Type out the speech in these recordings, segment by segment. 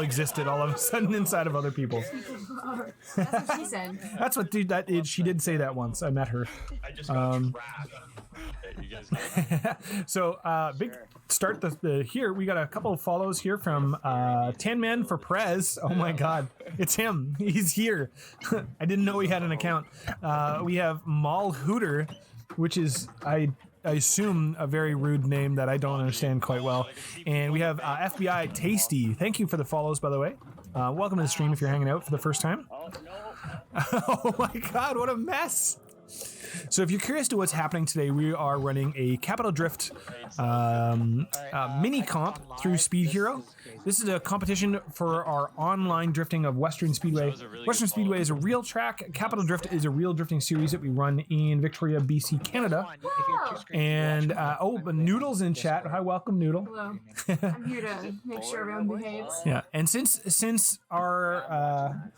existed all of a sudden inside of other people. That's what she said. That's what she did say that once. I met her. I just got trapped. You guys So big start here. We got a couple of follows here from 10 Men for Prez. Oh my God, it's him. He's here. I didn't know he had an account. We have Mal Hooter, which is I assume a very rude name that I don't understand quite well. And we have FBI Tasty. Thank you for the follows, by the way. Welcome to the stream if you're hanging out for the first time. Oh, no. Oh my God, what a mess. So if you're curious to what's happening today, we are running a Capital Drift mini comp through SpeedHero. This is a competition for our online drifting of Western Speedway. Western Speedway is a real track. Capital Drift is a real drifting series that we run in Victoria, BC, Canada. And Noodle's in chat. Hi, welcome, Noodle. Hello. I'm here to make sure everyone behaves. Yeah, and since our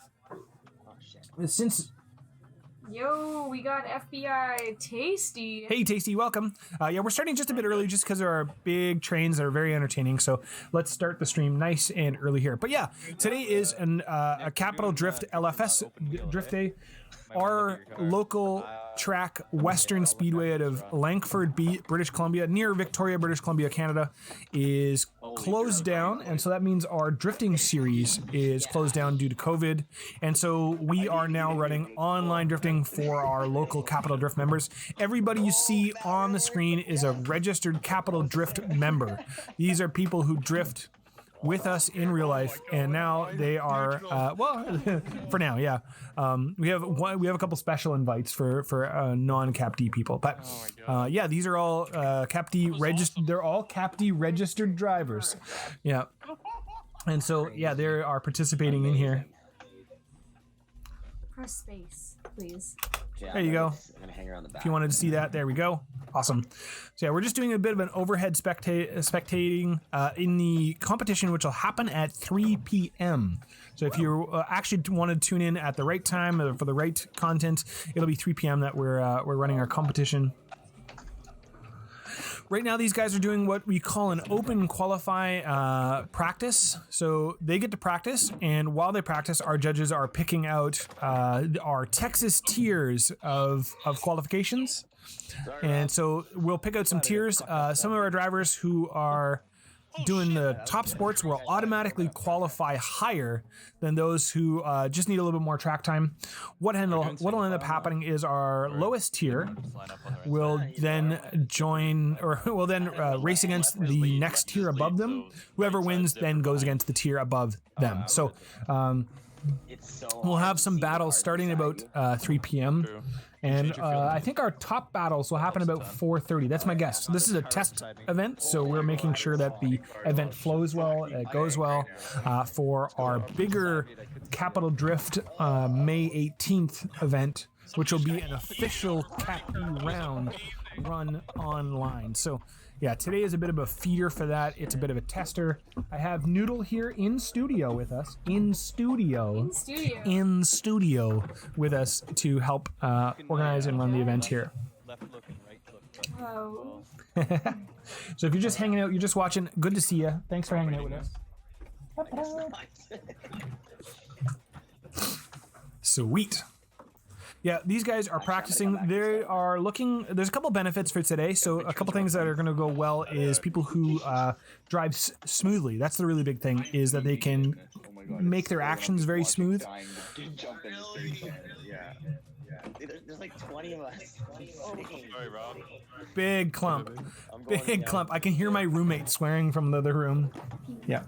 Yo, we got FBI Tasty. Hey, Tasty, welcome. Yeah, we're starting just a bit early just because there are big trains that are very entertaining. So let's start the stream nice and early here. But yeah, today is a Capital Drift LFS Drift Day. Our local track, Western Speedway out of Langford, British Columbia, near Victoria, British Columbia, Canada, is closed down. And so that means our drifting series is closed down due to COVID. And so we are now running online drifting for our local Capital Drift members. Everybody you see on the screen is a registered Capital Drift member. These are people who drift with us in real life, and now they are for now, yeah. We have a couple special invites for non-Cap D people, but yeah, these are all Cap D registered. They're all Cap D registered drivers, yeah. And so yeah, they are participating in here. Press space, please. Yeah, There you go. I'm gonna hang around the back. If you wanted to see that, there we go. Awesome. So yeah, we're just doing a bit of an overhead spectating in the competition, which will happen at 3 p.m. So if you actually want to tune in at the right time for the right content, it'll be 3 p.m. that we're running our competition. Right now, these guys are doing what we call an open qualify practice. So they get to practice, and while they practice, our judges are picking out our Texas tiers of qualifications. And so we'll pick out some tiers. Some of our drivers who are doing the top sports will automatically qualify higher than those who just need a little bit more track time. What'll end up happening is our lowest tier will then join, or will then race against the next tier above them. Whoever wins then goes against the tier above them. So we'll have some battles starting about 3 p.m. And I think our top battles will happen about 4:30. That's my guess. So this is a test event, so we're making sure that the event flows well, it goes well. For our bigger Capital Drift May 18th event, which will be an official Cap round run online. So yeah, today is a bit of a feeder for that. It's a bit of a tester. I have Noodle here in studio with us. In studio with us to help organize and run the event here. Oh. So if you're just hanging out, you're just watching, good to see you. Thanks for hanging out with us. Sweet. Yeah, these guys are practicing. They are looking. There's a couple benefits for today. So a couple things that are going to go well is people who drive smoothly. That's the really big thing, is that they can make their actions very smooth. Yeah. There's like 20 of us. Sorry, Rob. Big clump. Big clump. I can hear my roommate swearing from the other room. Yeah.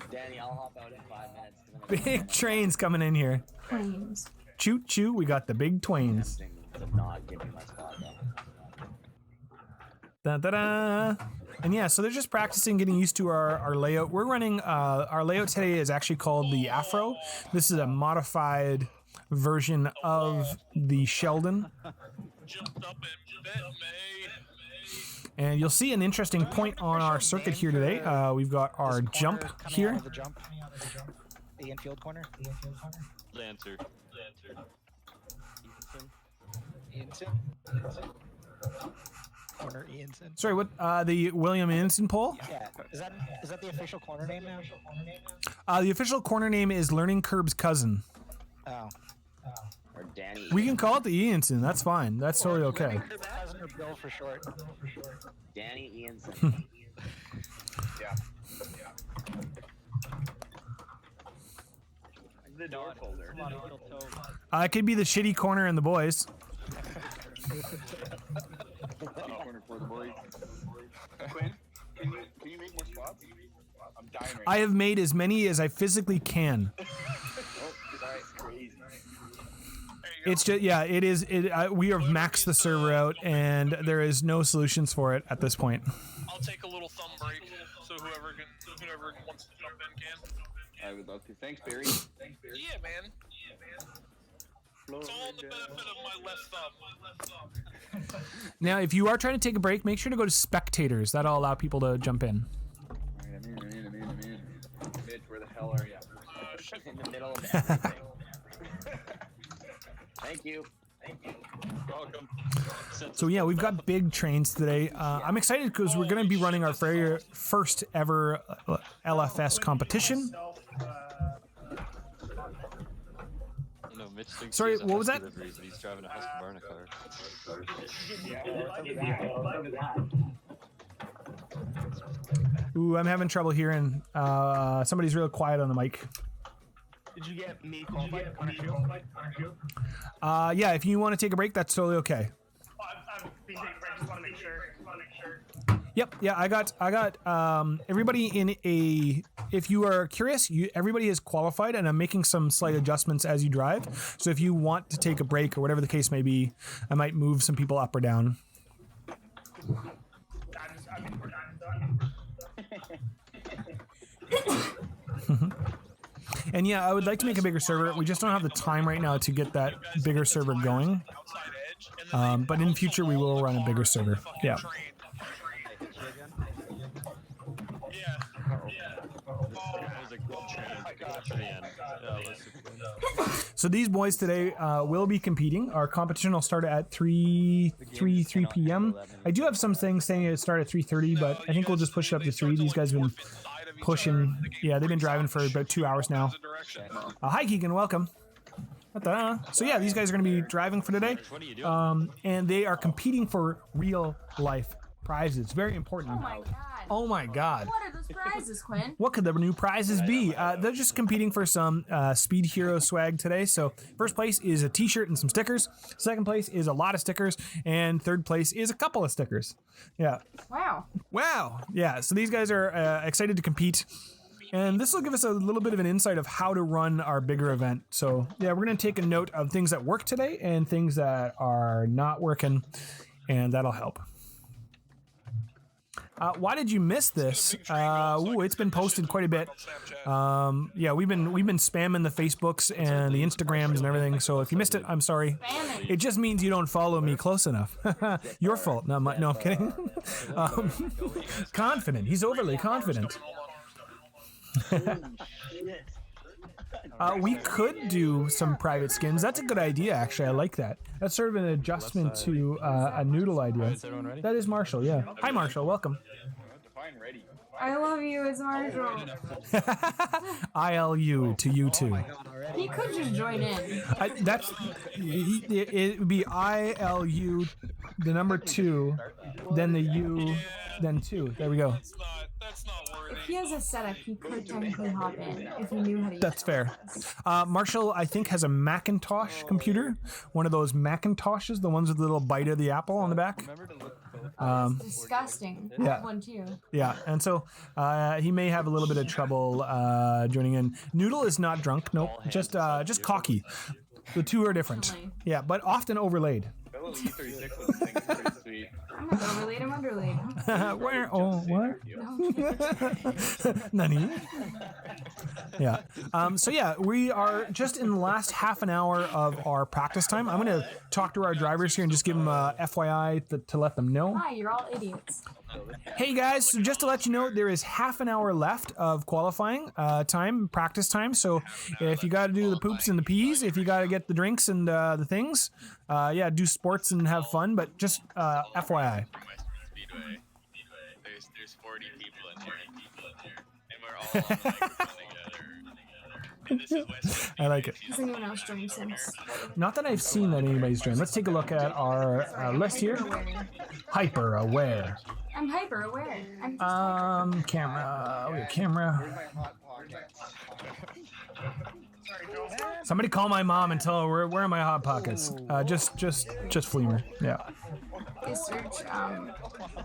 Danny, I'll hop out in 5 minutes. Big trains coming in here. Planes. Choo choo, we got the big twains. Da, da, da. And yeah, so they're just practicing getting used to our layout. We're running, our layout today is actually called the Afro. This is a modified version of the Sheldon. And you'll see an interesting point on our circuit here today. We've got our jump here. The infield corner. Lancer. Eaton. corner Ianson. Sorry, what? The William Innocent poll? Yeah, is that the official corner name now? The official corner name is Learning Curb's cousin. Oh. Or Danny. We can call it the Ianson. That's fine. That's totally okay. Learning Curb's cousin or Bill for short. Danny Ianson. Yeah. The door folder. It could be the shitty corner and the boys. Corner for the boys. Quinn, can you make more spots? I'm dying right I have made as many as I physically can. now. That's crazy. It's just, yeah, it is. We have maxed the server out, and there is no solutions for it at this point. I'll take a little thumb break, so whoever wants to jump in can. I would love to. Thanks, Barry. Yeah, man. It's all in the benefit of my left thumb. Now, if you are trying to take a break, make sure to go to spectators. That'll allow people to jump in. Alright, I'm in. Mitch, where the hell are you? In the middle of everything. Thank you. Welcome. So yeah, we've got big trains today. I'm excited because we're going to be running our very first ever LFS competition. No, Mitch thinks Sorry, he's a what was Husky that? delivery, but he's driving a Husqvarna car. Ooh, I'm having trouble hearing. Somebody's real quiet on the mic. Did you get me qualified on a shoe? Yeah, if you want to take a break, that's totally okay. I'm being taken break. Just want to make sure. Yep, yeah, I got everybody in a. If you are curious, everybody is qualified, and I'm making some slight adjustments as you drive. So if you want to take a break or whatever the case may be, I might move some people up or down. And yeah, I would like to make a bigger server. We just don't have the time right now to get that bigger server going. But in future, we will run a bigger server. Yeah. So these boys today will be competing. Our competition will start at 3 p.m. I do have some things saying it start at 3:30, but I think we'll just push it up to 3. These guys have been pushing. Yeah, they've been driving for about 2 hours now. Hi, Keegan. Welcome. So yeah, these guys are going to be driving for today, and they are competing for real life prizes. Very important. Oh my god. Oh my god. What are those prizes, Quinn? What could the new prizes be? They're just competing for some SpeedHero swag today. So first place is a t-shirt and some stickers. Second place is a lot of stickers. And third place is a couple of stickers. Yeah. Wow. Yeah. So these guys are excited to compete. And this will give us a little bit of an insight of how to run our bigger event. So yeah, we're going to take a note of things that work today and things that are not working. And that'll help. Why did you miss this? It's been posted quite a bit. Yeah, we've been spamming the Facebooks and the Instagrams and everything. So if you missed it, I'm sorry. It just means you don't follow me close enough. Your fault. No, I'm kidding. Confident. He's overly confident. We could do some private skins. That's a good idea, actually. I like that. That's sort of an adjustment to a noodle idea. That is Marshall, yeah. Hi, Marshall. Welcome. I love you, it's Marshall. ILU to you too. He could just join in. It would be ILU, the number 2, then the U, then 2. There we go. That's not worthy. If he has a setup, he could technically hop in if he knew how to use That's fair. Marshall, I think, has a Macintosh computer. One of those Macintoshes, the ones with the little bite of the apple on the back. It's disgusting. I have one too. Yeah, and so he may have a little bit of trouble joining in. Noodle is not drunk. Nope, just cocky. The two are different. Definitely. Yeah, but often overlaid. I'm not overlaid, I'm underlaid. Where? Oh, what? Nani? Yeah. So yeah, we are just in the last half an hour of our practice time. I'm going to talk to our drivers here and just give them FYI to let them know. Hi, you're all idiots. Hey guys, so just to let you know, there is half an hour left of qualifying time, practice time. So if you got to do the poops and the peas, if you got to get the drinks and the things, yeah, do sports and have fun. But just FYI. There's 40 people in here, and we're all on the microphone together. And this is West. I like it. Has anyone else joined since? Not that I've seen that anybody's joined. Let's take a look at our list here. Hyper aware. I'm hyper aware. I'm just Camera. We have camera. Where's my hot pockets? Somebody call my mom and tell her where are my hot pockets. Just Fleemer. Yeah. Is Serge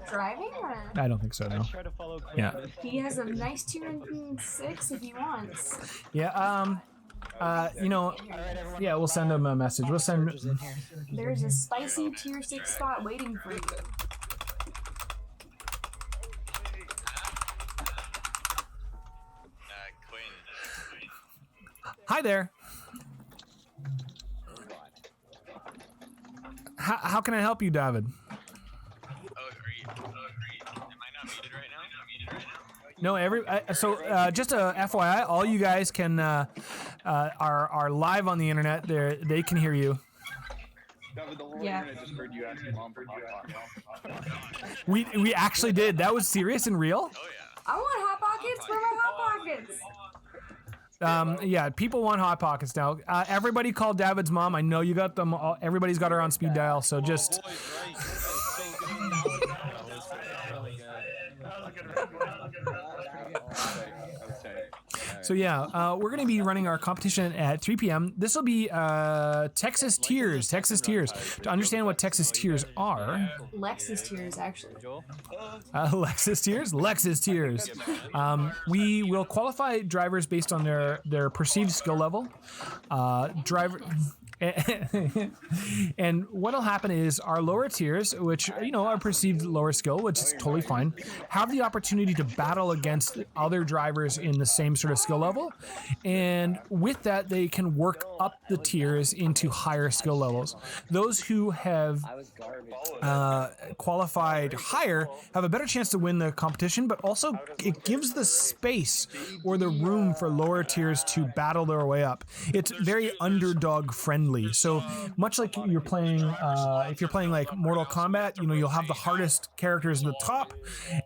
driving or? I don't think so. No. Try to follow Quinn. Yeah. He has a nice tier in 6 if he wants. Yeah. You know. All right, everyone. Yeah, we'll send him a message. We'll send. Serge is in here. There's a spicy tier 6 spot waiting for you. Quinn. Hi there. How can I help you, David? Oh, agreed. Am I not muted right now? No, just a FYI, all you guys can are live on the internet. They can hear you. David, the whole Yeah. internet just heard you asking mom for hot pockets. We actually did. That was serious and real. Oh yeah. I want hot pockets. Where are my hot pockets? Yeah, people want hot pockets now. Everybody call David's mom. I know you got them. Everybody's got her on speed dial. So just. So yeah, we're going to be running our competition at 3 p.m. This will be Texas Tiers. Texas Tiers. To understand what Texas Tiers are, Lexus tiers, actually. Lexus Tiers. Lexus Tiers. We will qualify drivers based on their perceived skill level. And what'll happen is our lower tiers, which are perceived lower skill, which is totally fine, have the opportunity to battle against other drivers in the same sort of skill level, and with that they can work up the tiers into higher skill levels. Those who have qualified higher have a better chance to win the competition, but also it gives the space or the room for lower tiers to battle their way up. It's very underdog friendly. So much like you're playing, if you're playing like Mortal Kombat, you'll have the hardest characters in the top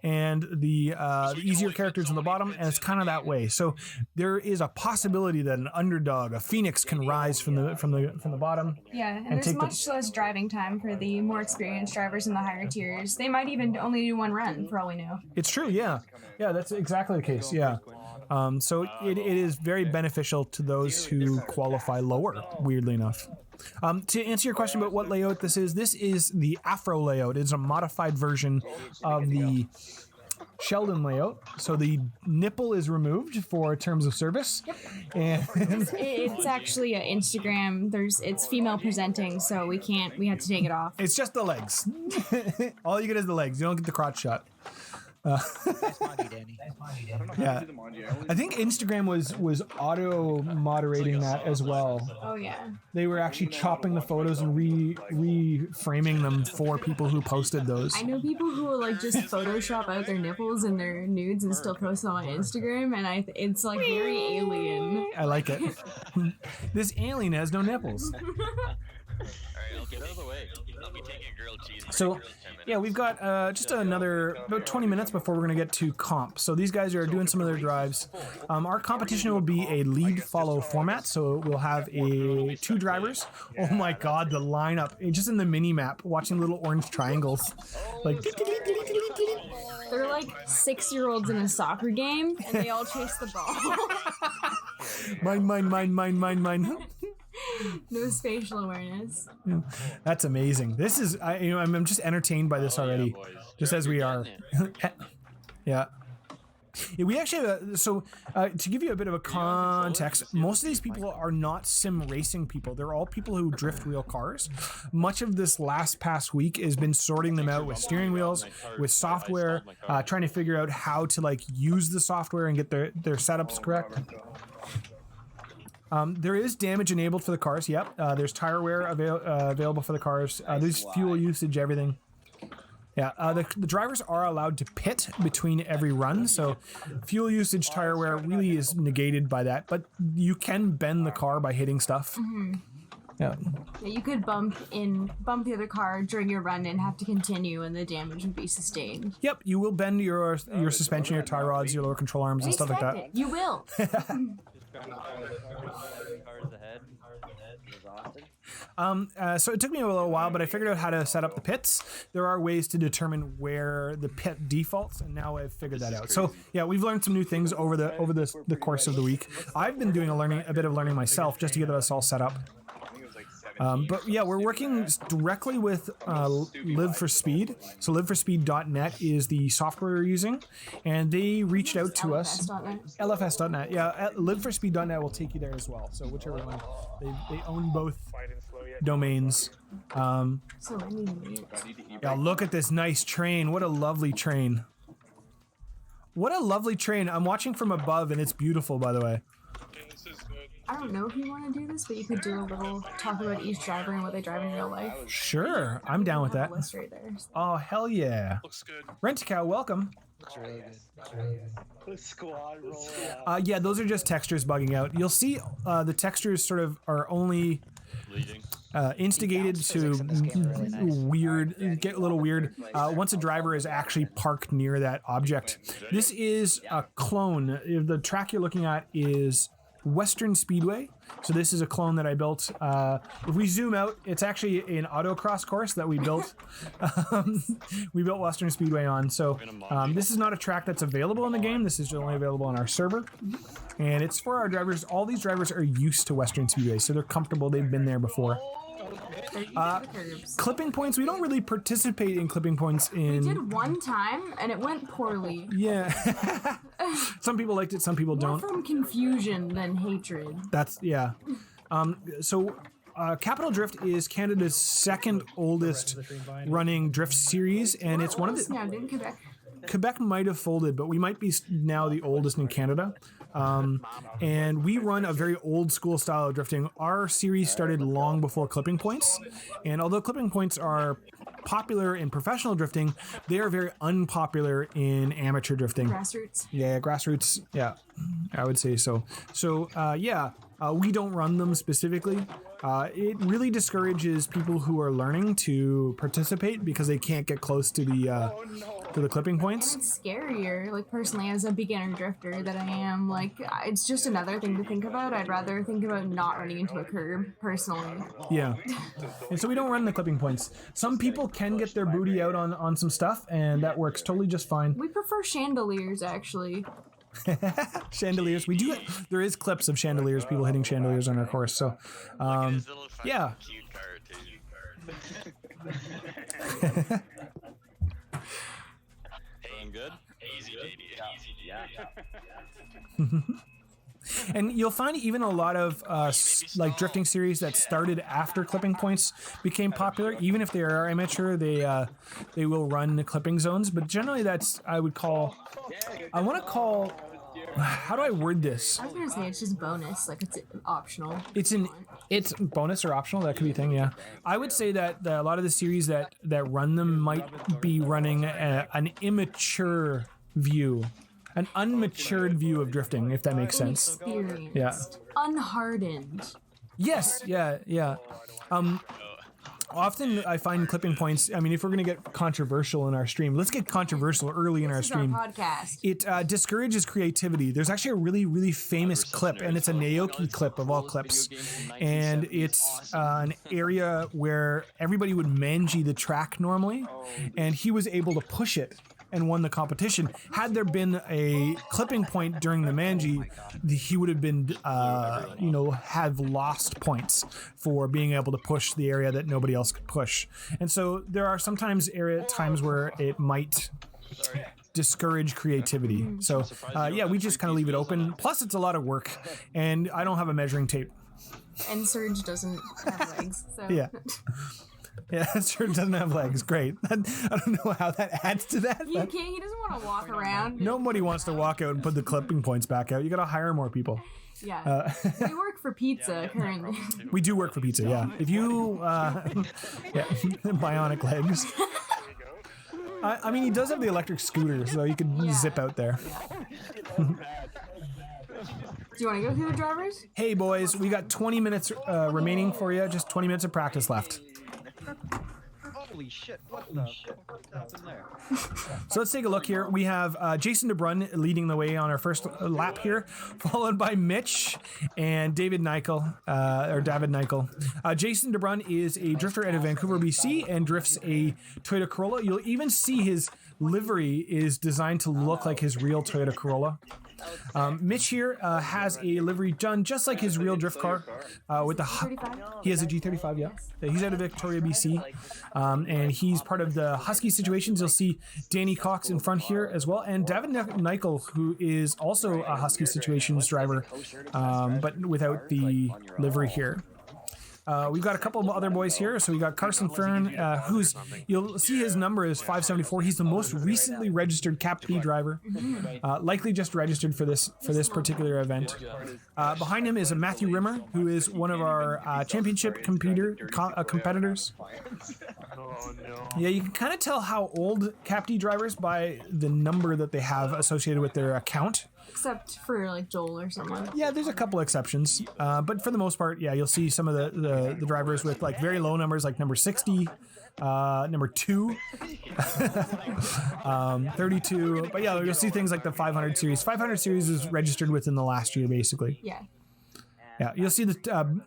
and the easier characters in the bottom, and it's kind of that way. So there is a possibility that an underdog, a phoenix, can rise from the bottom. Yeah, and there's much less driving time for the more experienced drivers in the higher tiers. They might even only do one run, for all we know. It's true, yeah. Yeah, that's exactly the case, yeah. So it is very beneficial to those who qualify lower, weirdly enough. To answer your question about what layout this is the Afro layout. It's a modified version of the Sheldon layout. So the nipple is removed for terms of service. Yep. And it's actually an Instagram. It's female presenting, so we had to take it off. it's just the legs. All you get is the legs. You don't get the crotch shot. Nice Monty, Danny. Yeah, I think Instagram was auto moderating that as well. Oh yeah. They were actually chopping the photos and reframing them for people who posted those. I know people who will just Photoshop out their nipples and their nudes and still post them on Instagram, and it's like very alien. I like it. This alien has no nipples. Alright, I'll get out of the way. I'll be taking a grilled cheese. So, yeah, we've got just another about 20 minutes before we're going to get to comp. So these guys are doing some of their drives. Our competition will be a lead-follow format, so we'll have 2 drivers. Oh my god, the lineup. Just in the mini-map, watching little orange triangles. Like... They're like 6-year-olds in a soccer game, and they all chase the ball. Mine. No spatial awareness. That's amazing. This is, I'm just entertained by this already, just as we are. Yeah. We actually, to give you a bit of a context, most of these people are not sim racing people. They're all people who drift real cars. Much of this past week has been sorting them out with steering wheels, with software, trying to figure out how to use the software and get their setups correct. There is damage enabled for the cars. Yep. There's tire wear available for the cars. There's fuel usage, everything. Yeah. The drivers are allowed to pit between every run, so fuel usage, tire wear really is negated by that. But you can bend the car by hitting stuff. Mm-hmm. Yeah. Yeah, you could bump the other car during your run and have to continue, and the damage would be sustained. Yep, you will bend your suspension, your tie rods, your lower control arms, and stuff like that. Expected. You will. Cars ahead. Exhausted. So it took me a little while, but I figured out how to set up the pits. There are ways to determine where the pit defaults, and now I've figured that out. So yeah, we've learned some new things over the course of the week. I've been doing a bit of learning myself just to get us all set up. I think it was like 17. But yeah, we're working directly with LiveforSpeed. So LiveforSpeed.net is the software we're using, and they reached out to us. LFS.net. Yeah, LiveforSpeed.net will take you there as well. So whichever one, they own both domains. So I need Yeah, look at this nice train. What a lovely train. What a lovely train. I'm watching from above, and it's beautiful, by the way. I don't know if you want to do this, but you could do a little talk about each driver and what they drive in real life. Sure, I'm down with that. List right there. Oh, hell yeah. Looks good. Rent-A-Cow, welcome. Squad roll. Yeah, those are just textures bugging out. You'll see the textures sort of are only instigated to get a little weird once a driver is actually parked near that object. This is a clone. The track you're looking at is Western Speedway. So this is a clone that I built. If we zoom out, it's actually an autocross course that we built. We built Western Speedway on. So this is not a track that's available in the game. This is only available on our server. And it's for our drivers. All these drivers are used to Western Speedway, so they're comfortable. They've been there before. Clipping points, we don't really participate in clipping points in... We did one time, and it went poorly. Yeah. Some people liked it, some people More don't. from confusion than hatred. That's, yeah. Capital Drift is Canada's second oldest running drift series, and it's one of the... Now, didn't Quebec? Quebec might have folded, but we might be now the oldest in Canada. And we run a very old school style of drifting. Our series started long before clipping points. And although clipping points are popular in professional drifting, they are very unpopular in amateur drifting. Grassroots. Yeah, grassroots. Yeah, I would say so. So, we don't run them specifically. It really discourages people who are learning to participate because they can't get close to the clipping points. It's scarier, like personally as a beginner drifter that I am, like it's just another thing to think about. I'd rather think about not running into a curb, personally. Yeah. And so we don't run the clipping points. Some people can get their booty out on some stuff, and that works totally just fine. We prefer chandeliers, actually. Chandeliers. We do. There is clips of chandeliers, people hitting chandeliers on our course. So, yeah. Cute car too. Hey, good. Easy, JD. And you'll find even a lot of like drifting series that started after clipping points became popular. Even if they are amateur, they will run the clipping zones. But generally, that's I want to call. How do I word this? I was gonna say it's just bonus, like it's optional. It's bonus or optional. That could be a thing. Yeah, I would say that a lot of the series that run them might be running an immature view. An unmatured view of drifting, if that makes sense. Inexperienced. Yeah. Unhardened. Yes, yeah. Often I find clipping points, I mean, if we're going to get controversial in our stream, let's get controversial early in our stream. Our podcast. It discourages creativity. There's actually a really, really famous clip, and it's a Naoki clip of all clips. And it's an area where everybody would mangy the track normally, and he was able to push it and won the competition. Had there been a clipping point during the manji, he would have been, have lost points for being able to push the area that nobody else could push. And so there are sometimes times where it might discourage creativity. So we just kind of leave it open. Plus, it's a lot of work, and I don't have a measuring tape. And Surge doesn't have legs, so. Yeah. Yeah, it sure doesn't have legs. Great. I don't know how that adds to that. He doesn't want to walk around. Nobody wants to walk out and put the clipping points back out. You got to hire more people. Yeah. We work for pizza currently. We do work for pizza, yeah. If you, bionic legs. I mean, he does have the electric scooter, so you could zip out there. Do you want to go through the drivers? Hey boys, we got 20 minutes remaining for you. Just 20 minutes of practice left. Holy shit! What the fuck happened there? So let's take a look here. We have Jason DeBrun leading the way on our first lap here, followed by Mitch and David Nichol, Jason DeBrun is a drifter out of Vancouver, BC, and drifts a Toyota Corolla. You'll even see his livery is designed to look like his real Toyota Corolla. Mitch here has a livery done just like his real drift car with the he has a G35, yeah. He's out of Victoria, BC, and he's part of the Husky Situations. You'll see Danny Cox in front here as well, and David Nichol, who is also a Husky Situations driver, but without the livery here. We've got a couple of other boys here. So we got Carson Fern, who's, you'll see his number is 574. He's the most recently registered Cap P driver, likely just registered for this particular event. Behind him is a Matthew Rimmer, who is one of our championship competitors. Oh no. Yeah, you can kind of tell how old Cap D drivers by the number that they have associated with their account. Except for like Joel or someone. Yeah, there's a couple exceptions, but for the most part, yeah, you'll see some of the drivers with like very low numbers, like number 60, number 2, 32. But yeah, you'll see things like the 500 series. 500 series is registered within the last year, basically. Yeah. Yeah, you'll see the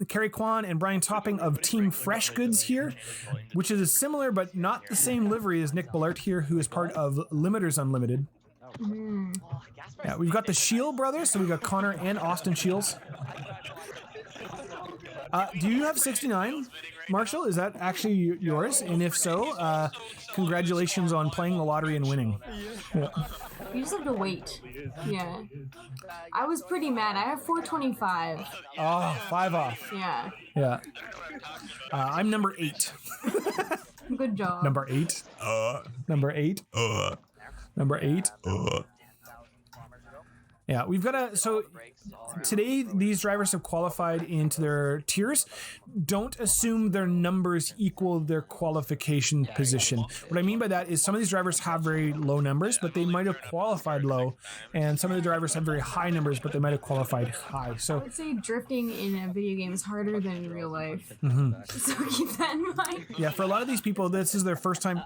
Kerry Kwan and Brian Topping of Team Fresh Goods here, which is a similar but not the same livery as Nick Ballart here, who is part of Limiters Unlimited. Yeah, we've got the Shield brothers, so we've got Connor and Austin Shields. Do you have 69, Marshall? Is that actually yours? And if so, congratulations on playing the lottery and winning. Yeah. You just have to wait. Yeah. I was pretty mad. I have 425. Oh, 5 off. Yeah. Yeah. I'm number 8. Good job. Number 8. Number 8. Number 8. Yeah, we've got so today these drivers have qualified into their tiers. Don't assume their numbers equal their qualification position. What I mean by that is some of these drivers have very low numbers, but they might have qualified low, and some of the drivers have very high numbers, but they might have qualified high. I So would say drifting in a video game is harder than in real life. So keep that in mind. yeah, for a lot of these people, this is their first time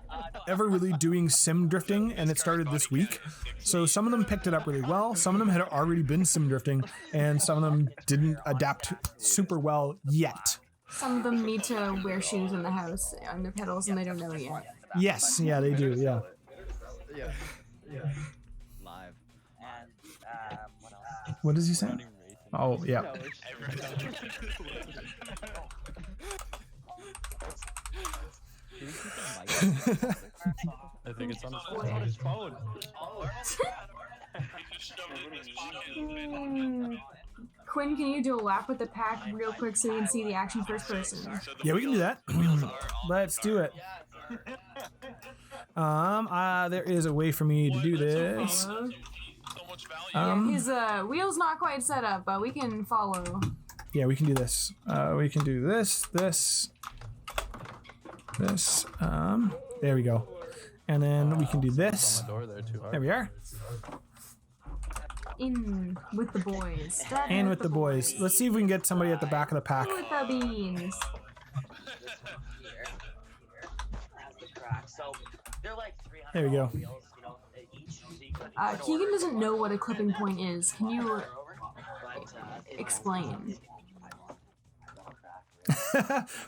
ever really doing sim drifting, and it started this week. So some of them picked it up really well. Some of them had already been sim drifting, and some of them didn't adapt super well yet. Some of them need to wear shoes in the house on their pedals and they don't know it yet. Yes, yeah, they do, yeah. Live. And what else? What does he say? Oh, yeah. I think it's on his phone. Quinn, can you do a lap with the pack real quick so we can see the action first person? Yeah, we can do that. Let's do it. There is a way for me to do this. His wheel's not quite set up, but we can follow. Yeah, we can do this. We can do this. There we go. And then we can do this. There we are. In with the boys. Starting And with the boys. Let's see if we can get somebody at the back of the pack. with the beans. So they're like 300 There we go. wheels, you know, each. So you could Keegan doesn't know what a clipping point is. Can you but, explain?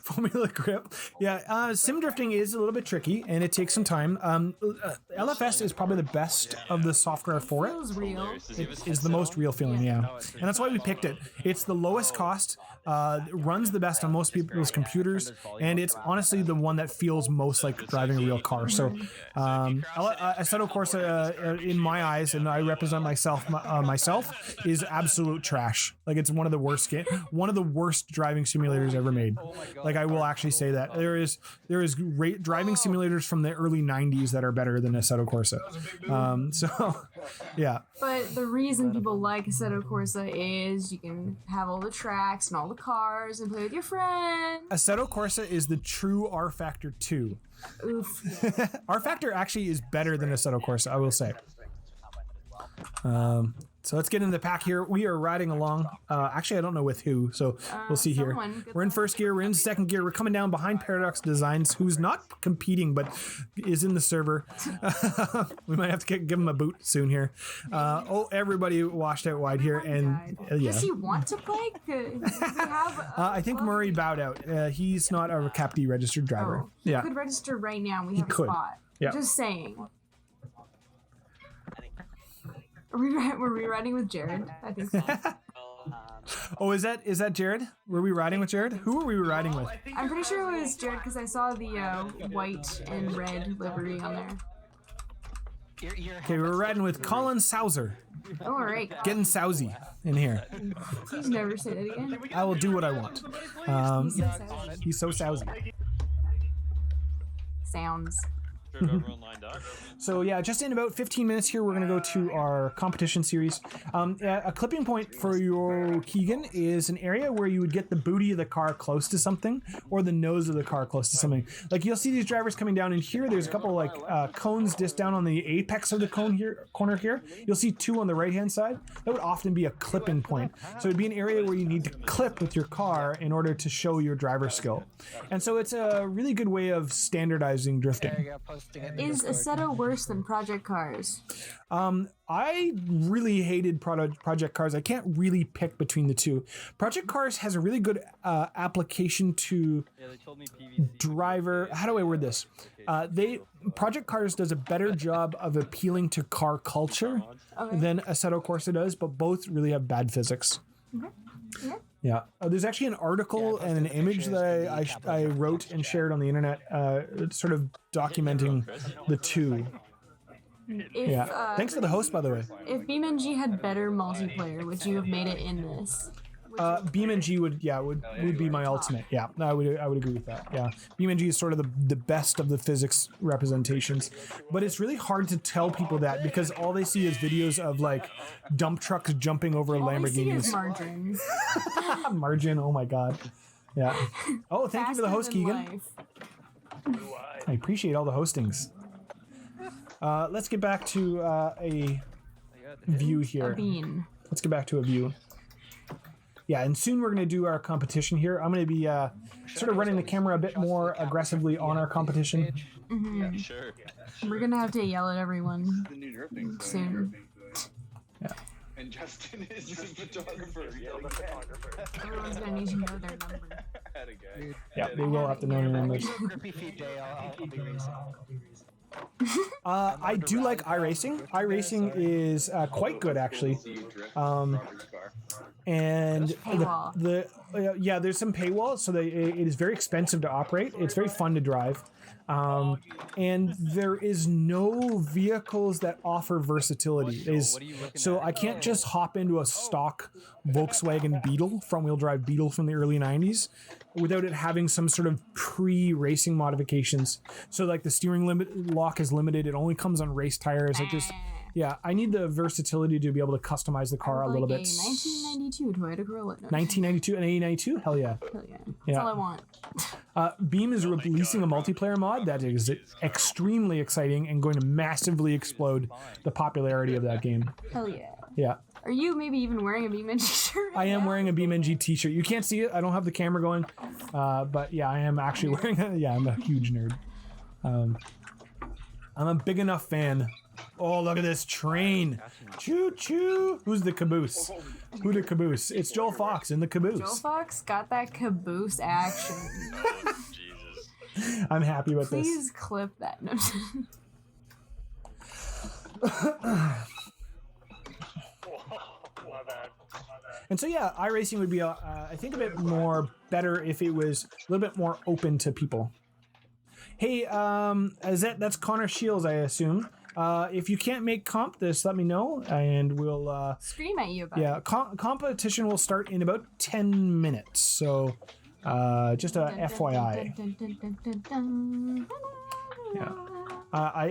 Formula grip. Yeah, sim drifting is a little bit tricky and it takes some time. LFS is probably the best of the software for it. Feels real. It is the most real feeling, yeah. And that's why we picked it. It's the lowest cost, runs the best on most people's computers, and it's honestly the one that feels most like driving a real car. So, Assetto Corsa, in my eyes, and I represent myself, is absolute trash. Like it's one of the worst driving simulators ever made. Like I will actually say that there is great driving simulators from the early 90s that are better than Assetto Corsa. So yeah. But the reason people like Assetto Corsa is you can have all the tracks and all the cars and play with your friends. Assetto Corsa is the true R Factor 2. Oof. R Factor actually is better than Assetto Corsa, I will say. So let's get into the pack here. We are riding along. Actually, I don't know with who, so we'll see here. We're in first gear. We're in second gear. We're coming down behind Paradox Designs, who's not competing, but is in the server. We might have to give him a boot soon here. Everybody washed out wide here. And yeah. Does he want to play? I think Murray bowed out. He's not a Cap D registered driver. He could register right now. We have a spot. Yeah. Just saying. Were we riding with Jared? I think so. Oh, is that Jared? Were we riding with Jared? Who were we riding with? I'm pretty sure it was Jared because I saw the white and red livery on there. Okay, we're riding with Colin Souser. Oh, all right. Getting sousy in here. Please never say that again. I will do what I want. He's so sousy. Sounds. So yeah, just in about 15 minutes here, we're going to go to our competition series. A clipping point for your Keegan is an area where you would get the booty of the car close to something, or the nose of the car close to something. Like you'll see these drivers coming down in here. There's a couple like cones just down on the apex of the corner here. You'll see two on the right hand side. That would often be a clipping point. So it'd be an area where you need to clip with your car in order to show your driver skill. And so it's a really good way of standardizing drifting. Is Assetto worse than Project Cars? I really hated Project Cars. I can't really pick between the two. Project Cars has a really good application to driver. How do I word this? Project Cars does a better job of appealing to car culture than Assetto Corsa does, but both really have bad physics. Yeah. Yeah, there's actually an article and an image that I wrote and shared on the internet, sort of documenting the two. Thanks for the host, by the way. If BeamNG had better multiplayer, would you have made it in this? BeamNG would be my ultimate. Yeah, I would agree with that. Yeah, BeamNG is sort of the best of the physics representations, but it's really hard to tell people that because all they see is videos of like dump trucks jumping over Lamborghinis. Margins. Margin. Oh my god. Yeah. Oh, thank you for the host, Keegan. I appreciate all the hostings. Let's get back to a view here. A bean. Let's get back to a view. Yeah, and soon we're going to do our competition here. I'm going to be sort of running the camera a bit more aggressively on our competition. Mm-hmm. Yeah, sure. We're going to have to yell at everyone The new drifting soon. Yeah. And Justin is the photographer. Everyone's going to need to know their number. Yeah, they will have to know their numbers. I'll be racing. I do like iRacing. iRacing is quite good, actually. And there's some paywall, so it is very expensive to operate. It's very fun to drive. And there is no vehicles that offer versatility. So I can't just hop into a stock Volkswagen Beetle, front-wheel drive Beetle from the early 90s, without it having some sort of pre-racing modifications. So like the steering lock is limited. It only comes on race tires. Yeah, I need the versatility to be able to customize the car a little bit. 1992 Toyota Corolla. No, 1992 and 1892? Hell yeah. Hell yeah. That's all I want. Beam is releasing a multiplayer mod that is extremely exciting and going to massively explode the popularity of that game. Hell yeah. Yeah. Are you maybe even wearing a BeamNG shirt? I am wearing a BeamNG t-shirt. You can't see it. I don't have the camera going. But yeah, I am actually wearing it. Yeah, I'm a huge nerd. I'm a big enough fan. Oh, look at this train. Choo choo. Who's the caboose? Who the caboose? It's Joel Fox in the caboose. Joel Fox got that caboose action. I'm happy with this. Please clip that. No. And so yeah, iRacing would be I think a bit more better if it was a little bit more open to people. Hey, that's Connor Shields, I assume. If you can't make comp, just let me know, and we'll scream at you about it. Competition will start in about 10 minutes. So, just a FYI.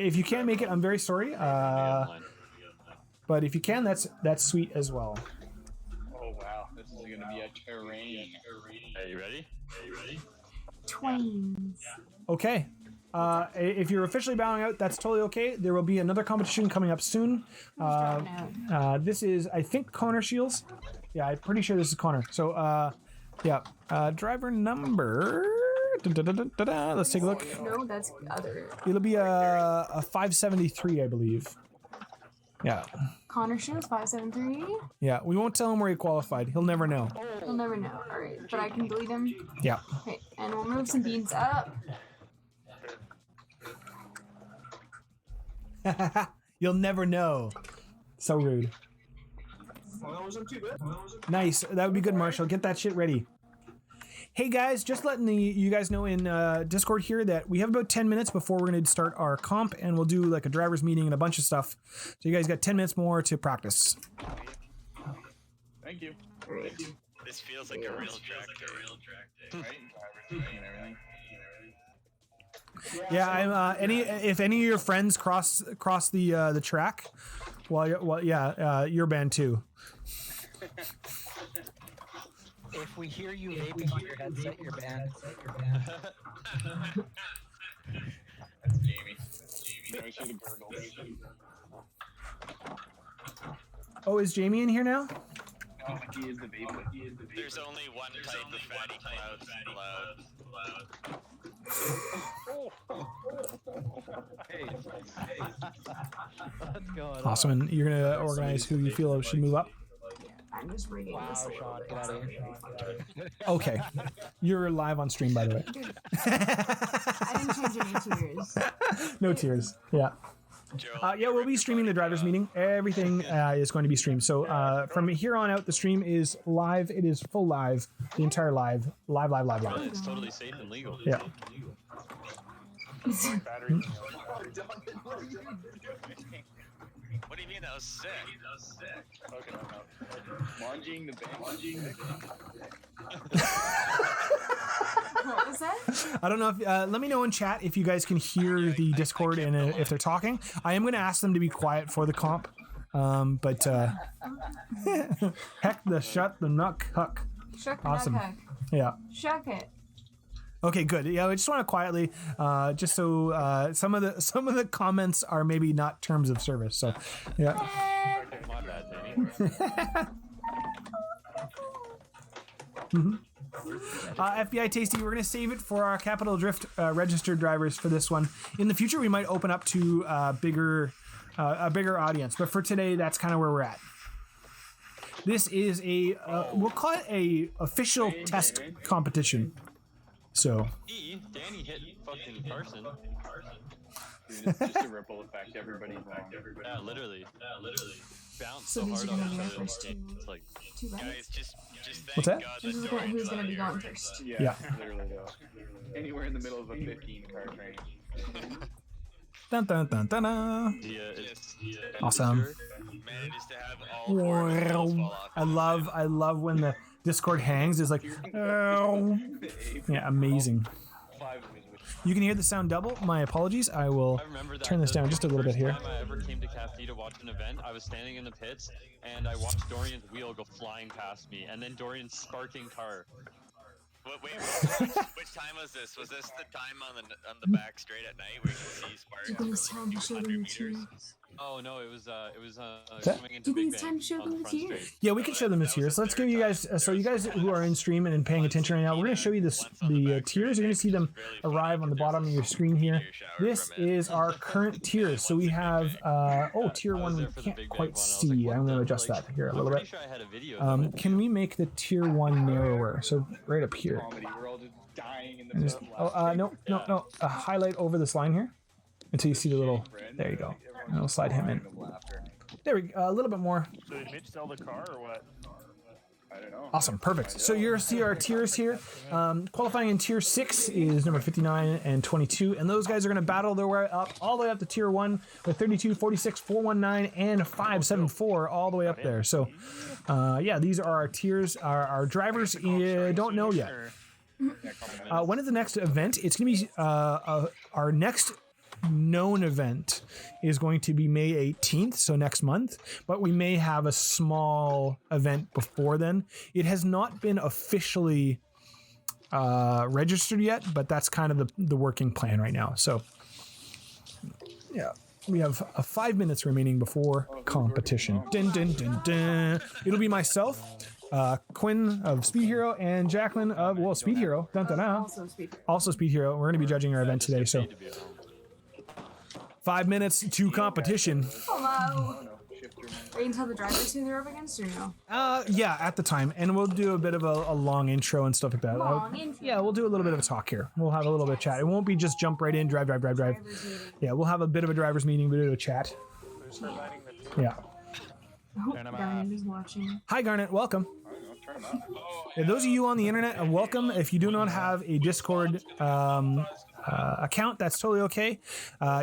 If you can't make it, I'm very sorry. But if you can, that's sweet as well. Oh wow, this is gonna be a terrain. Are you ready? Twains. Okay. if you're officially bowing out, that's totally okay. There will be another competition coming up soon. This is, I think, Connor Shields. Yeah, I'm pretty sure this is Connor. So, yeah, driver number. Let's take a look. No, that's other. It'll be a 573, I believe. Yeah. Connor Shields 573. Yeah, we won't tell him where he qualified. He'll never know. He'll never know. All right, but I can delete him. Yeah. Okay, and we'll move some beans up. You'll never know. So rude. Nice. That would be good, Marshall. Get that shit ready. Hey guys, just letting you guys know in Discord here that we have about 10 minutes before we're going to start our comp, and we'll do like a driver's meeting and a bunch of stuff. So you guys got 10 minutes more to practice. Thank you. This feels like a real track day. Right? Drivers and everything. Yeah, I'm. If any of your friends cross the track, you're banned too. If we hear you vaping on your headset, you're banned. That's Jamie. I should have gurgled. Oh, is Jamie in here now? No, he is the vapor. There's only one type of fatty clouds allowed. Hey. What's going on? Awesome, and you're gonna organize who you feel should move up. I'm just rigging this. Sean, get out of here. Okay, you're live on stream, by the way. I didn't change any tears. No tears. Yeah. Yeah, we'll be streaming the drivers meeting. Everything is going to be streamed. So from here on out, the stream is live. It is full live. The entire live. It's totally safe and legal. Yeah. What do you mean that was sick? Okay, no. Lunging the bench. What was that? I don't know if let me know in chat if you guys can hear the Discord and if they're talking. I am going to ask them to be quiet for the comp, but heck the shut the nuck huck. Shuck the Awesome. nut Yeah. Shuck it. Okay, good. Yeah, I just want to quietly, just so some of the comments are maybe not terms of service. So, yeah. My bad, Danny. FBI Tasty, we're going to save it for our Capital Drift registered drivers for this one. In the future, we might open up to a bigger audience, but for today, that's kind of where we're at. This is we'll call it a official test competition. So. Danny hit fucking Carson. Dude, it's just a ripple effect. Everybody's wrong. Yeah, literally. Bounced So so these hard are on gonna be our the first It's like, two Guys, rounds. just thank What's that? God Just that look at Dorian's who's gonna not be here. going first. Yeah. Literally though. Anywhere in the middle of a 15-car train. Dun, dun, dun, dun, dun. Awesome. Manages to have all four of his wheels fall off. I love when the Discord hangs. It's like, oh. Yeah, amazing. 5 of his. You can hear the sound double. My apologies. I will remember that turn this down just a little bit here. The first time I ever came to CAFD to watch an event, I was standing in the pits and I watched Dorian's wheel go flying past me, and then Dorian's sparking car. Wait, which time was this? Was this the time on the back straight at night where you can see sparks? Do you think it's time to show them the tears? Oh no, it was that- coming into Do you think Big it's Bang time to show on them the front tears? straight. Yeah, we can show them the tiers. Let's give you guys, so you guys who are in stream and paying attention right now, we're going to show you the tiers. You're going to see them arrive on the bottom of your screen here. This is our current tiers. So we have, tier 1 we can't quite see. I'm going to adjust that here a little bit. Sure I had a video Can we make the tier 1 narrower? So right up here. Comedy. We're all just dying in the And just, middle of no. Highlight over this line here until you see the little, there you go. And we'll slide him in. There we go, a little bit more. So did Mitch sell the car or what? I don't know. Awesome, perfect. So you'll see our tiers here. Qualifying in tier 6 is number 59 and 22, and those guys are going to battle their way up all the way up to tier 1 with 32, 46, 419, and 574 all the way up there. So, yeah, these are our tiers. Our drivers don't know yet. When is the next event? It's going to be our next known event is going to be May 18th, so next month, but we may have a small event before then. It has not been officially registered yet, but that's kind of the working plan right now. So yeah, we have 5 minutes remaining before competition. Dun, dun, dun, dun. It'll be myself, Quinn of SpeedHero, and Jacqueline of SpeedHero. Dun, dun, dun. Also SpeedHero. We're going to be judging our event today. So 5 minutes to competition. Hello. Wait until the drivers who they're up against, or no? Yeah, at the time, and we'll do a bit of a long intro and stuff like that. Long intro. Yeah, we'll do a little bit of a talk here. We'll have a little bit of chat. It won't be just jump right in, drive. Yeah, we'll have a bit of a driver's meeting, a bit of a chat. Yeah. Oh, Garnet is watching. Hi, Garnet. Welcome. Yeah, those of you on the internet, welcome. If you do not have a Discord account, that's totally okay.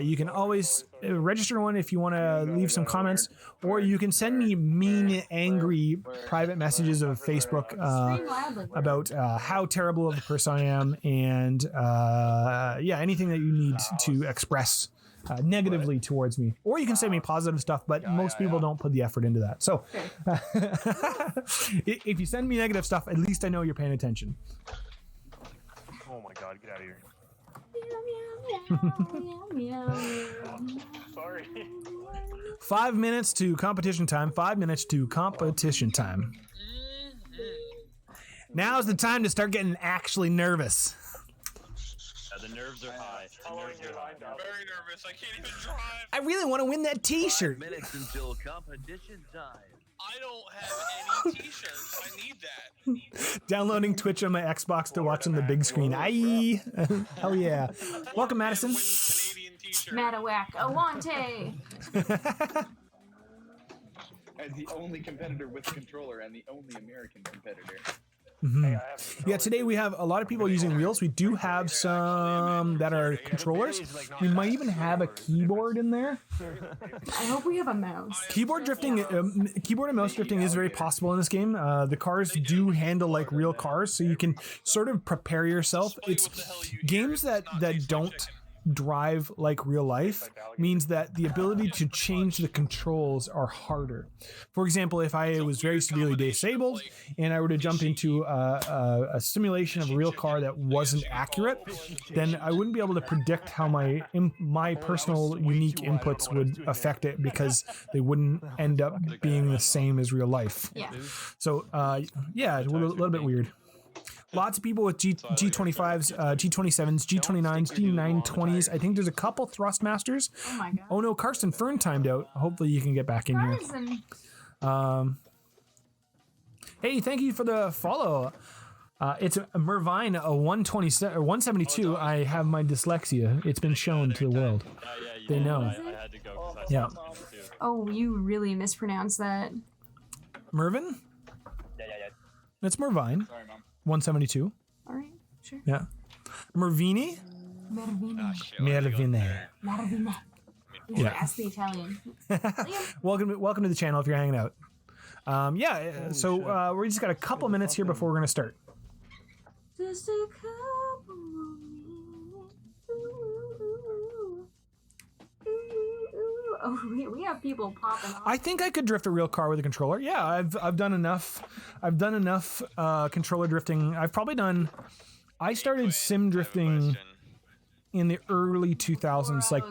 You can always register one if you want to leave some comments, or you can send me mean, angry private messages of Facebook about how terrible of a person I am, and yeah, anything that you need to express negatively towards me. Or you can send me positive stuff, but most people don't put the effort into that. So if you send me negative stuff, at least I know you're paying attention. Oh my god, get out of here. Sorry. 5 minutes to competition time. 5 minutes to competition time. Now's the time to start getting actually nervous. The nerves are high. I'm very nervous. I can't even drive. I really want to win that t-shirt. 5 minutes until competition time. I don't have any t-shirts. I need that. Downloading Twitch on my Xbox to watch on the big screen. Aye. Hell yeah. Welcome, Madison. Canadian t-shirt. Madawack Awante. As the only competitor with a controller and the only American competitor. Yeah, today we have a lot of people using wheels. We do have some that are controllers. We might even have a keyboard in there. I hope we have a mouse. Keyboard drifting, keyboard and mouse drifting is very possible in this game. The cars do handle like real cars, so you can sort of prepare yourself. It's games that don't drive like real life means that the ability to change the controls are harder. For example, if I was very severely disabled and I were to jump into a simulation of a real car that wasn't accurate, then I wouldn't be able to predict how my personal unique inputs would affect it, because they wouldn't end up being the same as real life. Yeah. So yeah, it's a little bit weird. Lots of people with G25s, G27s, G29s, G920s. I think there's a couple Thrustmasters. Oh my god. Oh no, Karsten Fern timed out. Hopefully you can get back in here. Hey, thank you for the follow. It's a Mervine, a 127 or 172. I have my dyslexia. It's been shown to the world. They know. I had to go. Yeah. Oh, you really mispronounced that. Mervin? Yeah. It's Mervine. Sorry, Mom. 172. All right, sure. Yeah. Mervini? Mervina. Mervine. Mervina. You should ask the Italian. Welcome to the channel if you're hanging out. So we just got a couple minutes here before we're going to start. Just a couple minutes. Oh, we have people popping off. I think I could drift a real car with a controller. Yeah, I've done enough. I've done enough controller drifting. I started sim drifting in the early 2000s, like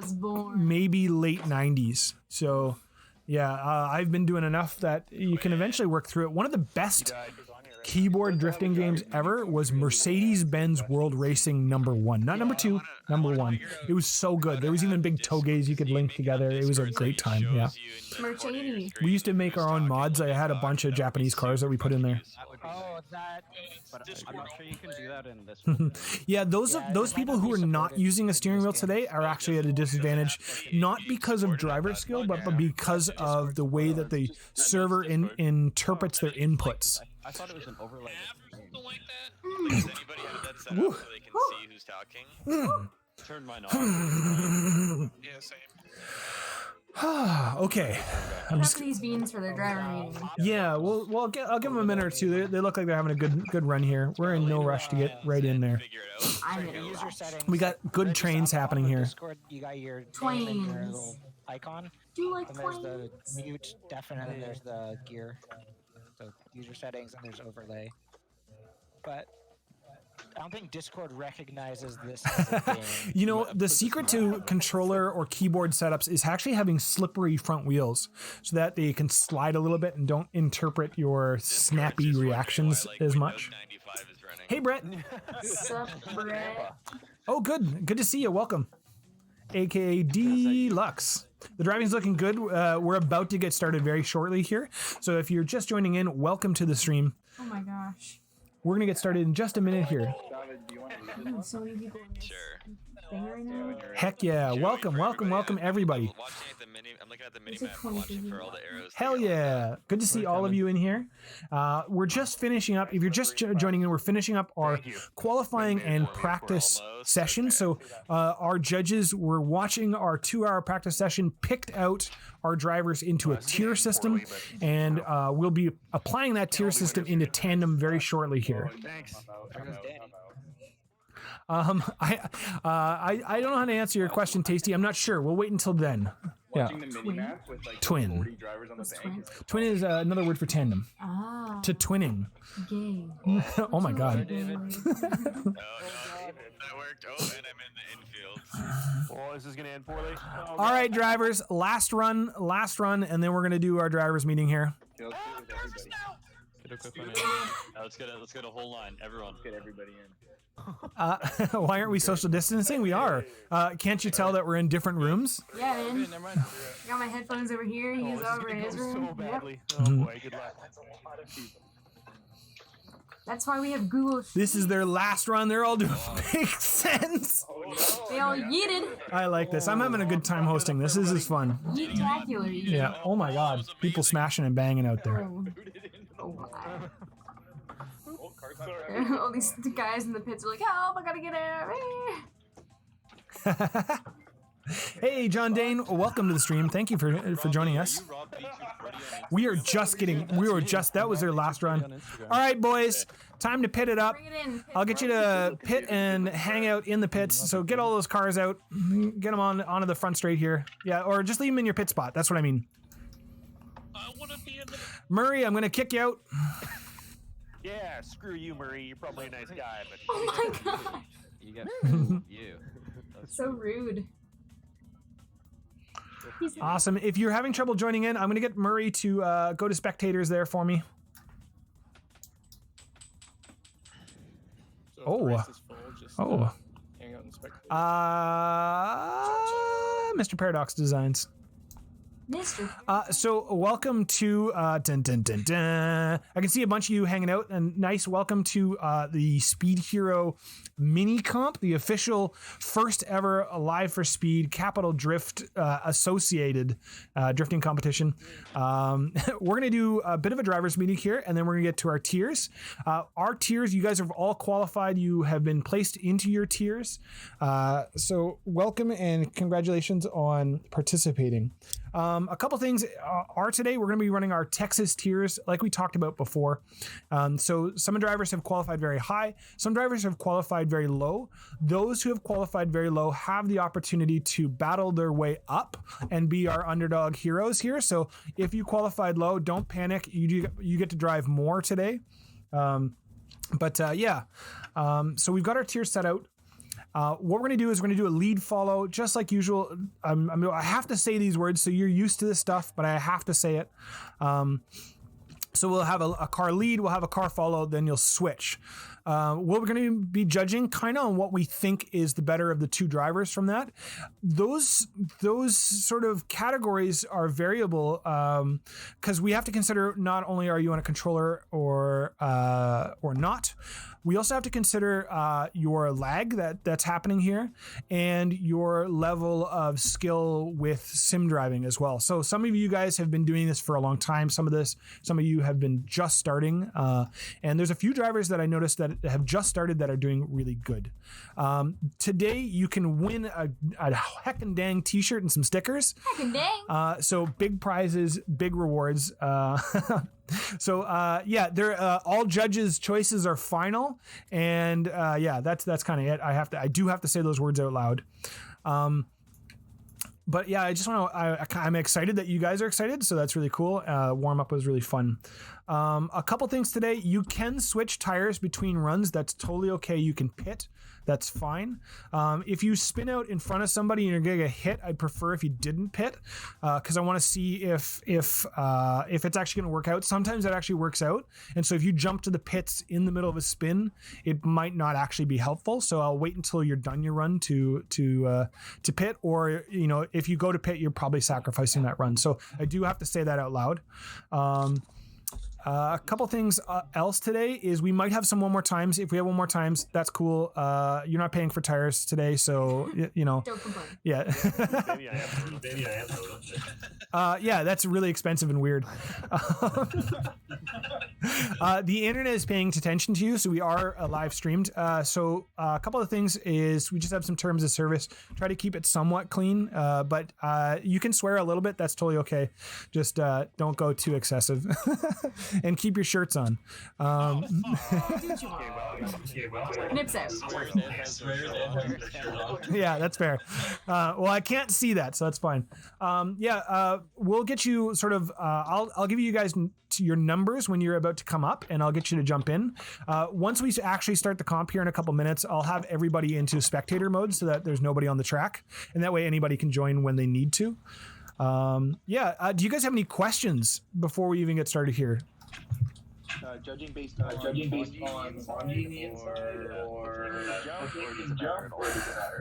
maybe late 90s. So yeah, I've been doing enough that you can eventually work through it. One of the best keyboard drifting games ever was Mercedes-Benz World Racing #1. Not #2, #1. It was so good. There was even big togeys you could link together. It was a great time, yeah. Mercedes. We used to make our own mods. I had a bunch of Japanese cars that we put in there. Oh, that. But I'm not sure you can do that in this one. Yeah, those people who are not using a steering wheel today are actually at a disadvantage, not because of driver skill, but because of the way that the server interprets their inputs. I thought it was an overlay. Something like that. Does anybody have that set up so they can see who's talking? Turn mine off. Yeah, same. Okay. Enough of these beans for their driver meeting. Yeah, well, I'll give them a minute or two. They look like they're having a good run here. We're in no rush to get right in there. Figure it out. I'm in a User rush. settings. We got good trains happening here. Discord, you got your name and your little icon. Do you like And there's planes? the mute, deafening, and there's the gear. So user settings and there's overlay. But don't think Discord recognizes this as a game. You know, the secret to controller or keyboard setups is actually having slippery front wheels so that they can slide a little bit and don't interpret your snappy reactions as much. 95 is running. Hey, Brett. Sup, Brett? Oh, good. Good to see you. Welcome. AKA Deluxe. The driving's looking good. We're about to get started very shortly here. So if you're just joining in, welcome to the stream. Oh my gosh. We're going to get started in just a minute here. David, do you want to read this? So many people in this Sure. thing right now. Heck yeah. Sure, Welcome, for welcome, welcome, everybody. I'm watching at the mini. I'm looking at the mini It's like map. 20 Watching for people. all the arrows. Hell yeah. Good to see all of you in here. We're just finishing up. If you're just joining in, we're finishing up our qualifying and practice session. So our judges were watching our 2-hour practice session, picked out our drivers into a tier system, and we'll be applying that tier system into tandem very shortly here. Thanks. There goes Danny. I don't know how to answer your question, Tasty. I'm not sure. We'll wait until then. Yeah. Watching the mini map with like Twin. 40 drivers on the bank. Twin is another word for tandem. Ah, To twinning. gay. Oh my god. No, that worked. Oh, and I'm in the infield. Well, this is gonna end poorly. Oh, All right, drivers. Last run, and then we're gonna do our drivers meeting here. Yeah, let's do it with everybody. Let's get a whole line, everyone. Let's get everybody in. Why aren't we social distancing? We are. Can't you tell that we're in different rooms? Yeah, man. I got my headphones over here. Oh, He's this is over in gonna his go room. so badly. Yep. Oh boy, good luck. That's why we have Google. This is their last run. They're all doing makes sense. They all yeeted. I like this. I'm having a good time hosting this. This is fun. Yeetacular. Yeah. Oh my god. People smashing and banging out there. Oh my. All these guys in the pits are like, help, I gotta get out. Hey, John Dane. Welcome to the stream. Thank you for joining us. We are just that was their last run. All right, boys. Time to pit it up. Bring it in. I'll get you to pit and hang out in the pits. So get all those cars out. Get them onto the front straight here. Yeah, or just leave them in your pit spot. That's what I mean. I want to be in the. Murray, I'm going to kick you out. Yeah, screw you, Murray. You're probably a nice guy, but Oh my god. You get you. So rude. Awesome. If you're having trouble joining in, I'm going to get Murray to go to spectators there for me. So if Oh. the race is full, just hang out and spectate. Mr. Paradox Designs. Mr. So welcome to dun, dun, dun, dun. I can see a bunch of you hanging out, and nice welcome to the SpeedHero mini comp, the official first ever LiveforSpeed Capital Drift associated drifting competition. We're gonna do a bit of a driver's meeting here, and then we're gonna get to our tiers. Our tiers, you guys have all qualified. You have been placed into your tiers. So welcome and congratulations on participating. A couple things are today. We're going to be running our Texas tiers like we talked about before. So some drivers have qualified very high. Some drivers have qualified very low. Those who have qualified very low have the opportunity to battle their way up and be our underdog heroes here. So if you qualified low, don't panic. You get to drive more today. So we've got our tiers set out. What we're going to do is we're going to do a lead follow, just like usual. I have to say these words, so you're used to this stuff, but I have to say it. So we'll have a car lead, we'll have a car follow, then you'll switch. What we're going to be judging kind of on what we think is the better of the two drivers from that. Those sort of categories are variable because we have to consider not only are you on a controller or not. We also have to consider your lag that's happening here and your level of skill with sim driving as well. So some of you guys have been doing this for a long time. Some of you have been just starting. And there's a few drivers that I noticed that have just started that are doing really good. Today, you can win a heckin' dang t-shirt and some stickers. Heckin' dang. So big prizes, big rewards. So they're all judges' choices are final, and that's kind of it. I do have to say those words out loud. But yeah, I just want to. I'm excited that you guys are excited, so that's really cool. Warm up was really fun. A couple things today. You can switch tires between runs. That's totally okay. You can pit. That's fine. If you spin out in front of somebody and you're gonna get hit, I'd prefer if you didn't pit, because I want to see if it's actually gonna work out. Sometimes that actually works out, and so if you jump to the pits in the middle of a spin, it might not actually be helpful. So I'll wait until you're done your run to pit, or if you go to pit, you're probably sacrificing that run. So I do have to say that out loud. A couple things else today is we might have some one more times. If we have one more times, that's cool. You're not paying for tires today, so Don't complain. yeah. Maybe I am. Yeah, that's really expensive and weird. The internet is paying attention to you, so we are live streamed. So a couple of things is we just have some terms of service. Try to keep it somewhat clean, but you can swear a little bit. That's totally okay. Just don't go too excessive. And keep your shirts on. Nips out. Yeah, that's fair. Well, I can't see that, so that's fine. We'll get you sort of. I'll give you guys your numbers when you're about to come up, and I'll get you to jump in. Once we actually start the comp here in a couple minutes, I'll have everybody into spectator mode so that there's nobody on the track, and that way anybody can join when they need to. Do you guys have any questions before we even get started here? Judging based on bonding or does it matter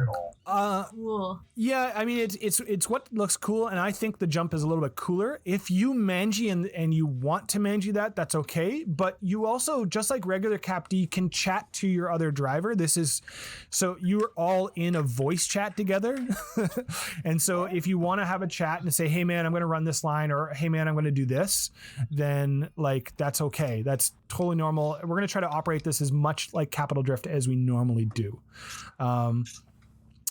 at all? Cool. Yeah, I mean it's what looks cool, and I think the jump is a little bit cooler. If you mangy and you want to mangy that's okay. But you also, just like regular Cap D, can chat to your other driver. This is so you're all in a voice chat together, and so if you want to have a chat and say, "Hey man, I'm going to run this line," or "Hey man, I'm going to do this," then that's okay. That's totally normal. We're going to try to operate this as much like Capital Drift as we normally do.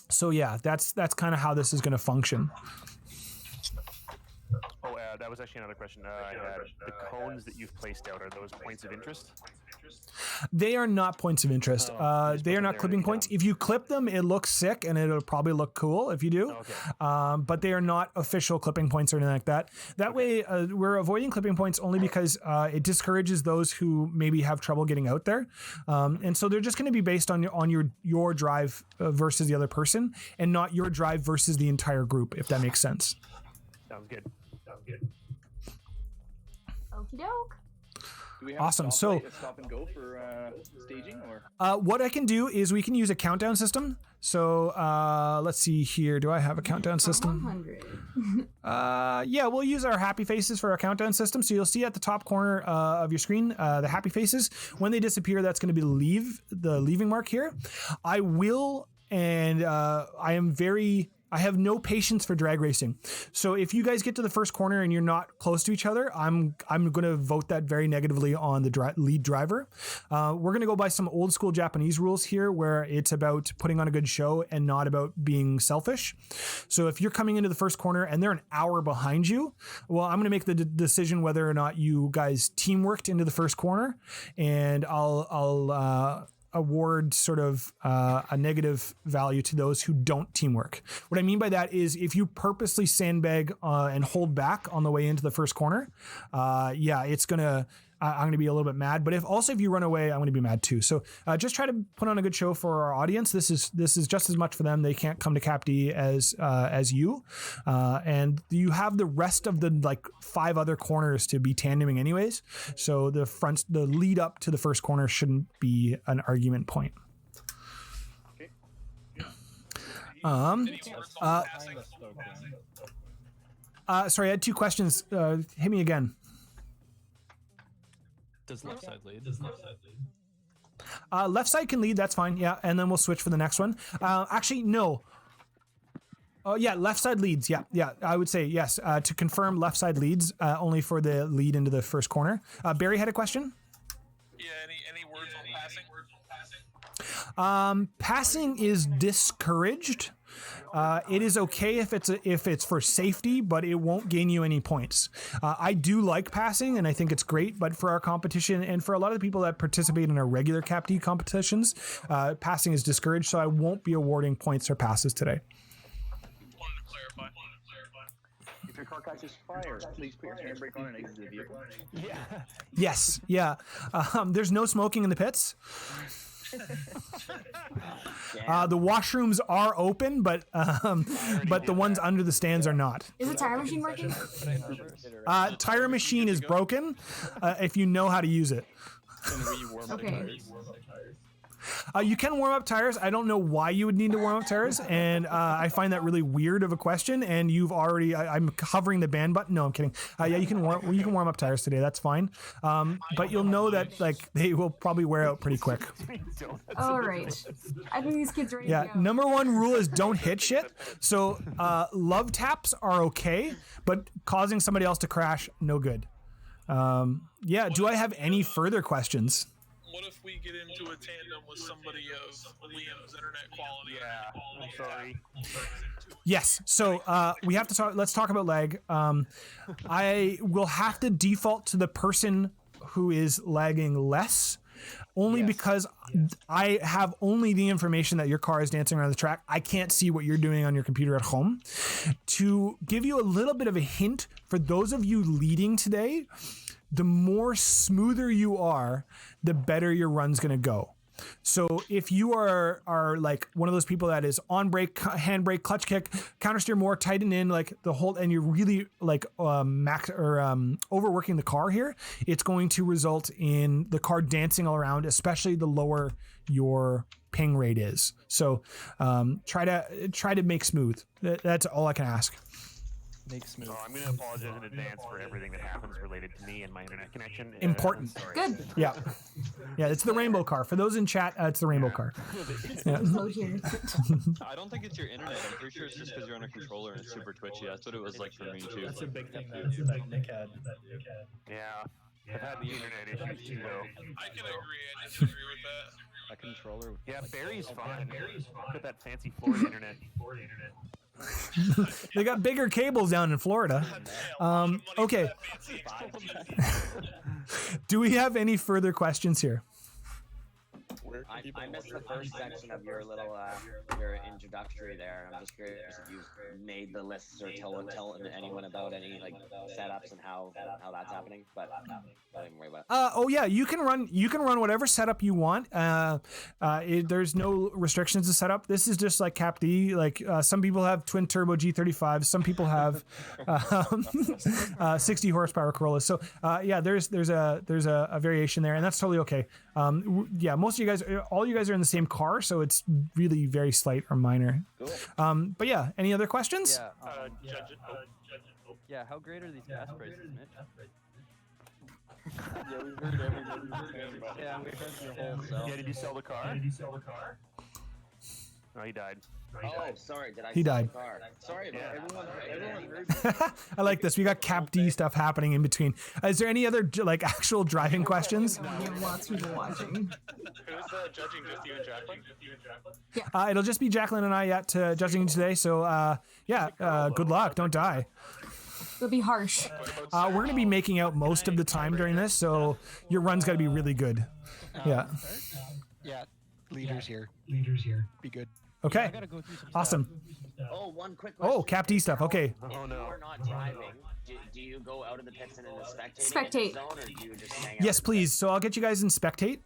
So yeah, that's kind of how this is going to function. Oh, that was actually another question I had. The cones that you've placed out, are those points of interest? They are not points of interest. They are not clipping points. If you clip them, it looks sick, and it'll probably look cool if you do. Okay. But they are not official clipping points or anything like that. That way, we're avoiding clipping points only because it discourages those who maybe have trouble getting out there. And so they're just going to be based on your drive versus the other person, and not your drive versus the entire group, if that makes sense. Sounds good. Okie doke. Do we have Awesome. A So stop and go for staging, or what I can do is we can use a countdown system. So let's see here. Do I have a countdown system? 100. Yeah, we'll use our happy faces for our countdown system. So you'll see at the top corner of your screen the happy faces. When they disappear, that's going to be the leaving mark here. I will, and I have no patience for drag racing. So if you guys get to the first corner and you're not close to each other, I'm going to vote that very negatively on the lead driver. We're going to go by some old school Japanese rules here, where it's about putting on a good show and not about being selfish. So if you're coming into the first corner and they're an hour behind you, well, I'm going to make the decision whether or not you guys teamworked into the first corner, and I'll award sort of a negative value to those who don't teamwork. What I mean by that is if you purposely sandbag and hold back on the way into the first corner, it's gonna I'm going to be a little bit mad. But if you run away, I'm going to be mad too. So just try to put on a good show for our audience. This is just as much for them. They can't come to Cap D as you, and you have the rest of the 5 other corners to be tandeming anyways. So the lead up to the first corner shouldn't be an argument point. Sorry, I had 2 questions. Hit me again. Does left side lead? Left side can lead, that's fine, yeah, and then we'll switch for the next one. Actually, no. Oh, yeah, left side leads, yeah, I would say yes. To confirm, left side leads, only for the lead into the first corner. Barry had a question? Yeah, any words on passing? Passing is discouraged. It is okay if it's for safety, but it won't gain you any points. I do like passing, and I think it's great, but for our competition and for a lot of the people that participate in our regular Cap D competitions, passing is discouraged, so I won't be awarding points for passes today. Wanted to clarify. your car catches fire, please put your handbrake on and exit the vehicle. Yeah. Yes, yeah. There's no smoking in the pits. The washrooms are open, but the ones under the stands are not. Is the tire machine working? Tire machine is broken. If you know how to use it. Okay. You can warm up tires. I don't know why you would need to warm up tires, and I find that really weird of a question. And you've already, I'm hovering the ban button. No, I'm kidding. Yeah, you can warm up tires today. That's fine. But you'll know that like they will probably wear out pretty quick. All right. I think these kids are ready Yeah. to go. Number one rule is don't hit shit. So love taps are okay, but causing somebody else to crash, no good. Yeah. Do I have any further questions? What if we get into a tandem with somebody of Liam's internet quality? Yeah, I'm sorry. Yes. So we have to talk. Let's talk about lag. I will have to default to the person who is lagging less, only because I have only the information that your car is dancing around the track. I can't see what you're doing on your computer at home. To give you a little bit of a hint, for those of you leading today, the more smoother you are, the better your run's going to go. So if you are like one of those people that is on brake, hand brake, clutch kick, counter steer more, tighten in like the whole, and you're really like overworking the car here, it's going to result in the car dancing all around, especially the lower your ping rate is. So try to make smooth. That's all I can ask. Make smooth. So I'm going to apologize in advance for everything that happens related to me and my internet connection. Important. Sorry. Good. Yeah. Yeah, it's the rainbow car. For those in chat, it's the rainbow car. Yeah. I don't think it's your internet. I'm pretty sure it's just because you're on a controller and it's super twitchy. That's what it was like for me too. That's a big thing that Nick had. Yeah. I've had the internet issues too, though. I can agree. I can agree with that. A controller. Yeah, Barry's fine. Got that fancy Florida internet. They got bigger cables down in Florida. Okay. Do we have any further questions here? I missed the first section of your little your introductory there. I'm just curious if you've made the lists or tell anyone about any like setups and how that's happening. But don't even worry about it. Oh yeah, you can run whatever setup you want. There's no restrictions to setup. This is just like Cap D. Like some people have twin turbo G35. Some people have 60 horsepower Corollas. So yeah, there's a variation there, and that's totally okay. Yeah, most of you guys, all you guys are in the same car, so it's really very slight or minor. Cool. But yeah, any other questions? Yeah, how great are these gas prices, Mitch? Yeah, we heard everything. Yeah, we heard your whole self. Yeah, did you sell the car? No, he died. Oh, sorry. Did I? He sell died. the car? Sorry, but everyone heard. I like this. We got Cap D stuff happening in between. Is there any other like actual driving questions? We have lots of people watching. Who's judging? Just you and Jacqueline? It'll just be Jacqueline and I judging today. So yeah, good luck. Don't die. It'll be harsh. We're going to be making out most of the time during this, so your run's got to be really good. Yeah. Yeah, leaders here. Be good. Okay. I gotta go through some Awesome. Oh, one quick question. Oh, Cap D stuff. Okay. If you are not driving, do you go out of the pits and in the Spectate. zone, or do you just hang out? Yes, please. So I'll get you guys in spectate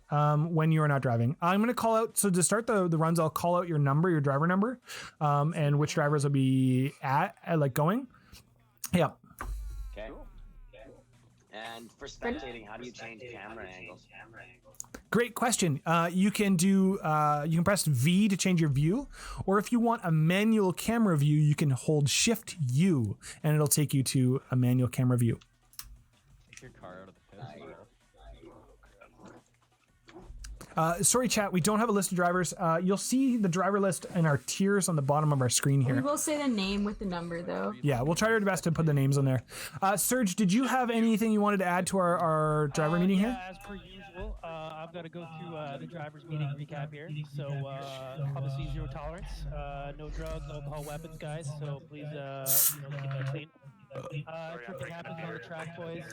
when you are not driving. I'm going to call out. So to start the runs, I'll call out your number, your driver number, and which drivers will be at like going. Yeah. Okay. And for spectating, how do you change camera angles? Great question. You can press V to change your view, or if you want a manual camera view, you can hold Shift U, and it'll take you to a manual camera view. Take your car out of the pits. Sorry, chat. We don't have a list of drivers. You'll see the driver list in our tiers on the bottom of our screen We here. will say the name with the number, though. Yeah, we'll try our best to put the names on there. Serge, did you have anything you wanted to add to our driver meeting here? As per usual, I've got to go through the drivers meeting recap here. So obviously 0 tolerance, no drugs, alcohol, weapons, guys. So please keep that clean. If something happens on the track, boys,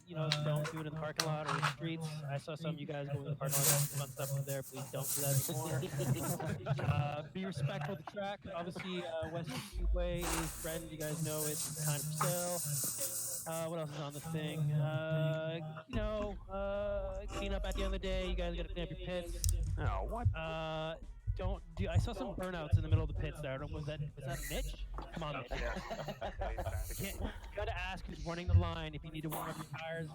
you know, don't do it in the parking lot or the streets. I saw some of you guys going to the parking lot, fun stuff up there. Please don't do that anymore. Be respectful of the track. Obviously, Western Speedway is friend. You guys know it's kind of for sale. What else is on the thing? You know, clean up at the end of the day. You guys got to clean up your pits. Oh, what? Don't do. I saw some burnouts in the middle of the pits there. Was that Mitch? Come on, Mitch. You gotta ask who's running the line if you need to warm up your tires.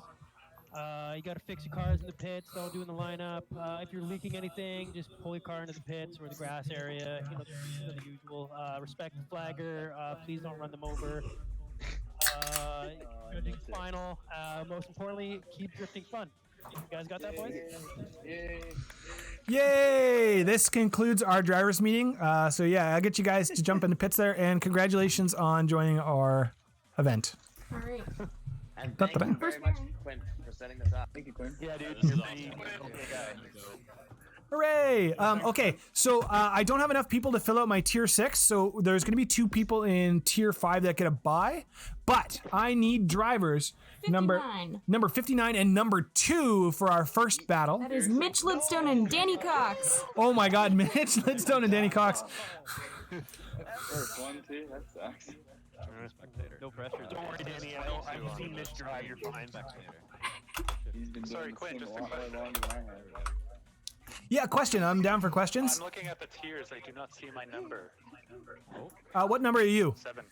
You gotta fix your cars in the pits. Don't do in the lineup. If you're leaking anything, just pull your car into the pits or the grass area. You know the usual. Respect the flagger. Please don't run them over. Final. Most importantly, keep drifting fun. You guys got that, boys? Yay! This concludes our drivers meeting. So yeah, I'll get you guys to jump in the pits there, and congratulations on joining our event. All right. And thank you very much, Quinn, for setting this up. Thank you, Quinn. Yeah, dude. This is You're awesome. the guy. Hooray! Okay, so I don't have enough people to fill out my tier 6, so there's going to be 2 people in tier 5 that get a buy, but I need drivers 59. number 59 and number 2 for our first battle. That is Mitch Lidstone and Danny Cox. Oh my God, Mitch Lidstone and Danny Cox. First 1, 2, that sucks. No pressure. Don't worry, Danny. I've seen Mitch drive. You're fine. He's been Sorry, doing Quinn, this just thing a a lot question. longer than I have. Yeah, question. I'm down for questions. I'm looking at the tiers. I do not see my number. What number are you? 7.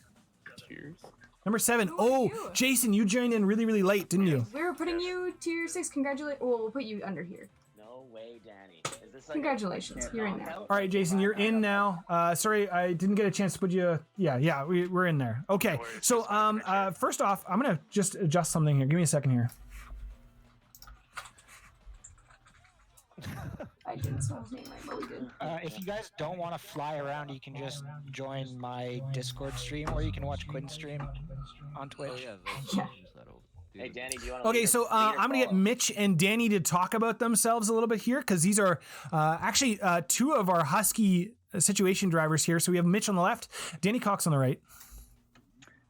Cheers. Number 7. Who are Oh, you? Jason, you joined in really, really late, didn't you? We were putting you tier 6. Congratulate. Well, we'll put you under here. No way, Danny. Is this like Congratulations, you're in there. All right, Jason, you're in now. Sorry, I didn't get a chance to put you. Yeah, we're in there. Okay, so first off, I'm gonna just adjust something here. Give me a second here. I didn't spell his name right, but we did. If you guys don't want to fly around, you can just join my Discord stream, or you can watch Quinn's stream on Twitch. Yeah. Hey, Danny, do you want to Okay, so I'm gonna get Mitch and Danny to talk about themselves a little bit here because these are actually 2 of our Husky situation drivers here. So we have Mitch on the left, Danny Cox on the right.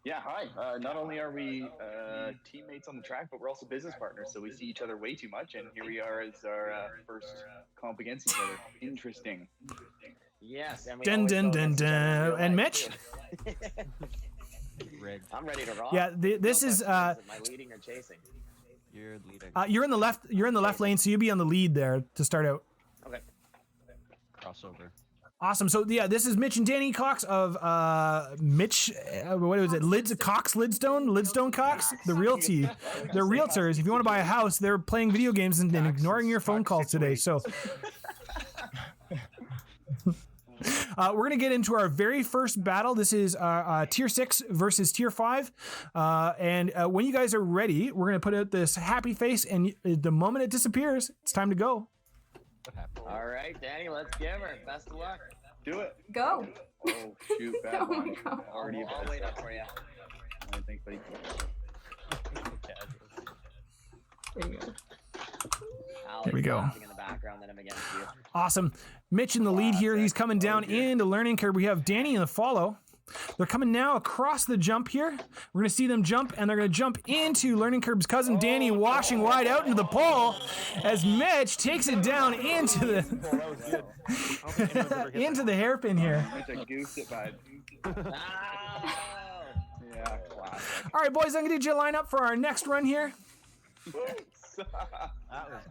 Yeah, hi. Not only are we teammates on the track, but we're also business partners, so we see each other way too much, and here we are as our first comp against each other. Interesting. Yes, and we Dun always dun go dun against each other in dun. real And life, Mitch. too. I'm ready to rock. Yeah, this is Am I leading or chasing? You're leading. you're in the left. You're in the left lane, so you'll be on the lead there to start out. Okay. Crossover. Awesome. So yeah, this is Mitch and Danny Cox of Mitch. What was it? Lidstone Cox. The realty. They're realtors. If you want to buy a house, they're playing video games and ignoring your phone calls today. So. We're going to get into our very first battle. This is Tier 6 versus Tier 5. And when you guys are ready, we're going to put out this happy face, and the moment it disappears, it's time to go. All right, Danny, let's give her. Best of luck. Do it. Go. Oh, shoot. Bad Oh my one. God. Already a I'll bad wait up start. for you. I think, buddy. There you go. Alex Here we go. laughing in the background that I'm against you. Awesome. Mitch in the lead here. He's coming down into learning curve. We have Danny in the follow. They're coming now across the jump here. We're going to see them jump, and they're going to jump into learning curb's cousin Danny, washing wide out into the pole as Mitch takes it down into the into the hairpin here. Mitch, I goofed it, bud. Yeah, classic. All right, boys, I'm going to do you line up for our next run here. That was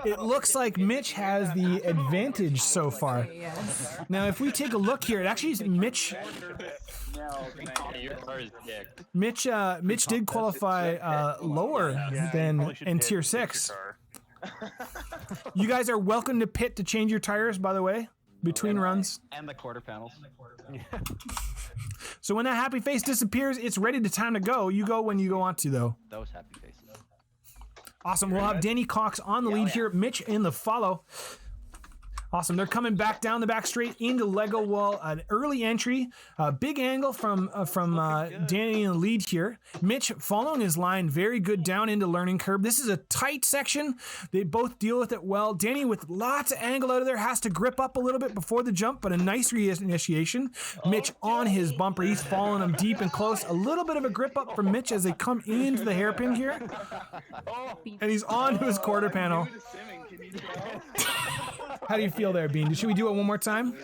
great. It looks like Mitch has the advantage so far. Yes. Now, if we take a look here, it actually is Mitch. No, Your car is dick. Mitch did qualify lower than in Tier 6. You guys are welcome to pit to change your tires, by the way, between runs. And the quarter panels. So when that happy face disappears, it's ready to time to go. You go when you want to, though. Those happy faces. Awesome. We'll have Danny Cox on the lead here. Mitch in the follow. Awesome. They're coming back down the back straight into Lego wall. An early entry. Big angle from Danny in the lead here. Mitch following his line. Very good down into learning curve. This is a tight section. They both deal with it well. Danny with lots of angle out of there has to grip up a little bit before the jump, but a nice reinitiation. Mitch on his bumper. He's following him deep and close. A little bit of a grip up from Mitch as they come into the hairpin here. And he's on to his quarter panel. How do you feel there, Bean? Should we do it one more time?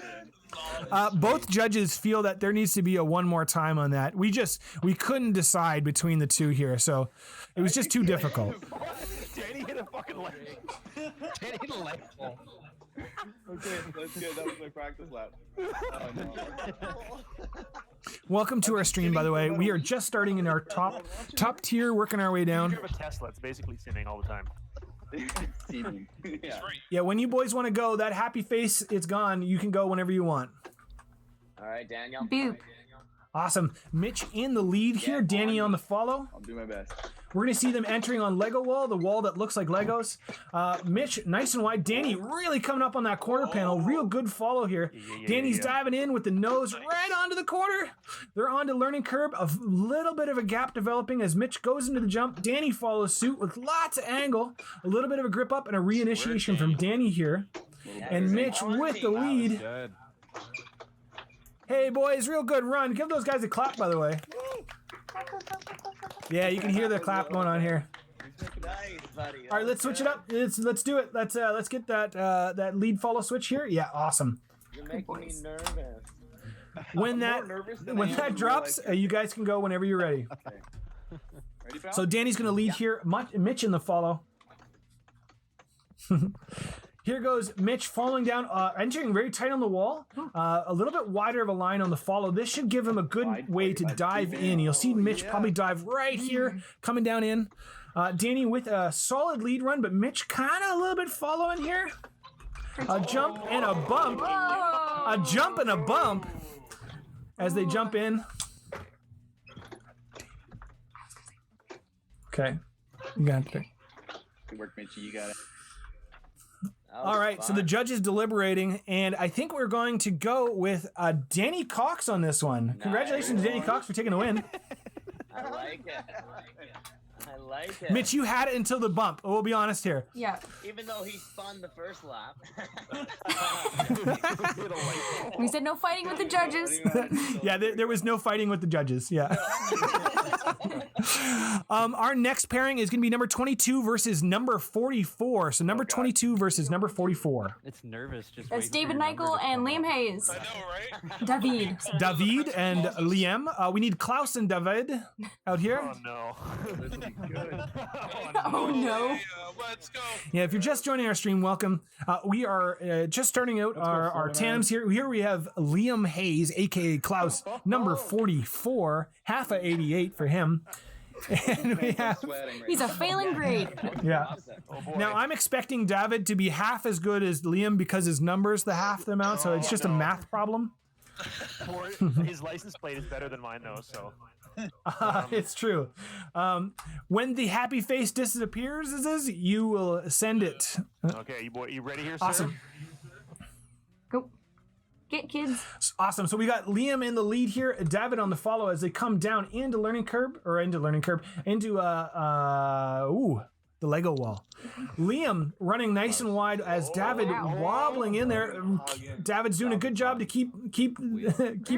Both judges feel that there needs to be a one more time on that. We couldn't decide between the two here, so it was just too difficult. Danny hit a fucking leg. Danny hit a leg ball. Okay, that's good. That was my practice lap. Oh, no. Welcome to our stream, by the way. We are just starting in our top tier, working our way down. You have a Tesla. It's basically sinning all the time. Yeah, when you boys want to go, that happy face, it's gone. You can go whenever you want. All right, Daniel. Boop. Awesome. Mitch in the lead here. Danny on the follow. I'll do my best. We're going to see them entering on Lego wall, the wall that looks like Legos. Mitch, nice and wide. Danny really coming up on that corner panel. Real good follow here. Danny's diving in with the nose right onto the corner. They're on to learning curve. A little bit of a gap developing as Mitch goes into the jump. Danny follows suit with lots of angle. A little bit of a grip up and a reinitiation from Danny here. And Mitch with the lead. Hey, boys, real good run. Give those guys a clap, by the way. Yeah, you can hear the clap going on here. Nice, buddy. All right, let's switch it up. Let's do it. Let's get that lead follow switch here. Yeah, awesome. You're making me nervous. When that drops, you guys can go whenever you're ready. Okay. Ready, pal? So Danny's going to lead here. Mitch in the follow. Here goes Mitch following down, entering very tight on the wall. A little bit wider of a line on the follow. This should give him a good way to dive in. You'll see Mitch probably dive right here, coming down in. Danny with a solid lead run, but Mitch kind of a little bit following here. A jump and a bump. A jump and a bump as they jump in. Okay. You got it. Good work, Mitchie. You got it. All right, so the judge is deliberating, and I think we're going to go with Danny Cox on this one. Nice. Congratulations to Danny Cox for taking the win. I like it. I like it. Mitch, you had it until the bump. We'll be honest here. Yeah. Even though he spun the first lap. We said no fighting with the judges. Yeah, there was no fighting with the judges. Yeah. Our next pairing is going to be number 22 versus number 44. So number 22 versus number 44. It's nervous. That's David Nichol and Liam Hayes. I know, right? David and Liam. We need Klaus and David out here. Oh no. Oh no. Let's go. Yeah, if you're just joining our stream, welcome. We are just starting out our tandems here. Here we have Liam Hayes, aka Klaus, number 44, half a 88 for him. And we have, he's a failing grade. Yeah. Now I'm expecting David to be half as good as Liam because his number's the half the amount, so it's just a math problem. His license plate is better than mine though, so. It's true. When the happy face disappears, you will send it. Okay, you ready here, sir? Awesome. Go. Get kids. Awesome. So we got Liam in the lead here, David on the follow as they come down into the Lego wall. Liam running nice and wide as David wobbling in there. David's doing a good job to keep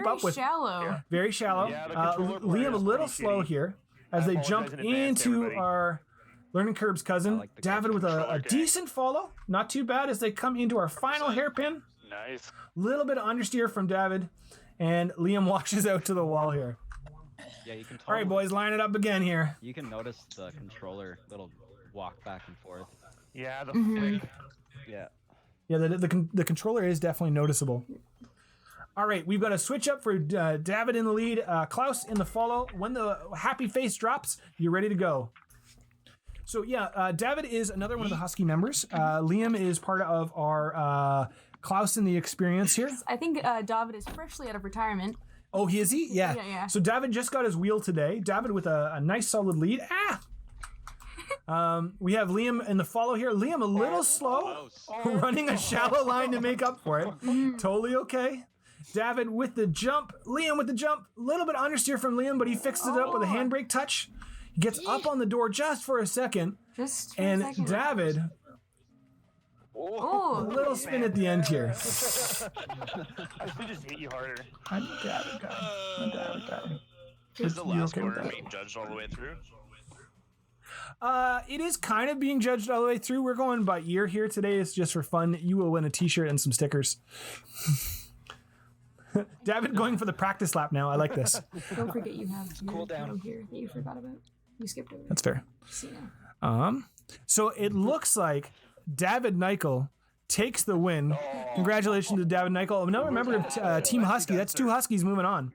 up with. Very shallow. Yeah, Liam a little slow here as they jump into our learning curve's cousin. David with a decent follow. Not too bad as they come into our final hairpin. Nice. Little bit of understeer from David, and Liam washes out to the wall here. Yeah, you can. All right, boys, line it up again here. You can notice the controller little walk back and forth. Yeah, the flick. Yeah. Yeah, the controller is definitely noticeable. All right, we've got a switch up for David in the lead, Klaus in the follow. When the happy face drops, you're ready to go. So yeah, David is another one of the Husky members. Liam is part of our Klaus in the experience here. I think David is freshly out of retirement. Oh, is he? Yeah. Yeah. So David just got his wheel today. David with a nice solid lead. We have Liam in the follow here. Liam a little slow, running a shallow line to make up for it. Totally okay. David with the jump. Liam with the jump. A little bit understeer from Liam, but he fixes it up with a handbrake touch. He gets up on the door just for a second. And David, a little spin at the end here. I should just hit you harder. I'm David guy. Is the last corner being judged all the way through? It is kind of being judged all the way through. We're going by ear here today. It's just for fun. You will win a t-shirt and some stickers. David going for the practice lap now. I like this. Don't forget you have cool down here that you forgot about. You skipped over. That's fair. See ya. So it looks like David Nichol takes the win. Congratulations to David Nichol. Now remember, Team Husky. That's 2 Huskies moving on.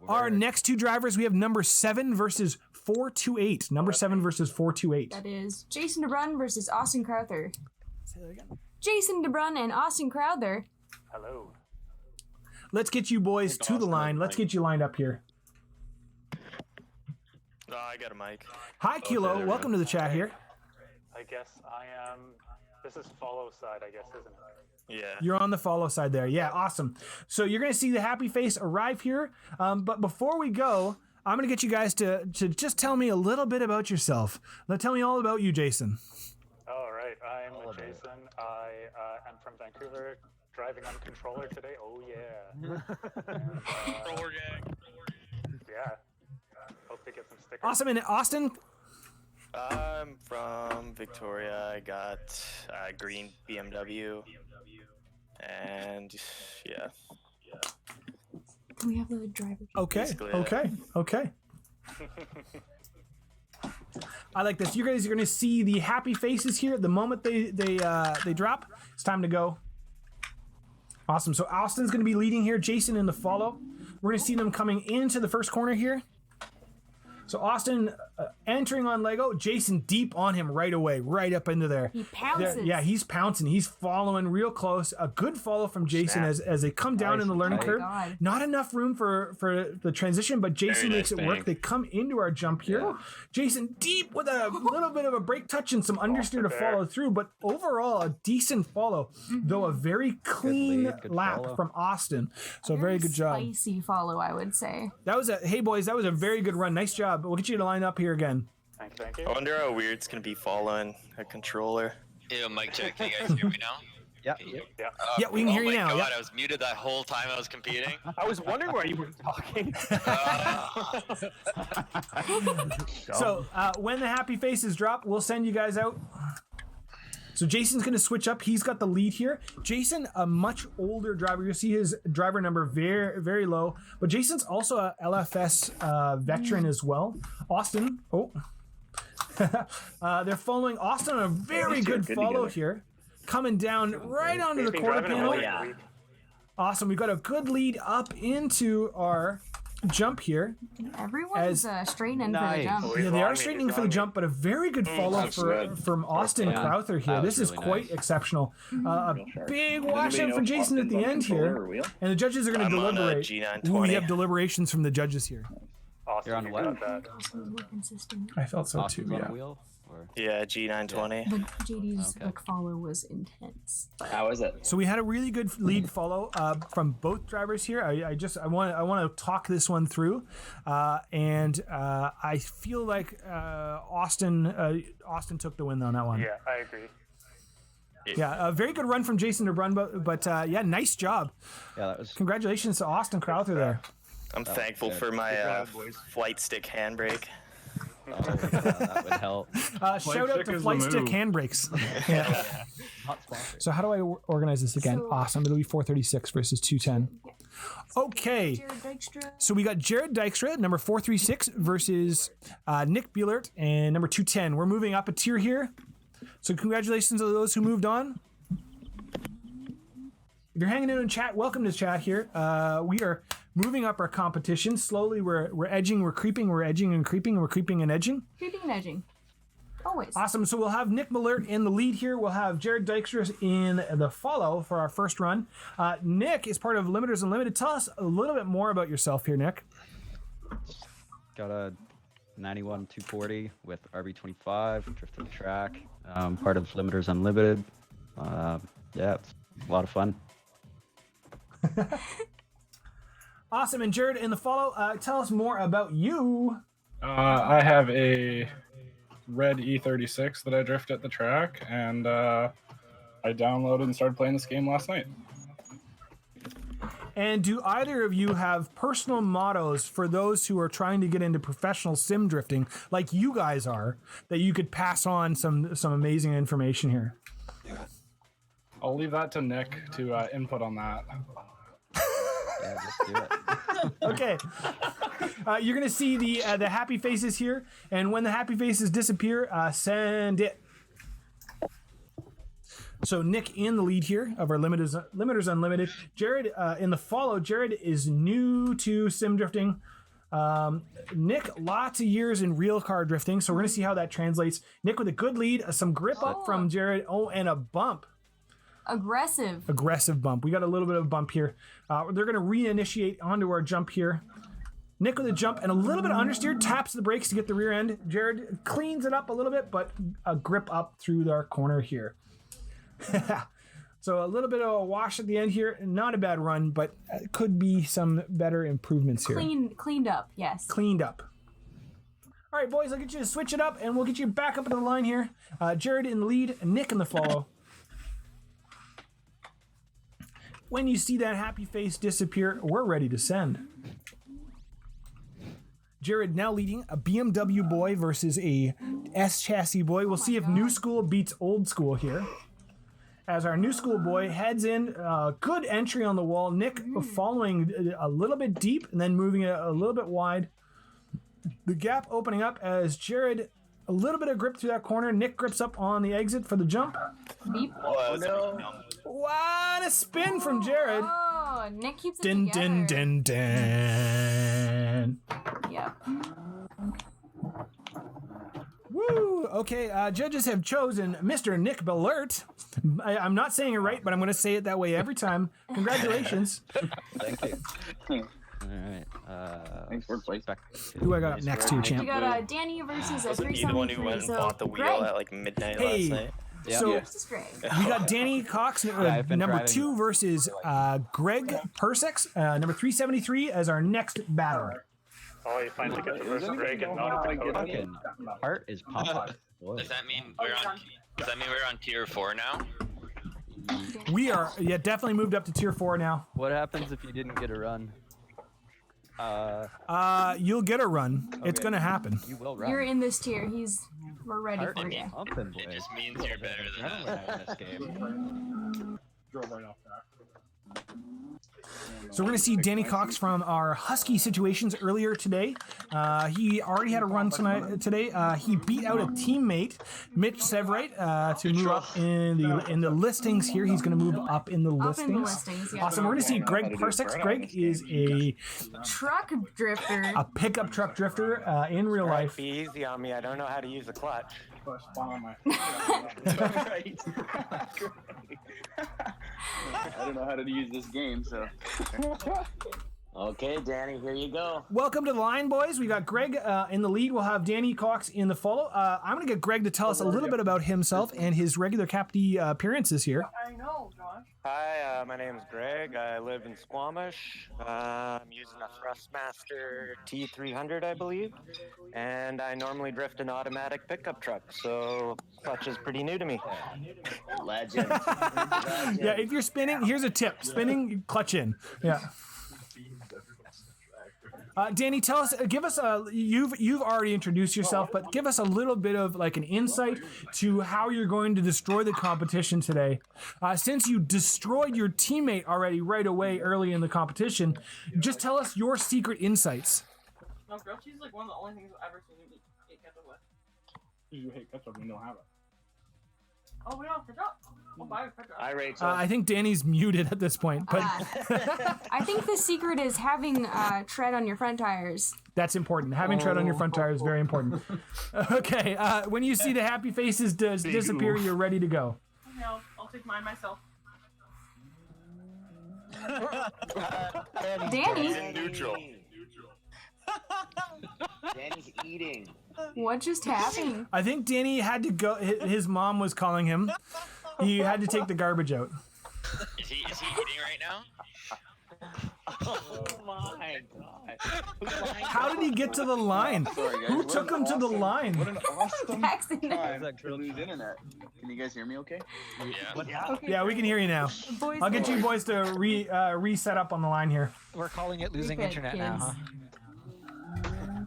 Our next 2 drivers, we have number 7 versus 428. Number 7 versus 428. That is Jason DeBrun versus Austin Crowther. Say that again. Jason DeBrun and Austin Crowther. Hello. Let's get you boys to the line. Let's get you lined up here. I got a mic. Hi, Kilo. Welcome to the chat here. I guess I am. This is follow side, I guess, isn't it? Yeah. You're on the follow side there. Yeah, awesome. So you're going to see the happy face arrive here. But before we go, I'm going to get you guys to just tell me a little bit about yourself. Tell me all about you, Jason. All right. I'm Jason. I am from Vancouver, driving on controller today. Oh, yeah. Controller gang. Yeah. Hope to get some stickers. Awesome. And Austin? I'm from Victoria. I got a green BMW. And yeah. We have the driver. Okay. I like this. You guys are going to see the happy faces here at the moment they drop. It's time to go. Awesome. So Austin's going to be leading here. Jason in the follow. We're going to see them coming into the first corner here. So Austin entering on Lego, Jason deep on him right away, right up into there. He pounces. Yeah, he's pouncing. He's following real close. A good follow from Jason as they come down in the learning curve. God. Not enough room for the transition, but Jason makes it work. They come into our jump here. Yeah. Jason deep with a little bit of a brake touch and some understeer to follow through, but overall a decent follow, though a very clean lap from Austin. So very good job. Spicy follow, I would say. That was hey boys, that was a very good run. Nice job. We'll get you to line up here again. Thank you. I wonder how weird it's going to be following a controller. Ew, mic check. Can you guys hear me now? Yeah. Yeah, we can hear you now. Oh my god, Yep. I was muted that whole time I was competing. I was wondering why you were talking. So when the happy faces drop, we'll send you guys out. So Jason's going to switch up. He's got the lead here. Jason, a much older driver. You'll see his driver number very, very low. But Jason's also a LFS veteran as well. Austin. They're following Austin on a very good follow here. Coming down right onto the quarter panel. Awesome. We've got a good lead up into our jump here. Everyone's straightening for the jump. Yeah, they are straightening for the jump, but a very good follow from Austin Crowther here. This is quite exceptional. A big washout for Jason at the end here. And the judges are going to deliberate. We have deliberations from the judges here. You're on what? I felt so too, yeah. Yeah, G920. But JD's follow was intense. How is it? So we had a really good lead follow from both drivers here. I want to talk this one through, and I feel like Austin took the win on that one. Yeah, I agree. Yeah, a very good run from Jason to run, but yeah, nice job. Yeah, that was. Congratulations to Austin Crowther there. I'm thankful for my flight stick handbrake. Oh, yeah, that would help. Shout out to Flight Stick handbrakes. Yeah. So how do I organize this again? Awesome. It'll be 436 versus 210. Okay. So we got Jared Dykstra, number 436, versus Nick Buellert, and number 210. We're moving up a tier here. So congratulations to those who moved on. If you're hanging in chat, welcome to chat here. We are moving up our competition slowly. We're edging, we're creeping, we're edging and creeping, and we're creeping and edging. Creeping and edging. Always. Awesome. So we'll have Nick Buellert in the lead here. We'll have Jared Dykstra in the follow for our first run. Nick is part of Limiters Unlimited. Tell us a little bit more about yourself here, Nick. Got a 91 240 with RB25, drifted the track. Part of Limiters Unlimited. Yeah, it's a lot of fun. Awesome. And Jared, in the follow, tell us more about you. I have a red E36 that I drift at the track, and I downloaded and started playing this game last night. And do either of you have personal mottos for those who are trying to get into professional sim drifting, like you guys are, that you could pass on some amazing information here? I'll leave that to Nick to input on that. Yeah, let's do it. Okay. You're going to see the happy faces here, and when the happy faces disappear, send it. So Nick in the lead here of our Limiters Unlimited. Jared in the follow. Jared is new to sim drifting. Nick, lots of years in real car drifting, so we're going to see how that translates. Nick with a good lead, some grip up from Jared. Oh, and a bump. Aggressive bump. We got a little bit of a bump here. They're going to reinitiate onto our jump here. Nick with a jump and a little bit of understeer, taps the brakes to get the rear end. Jared cleans it up a little bit, but a grip up through our corner here. So a little bit of a wash at the end here. Not a bad run, but could be some better improvements here. Cleaned up, yes. Cleaned up. All right, boys, I'll get you to switch it up, and we'll get you back up into the line here. Jared in the lead, Nick in the follow. When you see that happy face disappear, we're ready to send. Jared now leading a BMW boy versus a S chassis boy. We'll see if new school beats old school here. As our new school boy heads in, good entry on the wall. Nick following a little bit deep and then moving it a little bit wide. The gap opening up as Jared, a little bit of grip through that corner. Nick grips up on the exit for the jump. Beep. Oh, no. What a spin from Jared. Oh, Nick keeps it Din, together. din, din, din. Yep. Woo! Okay, judges have chosen Mr. Nick Bellert. I'm not saying it right, but I'm going to say it that way every time. Congratulations. Thank you. All right. Thanks, workplace. Who I got up next here, champ? You got Danny versus a Wasn't he the one who went and bought the wheel at like midnight last night? So we got Danny Cox, number 2 versus Greg Persex, number 373 as our next battler. Oh, you finally get the first Greg and not a Dakota. Heart is popping. Does that mean we're on tier 4 now? We are, definitely moved up to tier 4 now. What happens if you didn't get a run? You'll get a run. Okay. It's gonna happen. You will run. You're in this tier. We're ready for you. It just means you're better than that. This game. Drove right off track. So we're going to see Danny Cox from our Husky situations earlier today. He already had a run today. He beat out a teammate, Mitch Severite, to move up in the listings here. He's going to move up in the listings. Yeah. Awesome. We're going to see Greg Persex. Greg is a truck drifter. A pickup truck drifter in real life. Be easy on me. I don't know how to use a clutch. I don't know how to use this game, so. Okay, Danny, here you go. Welcome to the line, boys. We got Greg in the lead. We'll have Danny Cox in the follow. I'm going to get Greg to tell us a little bit about himself and his regular Capty appearances here. I know, Josh. Hi, my name's Greg. I live in Squamish. I'm using a Thrustmaster T300, I believe. And I normally drift an automatic pickup truck, so clutch is pretty new to me. Legend. Yeah, if you're spinning, here's a tip. Spinning, clutch in. Yeah. Danny, tell us, give us you've already introduced yourself, but give us a little bit of like an insight to how you're going to destroy the competition today. Since you destroyed your teammate already right away early in the competition, just tell us your secret insights. No, grilled cheese is like one of the only things I've ever seen you eat ketchup with. You hate ketchup, we don't have it. Oh, we don't have ketchup? We'll buy ketchup. I think Danny's muted at this point, but I think the secret is having tread on your front tires. that's important. Having tread on your front tire is very important. Okay, when you see the happy faces disappear, you're ready to go. Okay, I'll take mine myself. Danny? In neutral. Danny's eating. What just happened? I think Danny had to go. His mom was calling him. He had to take the garbage out. Is he eating right now? Oh my god. How did he get to the line? Sorry, guys. Who What took an him to the awesome- line? What an awesome Jackson. time to lose internet. Can you guys hear me okay? Yeah. Yeah, we can hear you now. Boys I'll get you boys to reset up on the line here. We're calling it losing Repeat, internet now, huh?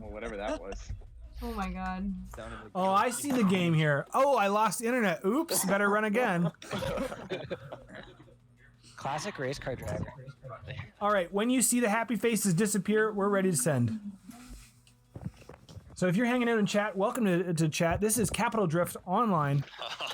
Well, whatever that was. Oh my god. Oh, I see the game here. Oh, I lost internet. Oops, better run again. Classic race car driver. All right, when you see the happy faces disappear, we're ready to send. So if you're hanging out in chat, welcome to chat. This is Capital Drift Online.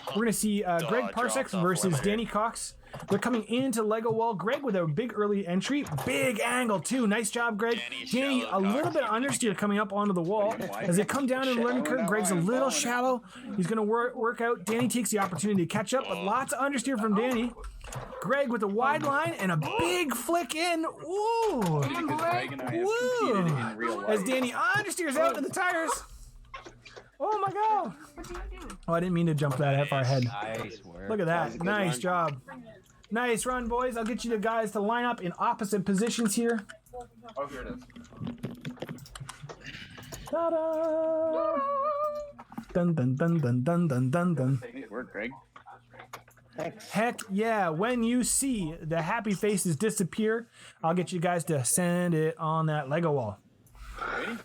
We're going to see Greg Parsec versus Danny Cox. They're coming into Lego Wall. Greg with a big early entry. Big angle, too. Nice job, Greg. Danny, a little bit of understeer coming up onto the wall. As they come down in the learning curve, Greg's a little shallow. He's going to work out. Danny takes the opportunity to catch up, but lots of understeer from Danny. Greg with a wide line and a big flick in. Ooh. Woo. As Danny understeers out to the tires. Oh, my God. Oh, I didn't mean to jump that far ahead. Nice work. Look at that. Nice job. Nice run, boys. I'll get you the guys to line up in opposite positions here. Oh, here it is. Ta-da! Dun dun dun dun dun dun dun dun. Nice work, Greg. Heck yeah. When you see the happy faces disappear, I'll get you guys to send it on that Lego wall. Ready?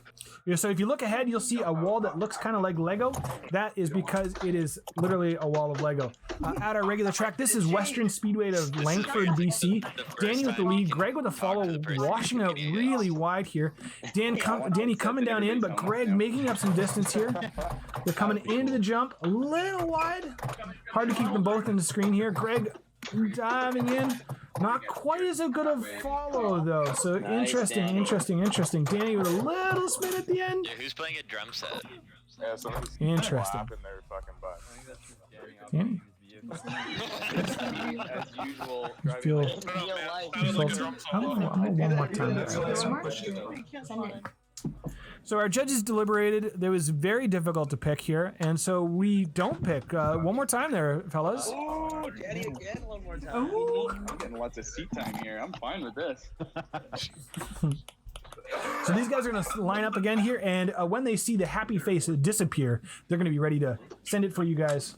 Yeah, so if you look ahead, you'll see a wall that looks kind of like Lego. That is because it is literally a wall of Lego. At our regular track, this is Western Speedway of Langford, BC. Danny with the lead, Greg with the follow, washing out really wide here. Danny coming down in, but Greg making up some distance here. They're coming into the jump, a little wide. Hard to keep them both in the screen here. Greg diving in. Not quite as a good of follow, though. So interesting. Danny with a little spin at the end. Yeah, who's playing a drum set? Yeah, somebody's Interesting. in their fucking butt. Danny? As usual, Feel, driving. I'm gonna one more time. Send it. So our judges deliberated. It was very difficult to pick here, and so we don't pick. One more time there, fellas. Oh, Danny again, one more time. I'm getting lots of seat time here. I'm fine with this. So these guys are going to line up again here, and when they see the happy face disappear, they're going to be ready to send it for you guys.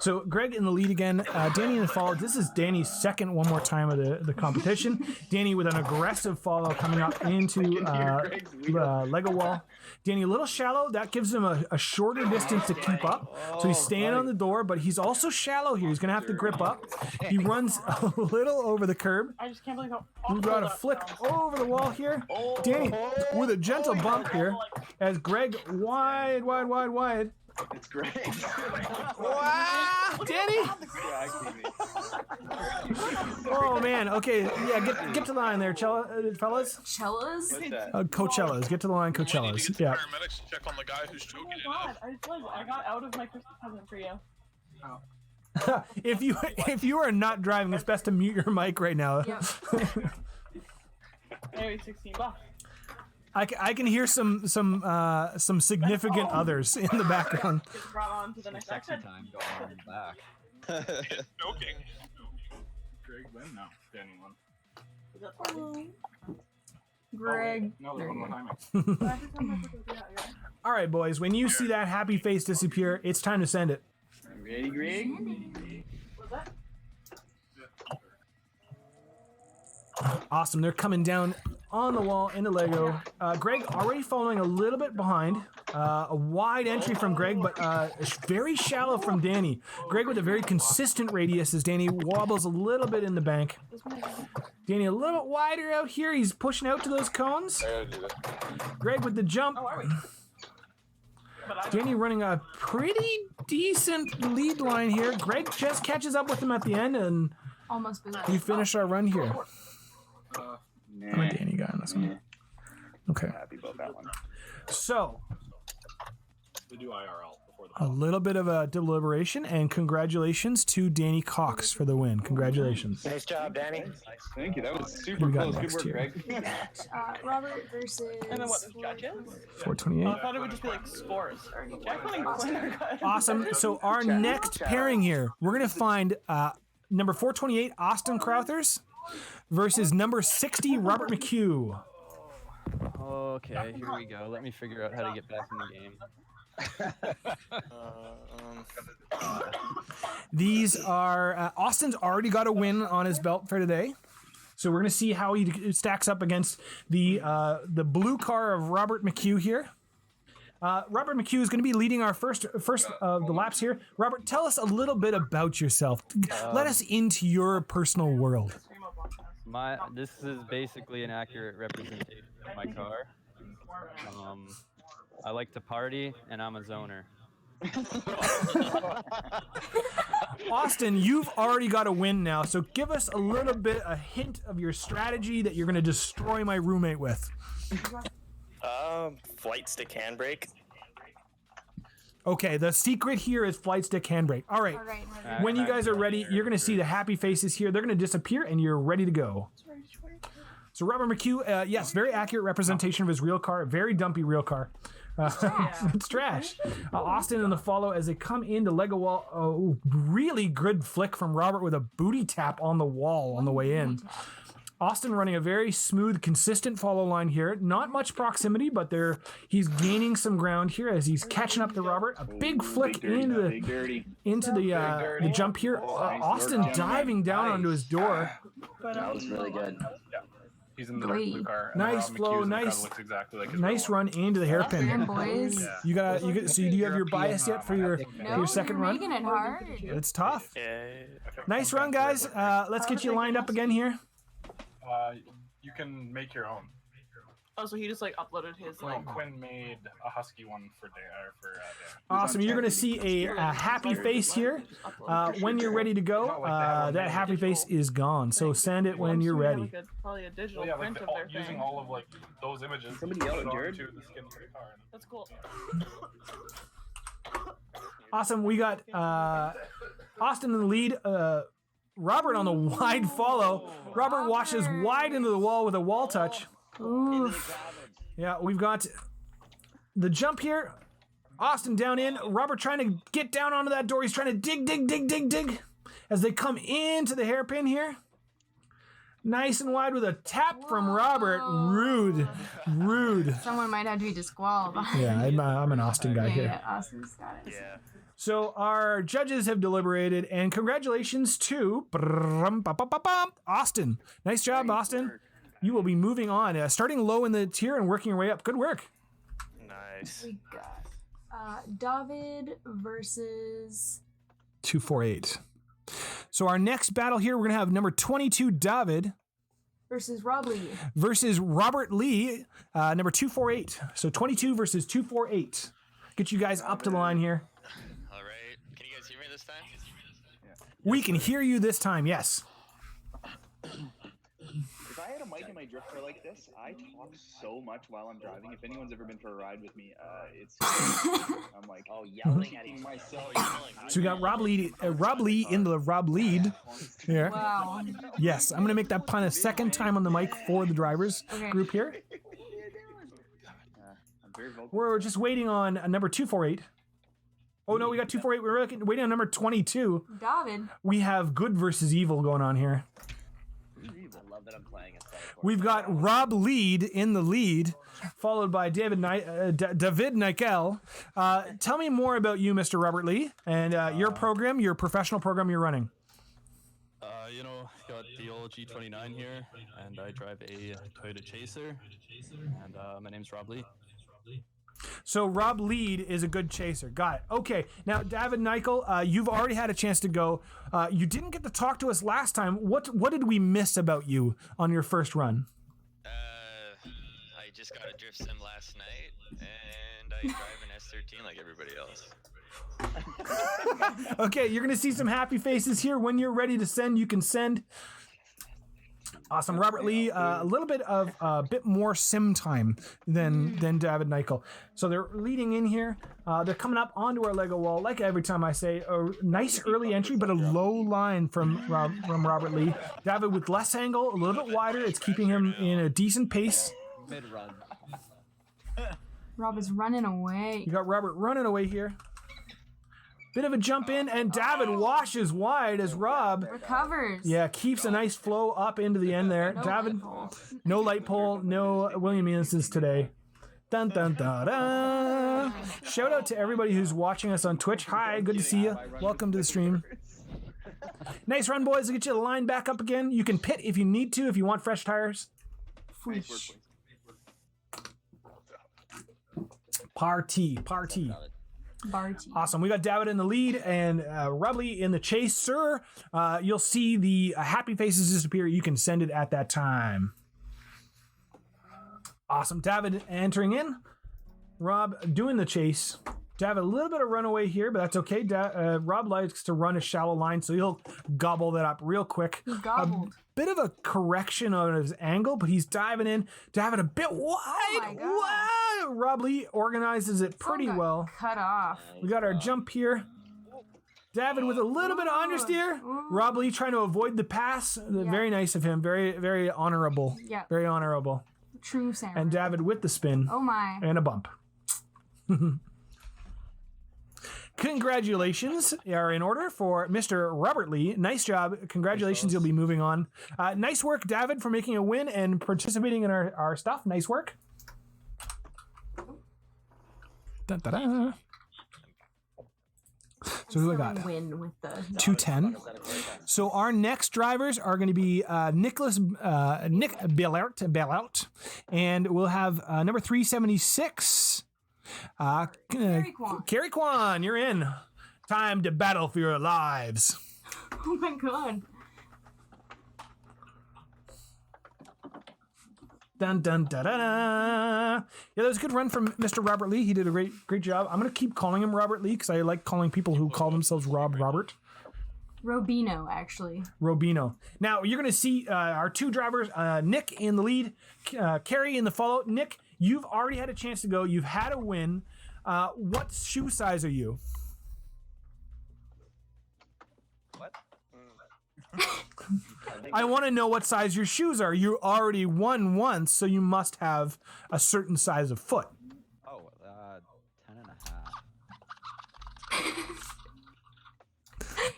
So Greg in the lead again, Danny in the follow. This is Danny's second one more time of the competition. Danny with an aggressive follow coming up into Lego wall. Danny a little shallow. That gives him a shorter distance to keep up. So he's staying on the door, but he's also shallow here. He's going to have to grip up. He runs a little over the curb. I just can't believe how. We've got a flick over the wall here. Danny with a gentle bump here as Greg wide. It's great. Wow, Danny! Oh man. Okay, yeah. Get to the line there, fellas. Cellas? Coachellas. Get to the line, Coachellas. Yeah. Paramedics to check on the guy who's choking Oh my god, I got out of my Christmas present for you. If you are not driving, it's best to mute your mic right now. Yep. Anyway, $16. I can hear some significant others in the background. Gets brought on to the next exit. Time going on in the back. choking. Greg win? No, Danny won. Is that funny? Greg. No, There one you more go. time. All right, boys. When you see that happy face disappear, it's time to send it. Ready, Greg? What's that? Awesome. They're coming down on the wall into Lego. Greg already following a little bit behind. A wide entry from Greg, but very shallow from Danny. Greg with a very consistent radius as Danny wobbles a little bit in the bank. Danny a little bit wider out here. He's pushing out to those cones. Greg with the jump. Danny running a pretty decent lead line here. Greg just catches up with him at the end, and Almost we finish our run here. Nah. I'm a Danny guy on this one. Okay. Happy about that one. So, They do IRL before A little bit of a deliberation, and congratulations to Danny Cox for the win. Congratulations. Nice job, Danny. Thank you. That was Who super we got close. Good next work, here? Greg. Robert versus. And then what, the judges? 428. I thought it would just be like scores. Jacqueline Quinn. Awesome. So our next pairing here, we're going to find number 428, Austin Crowthers, versus number 60, Robert McHugh. Okay, here we go. Let me figure out how to get back in the game. These are Austin's already got a win on his belt for today, so we're gonna see how he stacks up against the blue car of Robert McHugh here. Robert McHugh is going to be leading our first of the laps here. Robert, tell us a little bit about yourself. Let us into your personal world. This is basically an accurate representation of my car. I like to party, and I'm a zoner. Austin, you've already got a win now, so give us a hint of your strategy that you're going to destroy my roommate with. Flight stick handbrake. Okay, the secret here is flight stick handbrake. All right. When you guys are ready, you're going to see the happy faces here. They're going to disappear, and you're ready to go. So Robert McHugh, yes, very accurate representation of his real car. Very dumpy real car. It's trash. Austin in the follow as they come into leg a wall. Oh, really good flick from Robert with a booty tap on the wall on the way in. Austin running a very smooth, consistent follow line here. Not much proximity, but he's gaining some ground here as he's catching up to Robert. A big flick into the jump here. Austin diving down onto his door. That was really good. Yeah. He's in the blue car. Nice flow, nice. Looks exactly like his nice run into the hairpin. Boys. Yeah. You got. So do you have your bias yet for your second run? Making it hard. It's tough. Nice run, guys. Let's get you lined up again here. You can make your own. Oh, so he just like uploaded his like. Quinn made a husky one for Dan. Awesome. You're going to see a happy face here. When you're ready to go, that happy face is gone. So send it when you're ready. Probably a digital print of their using thing. all of those images. Somebody yell at Jared. To the skin of the car. That's cool. Awesome. We got Austin in the lead. Robert on the wide follow. Robert washes wide into the wall with a wall touch. Yeah, we've got the jump here. Austin down in. Robert trying to get down onto that door. He's trying to dig as they come into the hairpin here. Nice and wide with a tap from Robert. Rude. Someone might have to be disqualified. Yeah, I'm an Austin guy here. Yeah, Austin's got it. Yeah. So our judges have deliberated, and congratulations to Austin. Nice job, Austin. You will be moving on, starting low in the tier and working your way up. Good work. Nice. We got David versus 248. So our next battle here, we're going to have number 22, David. Versus Rob Lee. Versus Robert Lee, number 248. So 22 versus 248. Get you guys up to the line here. All right. Can you guys hear me this time? We can hear you this time, yes. If I had a mic in my drifter like this, I talk so much while I'm driving. If anyone's ever been for a ride with me, it's I'm like, yelling at myself. So we got Rob Lee in the Rob lead here. Wow. Yes, I'm gonna make that pun a second time on the mic for the drivers group here. We're just waiting on number 248. Oh no, we got 248. We're waiting on number 22. David. We have good versus evil going on here. I love that I'm playing a We've got Rob Lead in the lead, followed by David Nickel. Tell me more about you, Mr. Robert Lee, and your program, your professional program you're running. Got the old G29 here, and I drive a Toyota Chaser, and my name's Rob Lee. So Rob Lead is a good chaser. Got it. Okay. Now, David Nickel, you've already had a chance to go. You didn't get to talk to us last time. What did we miss about you on your first run? I just got a drift sim last night, and I drive an S13 like everybody else. Okay, you're going to see some happy faces here. When you're ready to send, you can send. Awesome. Robert Lee, a little bit of a bit more sim time than David Nichol. So they're leading in here. They're coming up onto our Lego wall. Like every time I say, a nice early entry, but a low line from Robert Lee. David with less angle, a little bit wider. It's keeping him in a decent pace. Mid-run. Rob is running away. You got Robert running away here. Bit of a jump in, and David washes wide as Rob recovers. Yeah, keeps a nice flow up into the end there. No David, light no light pole, no Williamianses today. Dun dun dun dun. Shout out to everybody who's watching us on Twitch. Hi, good to see you. Welcome to the stream. Nice run, boys. I'll get you the line back up again. You can pit if you need to, if you want fresh tires. Party. Awesome. We got David in the lead and Rubley in the chase. Sir, you'll see the happy faces disappear. You can send it at that time. Awesome. David entering in. Rob doing the chase. David, a little bit of runaway here, but that's okay. Rob likes to run a shallow line, so he'll gobble that up real quick. He gobbled. Bit of a correction on his angle, but he's diving in. David a bit wide. Wow. Rob Lee organizes it pretty well. Cut off. We got our jump here. David with a little bit of understeer. Rob Lee trying to avoid the pass. Very nice of him. Very, very honorable. Yeah. Very honorable. True samurai. And David with the spin. Oh my. And a bump. Congratulations are in order for Mr. Robert Lee. Nice job. Congratulations. You'll be moving on. Nice work, David, for making a win and participating in our stuff. Nice work. Dun, dun, dun. So who I got? Win with the 210. So our next drivers are going to be Nick Bailout, and we'll have number 376. Carrie Kwan, you're in. Time to battle for your lives. Oh my god. Dun dun da da da. Yeah, that was a good run from Mr. Robert Lee. He did a great job. I'm gonna keep calling him Robert Lee because I like calling people who call themselves Robert. Robino, actually. Robino. Now you're gonna see our two drivers, Nick in the lead, Carrie in the follow. Nick, you've already had a chance to go. You've had a win. What shoe size are you? What? I want to know what size your shoes are. You already won once, so you must have a certain size of foot. Oh,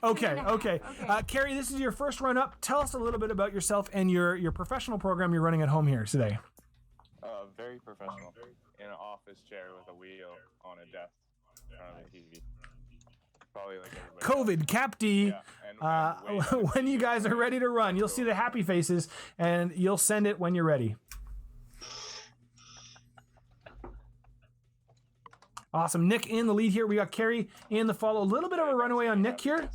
10.5. Okay. Carrie, this is your first run up. Tell us a little bit about yourself and your professional program you're running at home here today. Very professional. In an office chair with a wheel on a desk in front of a TV. Probably like everybody COVID, Cap D. When you guys are ready to run, you'll see the happy faces, and you'll send it when you're ready. Awesome. Nick in the lead here. We got Carrie in the follow. A little bit of a runaway on Nick here.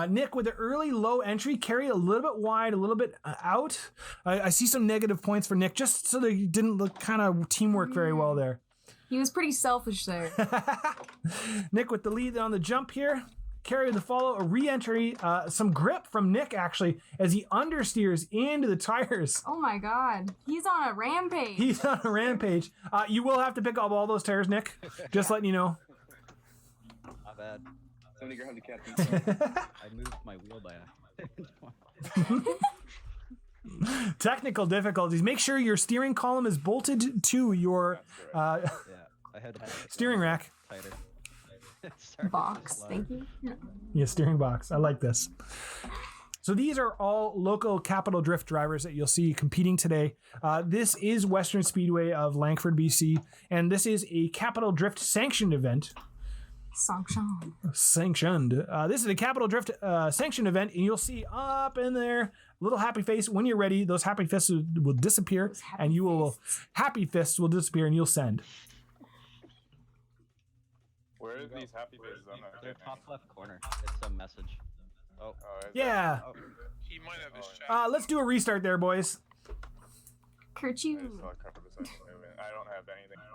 Nick with the early low entry, Carrie a little bit wide, a little bit out. I see some negative points for Nick, just so they didn't look kind of teamwork very well there. He was pretty selfish there. Nick with the lead on the jump here. Carrie with the follow, a re-entry, some grip from Nick actually as he understeers into the tires. Oh my god, he's on a rampage. He's on a rampage. You will have to pick up all those tires, Nick. Just letting you know. Not bad. Somebody grab the captain. I moved my wheel by Technical difficulties. Make sure your steering column is bolted to your I had steering rack. Box, thank you. Yeah, steering box. I like this. So these are all local Capital Drift drivers that you'll see competing today. This is Western Speedway of Langford, BC, and this is a Capital Drift sanctioned event. Sanctioned. This is a Capital Drift sanctioned event, and you'll see up in there little happy face. When you're ready, those happy fists will disappear, and you will happy fists will disappear, and you'll send. Where are these happy faces? I'm not They're top left corner. It's a message. Oh. Yeah. He might have his chat. Let's do a restart there, boys. Kerchoo. I don't have anything right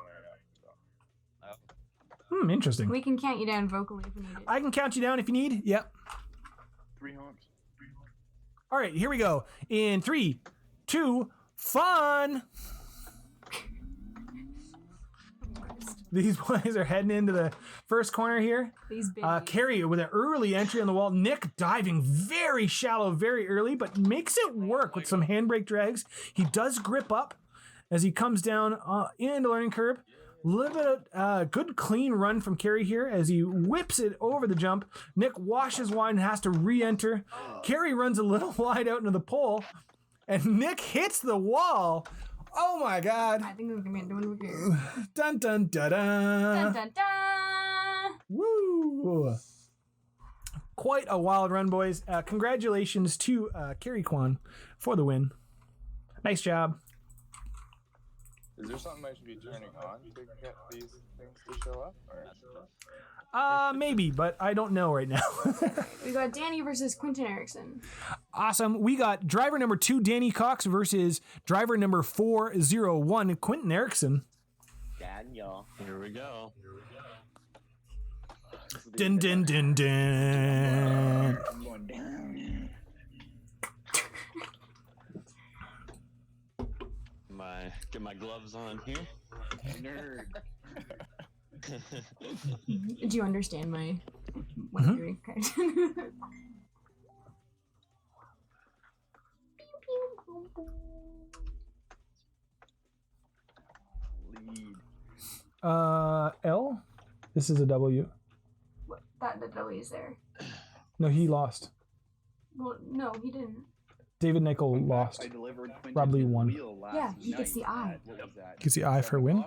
now. Interesting. We can count you down vocally if we need it. I can count you down if you need. Yep. 3 homes. All right, here we go. In 3, 2, fun. These boys are heading into the first corner here. These big Carrie with an early entry on the wall. Nick diving very shallow, very early, but makes it work with some handbrake drags. He does grip up as he comes down into learning curve. A little bit of good clean run from Carrie here as he whips it over the jump. Nick washes wide and has to re-enter. Carrie runs a little wide out into the pole, and Nick hits the wall. Oh my God. I think we're going to be doing here. Dun dun da da. Dun dun dun. Woo. Quite a wild run, boys. Congratulations to Carrie Kwan for the win. Nice job. Is there something I should be turning on to get these things to show up? Or? Maybe, but I don't know right now. We got Danny versus Quentin Erickson. Awesome. We got driver number 2, Danny Cox, versus driver number 401, Quentin Erickson. Daniel. Here we go. Din din din din. I'm going down. Get my gloves on here. Nerd. Do you understand my wondering? Lead. L? This is a W. What? That the W is there. No, he lost. Well, no, he didn't. David Nickel lost. I delivered Quentin Rob Lee his won. wheel last Yeah, he gets night. the I. What was that? Gets the I for win?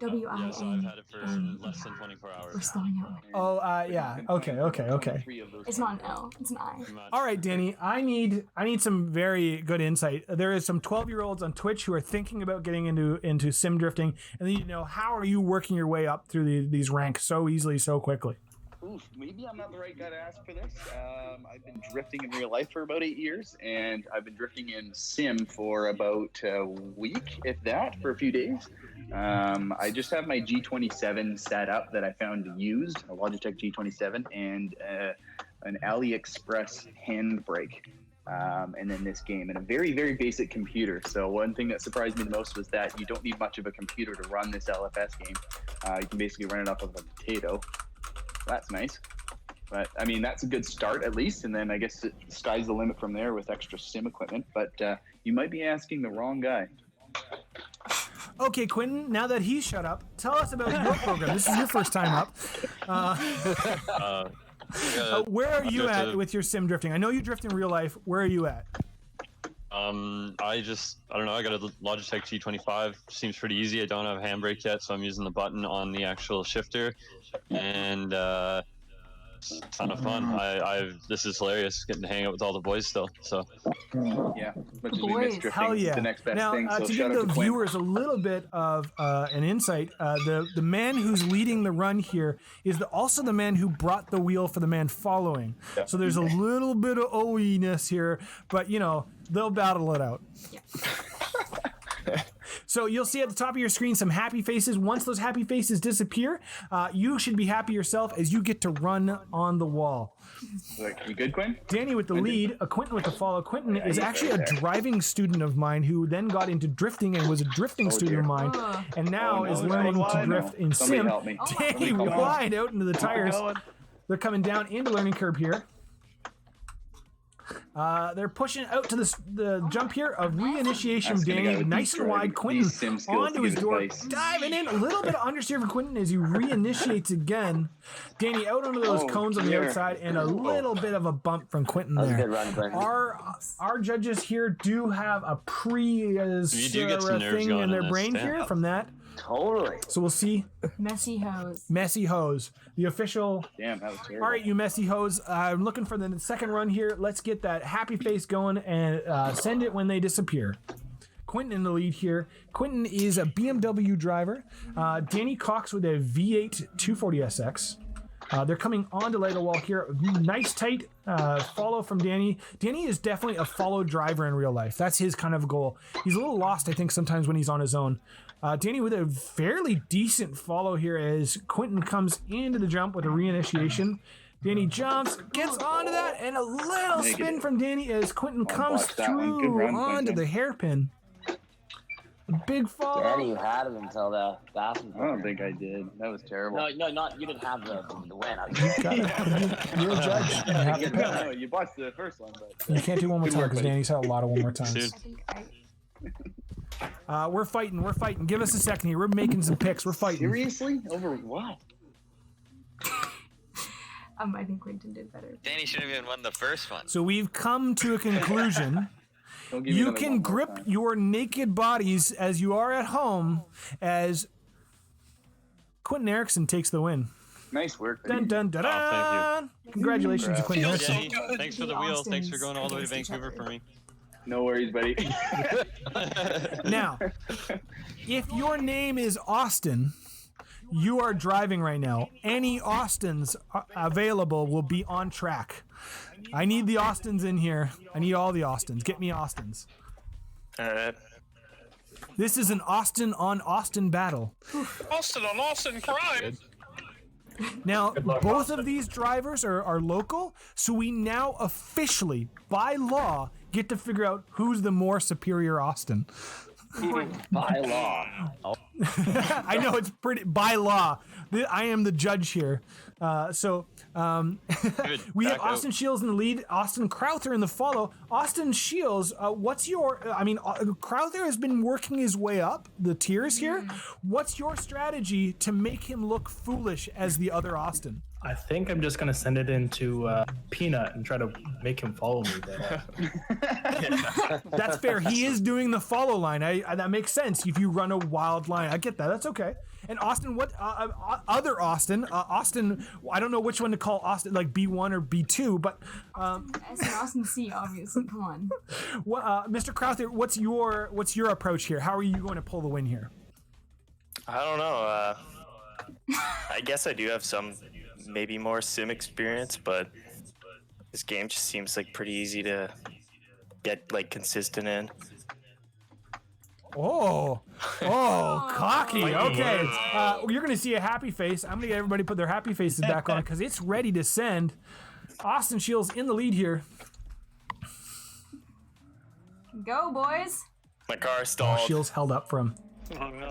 W-I-N. Yeah, so I've had it for less than 24 hours. We're spelling out. Oh, yeah. Okay. It's not an L. It's an I. All right, Danny. I need some very good insight. There is some 12-year-olds on Twitch who are thinking about getting into sim drifting, and they need to know, how are you working your way up through these ranks so easily, so quickly? Oof, maybe I'm not the right guy to ask for this. I've been drifting in real life for about 8 years, and I've been drifting in sim for about a week, if that, for a few days. I just have my G27 set up that I found used, a Logitech G27, and an AliExpress handbrake. And then this game, and a very, very basic computer. So one thing that surprised me the most was that you don't need much of a computer to run this LFS game. You can basically run it off of a potato. That's nice, but I mean, that's a good start at least, and then I guess the sky's the limit from there with extra sim equipment. But you might be asking the wrong guy. Okay, Quentin, now that he's shut up, tell us about your program. This is your first time up. Where are you at with your sim drifting? I know you drift in real life. Where are you at? I don't know. I got a Logitech G25. Seems pretty easy. I don't have a handbrake yet, so I'm using the button on the actual shifter, and it's a ton of fun. This is hilarious, getting to hang out with all the boys still. So yeah, much as we miss drifting, hell yeah. the next best now, thing. So to shout give out the to viewers a little bit of an insight, the man who's leading the run here is also the man who brought the wheel for the man following. Yeah. So there's a little bit of OE-ness here, but they'll battle it out. Yeah. So you'll see at the top of your screen some happy faces. Once those happy faces disappear, you should be happy yourself as you get to run on the wall. You good, Quinn? Danny with the lead, Quentin with the follow. Quentin is actually a driving student of mine who then got into drifting and was a drifting student of mine, and now is learning to drift in sim. Help me. Danny wide out into the tires. They're coming down into learning curve here. They're pushing out to the jump here. A reinitiation of Danny, nice and wide. Quentin onto his door, diving in. A little bit of understeer for Quentin as he reinitiates again. Danny out onto those cones on the outside, and a little bit of a bump from Quentin there. Good run, Quentin. Our judges here do have a thing in their brain here from that. Totally. So we'll see. Messy hose. Messy hose. The official. Damn, that was terrible. All right, you messy hose. I'm looking for the second run here. Let's get that happy face going and send it when they disappear. Quentin in the lead here. Quentin is a BMW driver. Danny Cox with a V8 240SX. They're coming on to the wall here. Nice tight follow from Danny. Danny is definitely a follow driver in real life. That's his kind of goal. He's a little lost, I think, sometimes when he's on his own. Danny with a fairly decent follow here as Quentin comes into the jump with a reinitiation. Danny jumps, gets onto that, and a little spin from Danny as Quentin comes through onto the hairpin. A big fall. Danny, you had it until the bathroom. I don't think I did. That was terrible. No, not you didn't have the win. You're a judge. You have to pick. No, you watched the first one, but You can't do one more time because Danny's had a lot of one more times. We're fighting. Give us a second here. We're making some picks. We're fighting. Seriously? Over what? I think Quentin did better. Danny should have even won the first one. So we've come to a conclusion. You can grip your naked bodies as you are at home as Quentin Erickson takes the win. Nice work. Dun, dun, dun, dun. Oh, thank you. Congratulations to Quentin Erickson. Danny, thanks for the wheel. Thanks for going all the way to Vancouver for me. No worries, buddy. Now, if your name is Austin, you are driving right now. Any Austins available will be on track. I need the Austins in here. I need all the Austins. Get me Austins. All right. This is an Austin on Austin battle. Austin on Austin crime. Now, both of these drivers are local, so we now officially, by law, get to figure out who's the more superior Austin. By law. I know it's pretty by law. I am the judge here. We have Austin Shields in the lead, Austin Crowther in the follow. Austin Shields, Crowther has been working his way up the tiers here. What's your strategy to make him look foolish as the other Austin? I think I'm just gonna send it into Peanut and try to make him follow me. That's fair. He is doing the follow line. That makes sense. If you run a wild line, I get that. That's okay. And Austin, what other Austin? Austin, I don't know which one to call Austin, like B1 or B2, but As an Austin C, obviously. Come on. Mr. Crowther, what's your approach here? How are you going to pull the win here? I don't know. I guess I do have some maybe more sim experience, but this game just seems like pretty easy to get like consistent in. Oh, cocky. Okay. You're going to see a happy face. I'm going to get everybody put their happy faces back on because it's ready to send. Austin Shields in the lead here. Go, boys. My car stalled. Shields held up from. Oh no.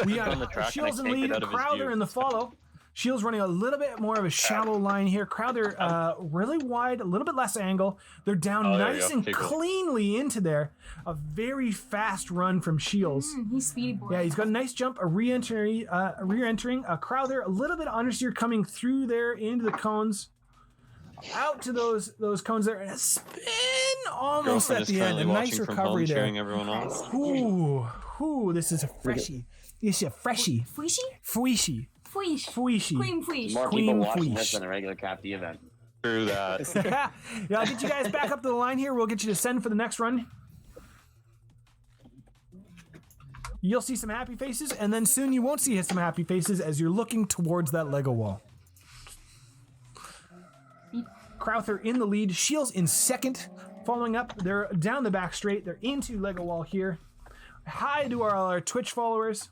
We have Shields in the lead, Crowther in the follow. Shields running a little bit more of a shallow line here. Crowther really wide, a little bit less angle. They're down nice and cleanly into there. A very fast run from Shields. He's speedy boy. Yeah, he's got a nice jump, a rear-entering. Crowther a little bit understeer coming through there into the cones. Out to those cones there, and a spin almost at the end. A nice recovery there. Everyone else. Ooh, this is a freshie. This is a freshie. Fuishi. Queen Fleesh. More people watching this than a regular Cap D event. True that. Yeah, I'll get you guys back up to the line here. We'll get you to send for the next run. You'll see some happy faces, and then soon you won't see some happy faces as you're looking towards that Lego wall. Crowther in the lead. Shields in second. Following up, they're down the back straight. They're into Lego wall here. Hi to our Twitch followers.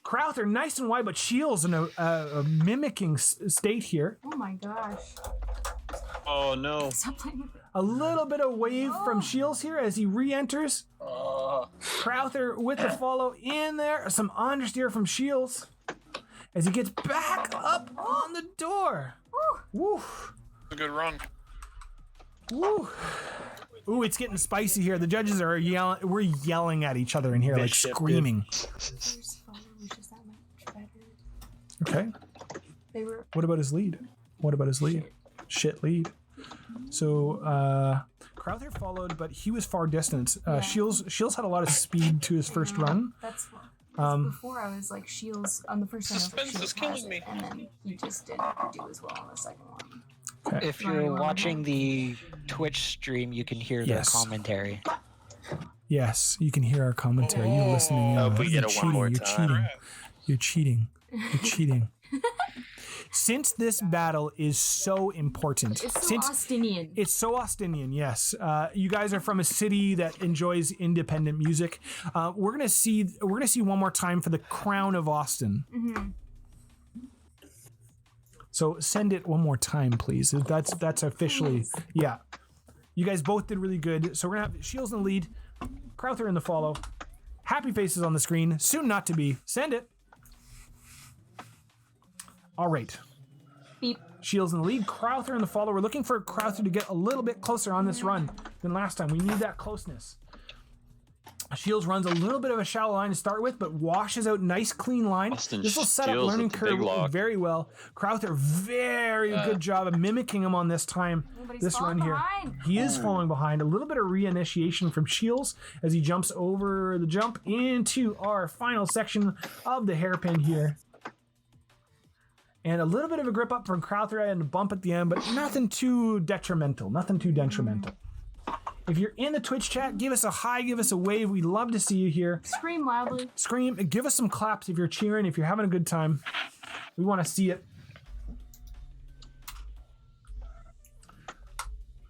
Crowther nice and wide, but Shields in a mimicking state here. Oh my gosh. Oh no. A little bit of wave from Shields here as he re-enters. Crowther with the follow in there. Some understeer from Shields as he gets back up on the door. Woo. A good run. Woo. Ooh, it's getting spicy here. The judges are yelling. We're yelling at each other in here, like screaming. Okay. What about his lead? Shit lead. So Crowther followed, but he was far distance. Shields had a lot of speed to his first run. That's before I was like Shields on the first one. Suspense is killing me. And then he just didn't do as well on the second one. Okay. If you're watching the Twitch stream, you can hear the commentary. Yes, you can hear our commentary. You're listening in. Hope we get it one more time. You're cheating. Since this battle is so important, It's so Austinian. It's so Austinian, yes. You guys are from a city that enjoys independent music. We're gonna see one more time for the crown of Austin. Mm-hmm. So send it one more time, please. That's officially, yeah. You guys both did really good. So we're gonna have Shields in the lead, Crowther in the follow, happy faces on the screen, soon not to be. Send it. All right. Beep. Shields in the lead, Crowther in the follow. We're looking for Crowther to get a little bit closer on this run than last time. We need that closeness. Shields runs a little bit of a shallow line to start with, but washes out nice clean line. This will set up learning curve very well. Crowther, very good job of mimicking him on this time. This run here. He is falling behind. A little bit of reinitiation from Shields as he jumps over the jump into our final section of the hairpin here. And a little bit of a grip up from Crowther and a bump at the end, but nothing too detrimental. Nothing too detrimental. If you're in the Twitch chat, give us a hi, give us a wave. We'd love to see you here. Scream loudly. Scream. Give us some claps if you're cheering, if you're having a good time. We want to see it.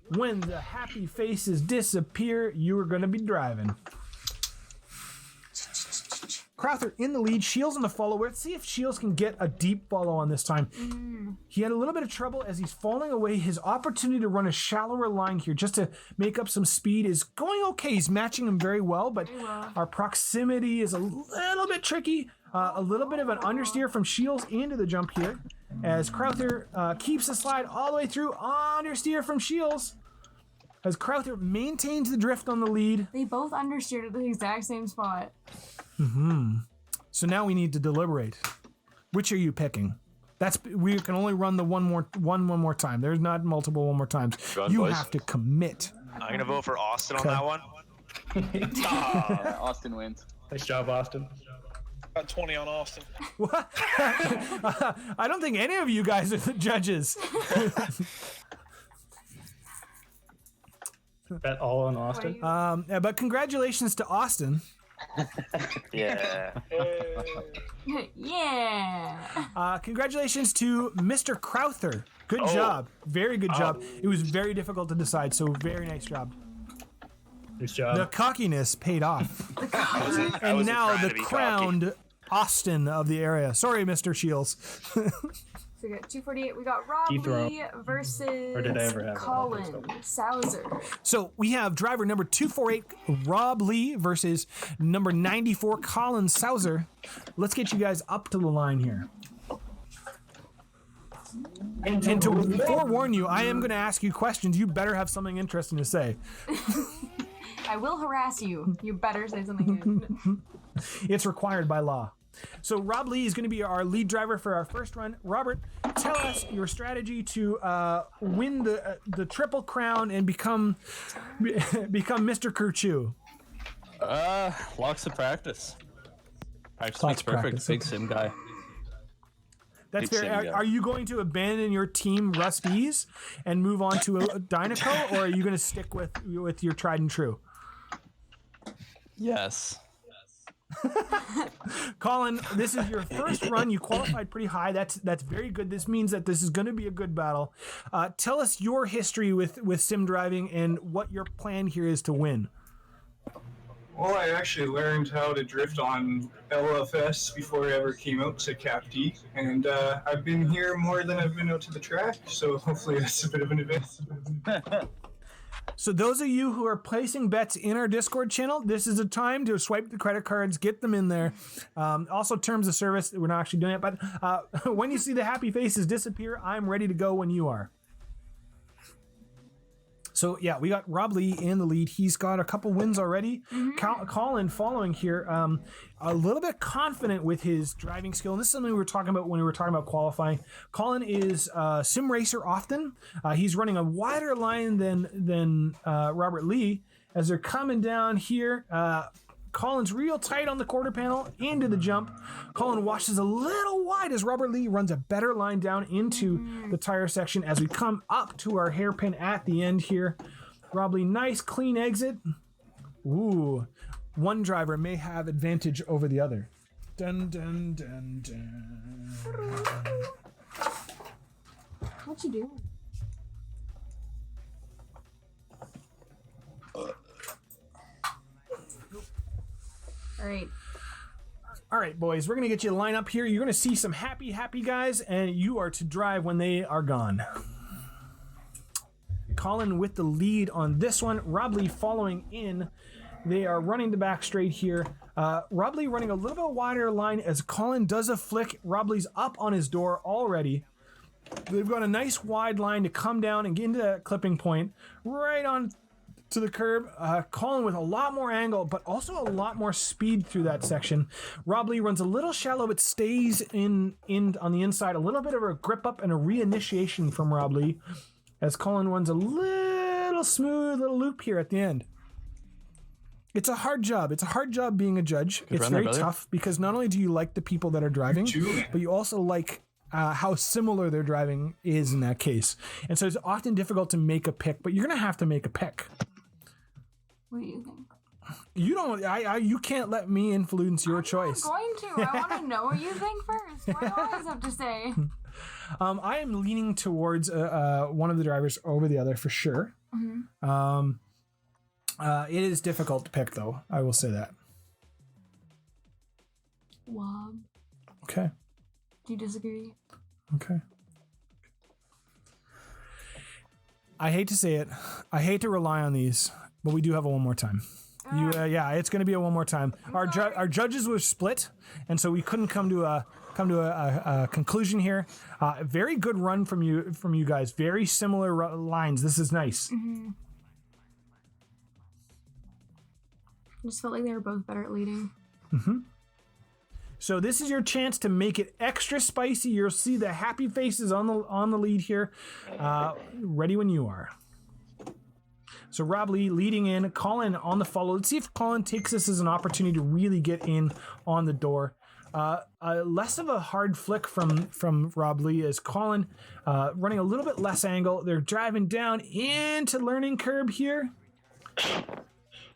When the happy faces disappear, you are going to be driving. Crowther in the lead, Shields in the follow. Let's see if Shields can get a deep follow on this time. He had a little bit of trouble as he's falling away. His opportunity to run a shallower line here just to make up some speed is going okay. He's matching him very well, but our proximity is a little bit tricky. A little bit of an understeer from Shields into the jump here as Crowther keeps the slide all the way through. Understeer from Shields as Crowther maintains the drift on the lead. They both understeered at the exact same spot. So now we need to deliberate. Which are you picking? We can only run the one more time. There's not multiple one more times. You have to commit. I'm gonna vote for Austin on that one. Austin wins. Nice job, Austin. Got 20 on Austin. What? I don't think any of you guys are the judges. Bet all on Austin. But congratulations to Austin. Yeah. Yeah. Congratulations to Mr. Crowther. Good job. Very good job. It was very difficult to decide, so very nice job. Nice job. The cockiness paid off. And now the crowned Austin of the area. Sorry, Mr. Shields. So we got 248. We got Rob Lee versus Colin Sauser. So we have driver number 248, Rob Lee, versus number 94, Colin Sauser. Let's get you guys up to the line here. And to forewarn you, I am going to ask you questions. You better have something interesting to say. I will harass you. You better say something. It's required by law. So Rob Lee is going to be our lead driver for our first run. Robert, tell us your strategy to win the triple crown and become Mr. Kurchu. Lots of practice. Practice Lots makes of perfect. practice. Big sim guy. That's Big fair. sim guy. Are you going to abandon your team Rusties and move on to a Dynaco, or are you going to stick with your tried and true? Yes. Colin, this is your first run. You qualified pretty high. That's very good. This means that this is going to be a good battle. Tell us your history with sim driving and what your plan here is to win. Well, I actually learned how to drift on LFS before I ever came out to Cap D, and I've been here more than I've been out to the track, so hopefully that's a bit of an advance. So those of you who are placing bets in our Discord channel, this is a time to swipe the credit cards, get them in there. Also, terms of service, we're not actually doing it, but when you see the happy faces disappear, I'm ready to go when you are. So yeah, we got Rob Lee in the lead. He's got a couple wins already. Colin following here, a little bit confident with his driving skill. And this is something we were talking about when we were talking about qualifying. Colin is a sim racer often. He's running a wider line than Robert Lee. As they're coming down here, Colin's real tight on the quarter panel into the jump. Colin washes a little wide as Robert Lee runs a better line down into the tire section as we come up to our hairpin at the end here. Rob Lee, nice clean exit. Ooh, one driver may have advantage over the other. Dun, dun, dun, dun. What you doing? All All right, boys, we're going to get you to line up here. You're going to see some happy guys, and you are to drive when they are gone. Colin with the lead on this one. Rob Lee following in. They are running the back straight here. Rob Lee running a little bit wider line as Colin does a flick. Rob Lee's up on his door already. They've got a nice wide line to come down and get into that clipping point. Right on to the curb. Colin with a lot more angle, but also a lot more speed through that section. Rob Lee runs a little shallow, but stays in on the inside. A little bit of a grip up and a reinitiation from Rob Lee as Colin runs a little smooth little loop here at the end. It's a hard job. It's a hard job being a judge. It's very tough because not only do you like the people that are driving, but you also like how similar their driving is in that case. And so it's often difficult to make a pick, but you're going to have to make a pick. What do you think? You don't. You can't let me influence your choice. I'm going to. I want to know what you think first. What do I always have to say? I am leaning towards one of the drivers over the other for sure. Mm-hmm. It is difficult to pick, though. I will say that. Wob. Okay. Do you disagree? Okay. I hate to say it. I hate to rely on these, but we do have a one more time. Yeah, it's going to be a one more time. Our judges were split, and so we couldn't come to a conclusion here. Very good run from you guys. Very similar lines. This is nice. Mm-hmm. I just felt like they were both better at leading. Mm-hmm. So this is your chance to make it extra spicy. You'll see the happy faces on the lead here. Ready when you are. So Rob Lee leading in, Colin on the follow. Let's see if Colin takes this as an opportunity to really get in on the door. Less of a hard flick from Rob Lee as Colin running a little bit less angle. They're driving down into learning curb here.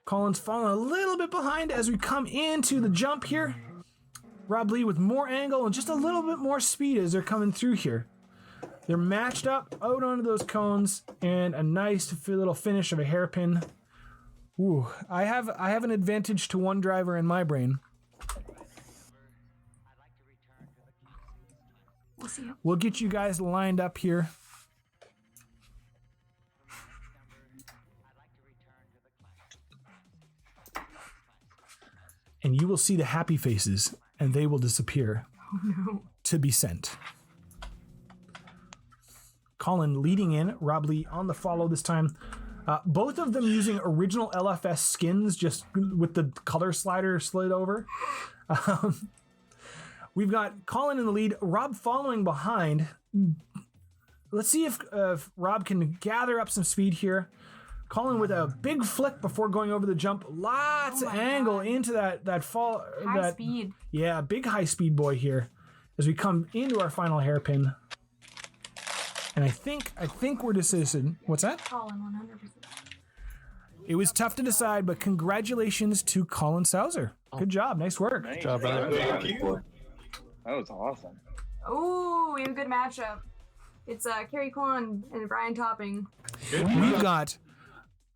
Colin's falling a little bit behind as we come into the jump here. Rob Lee with more angle and just a little bit more speed as they're coming through here. They're matched up out onto those cones and a nice little finish of a hairpin. Ooh, I have an advantage to one driver in my brain. We'll get you guys lined up here. And you will see the happy faces, and they will disappear to be sent. Colin leading in, Rob Lee on the follow this time. Both of them using original LFS skins, just with the color slider slid over. We've got Colin in the lead, Rob following behind. Let's see if Rob can gather up some speed here. Colin with a big flick before going over the jump. Lots of angle into that fall. High speed. Yeah, big high speed boy here as we come into our final hairpin. And I think we're decided. What's that? Colin, 100%. It was tough to decide, but congratulations to Colin Sauser. Good job. Nice work. Nice. Good job, brother. Thank you. That was awesome. Oh, we have a good matchup. It's Kerry Kwan and Brian Topping.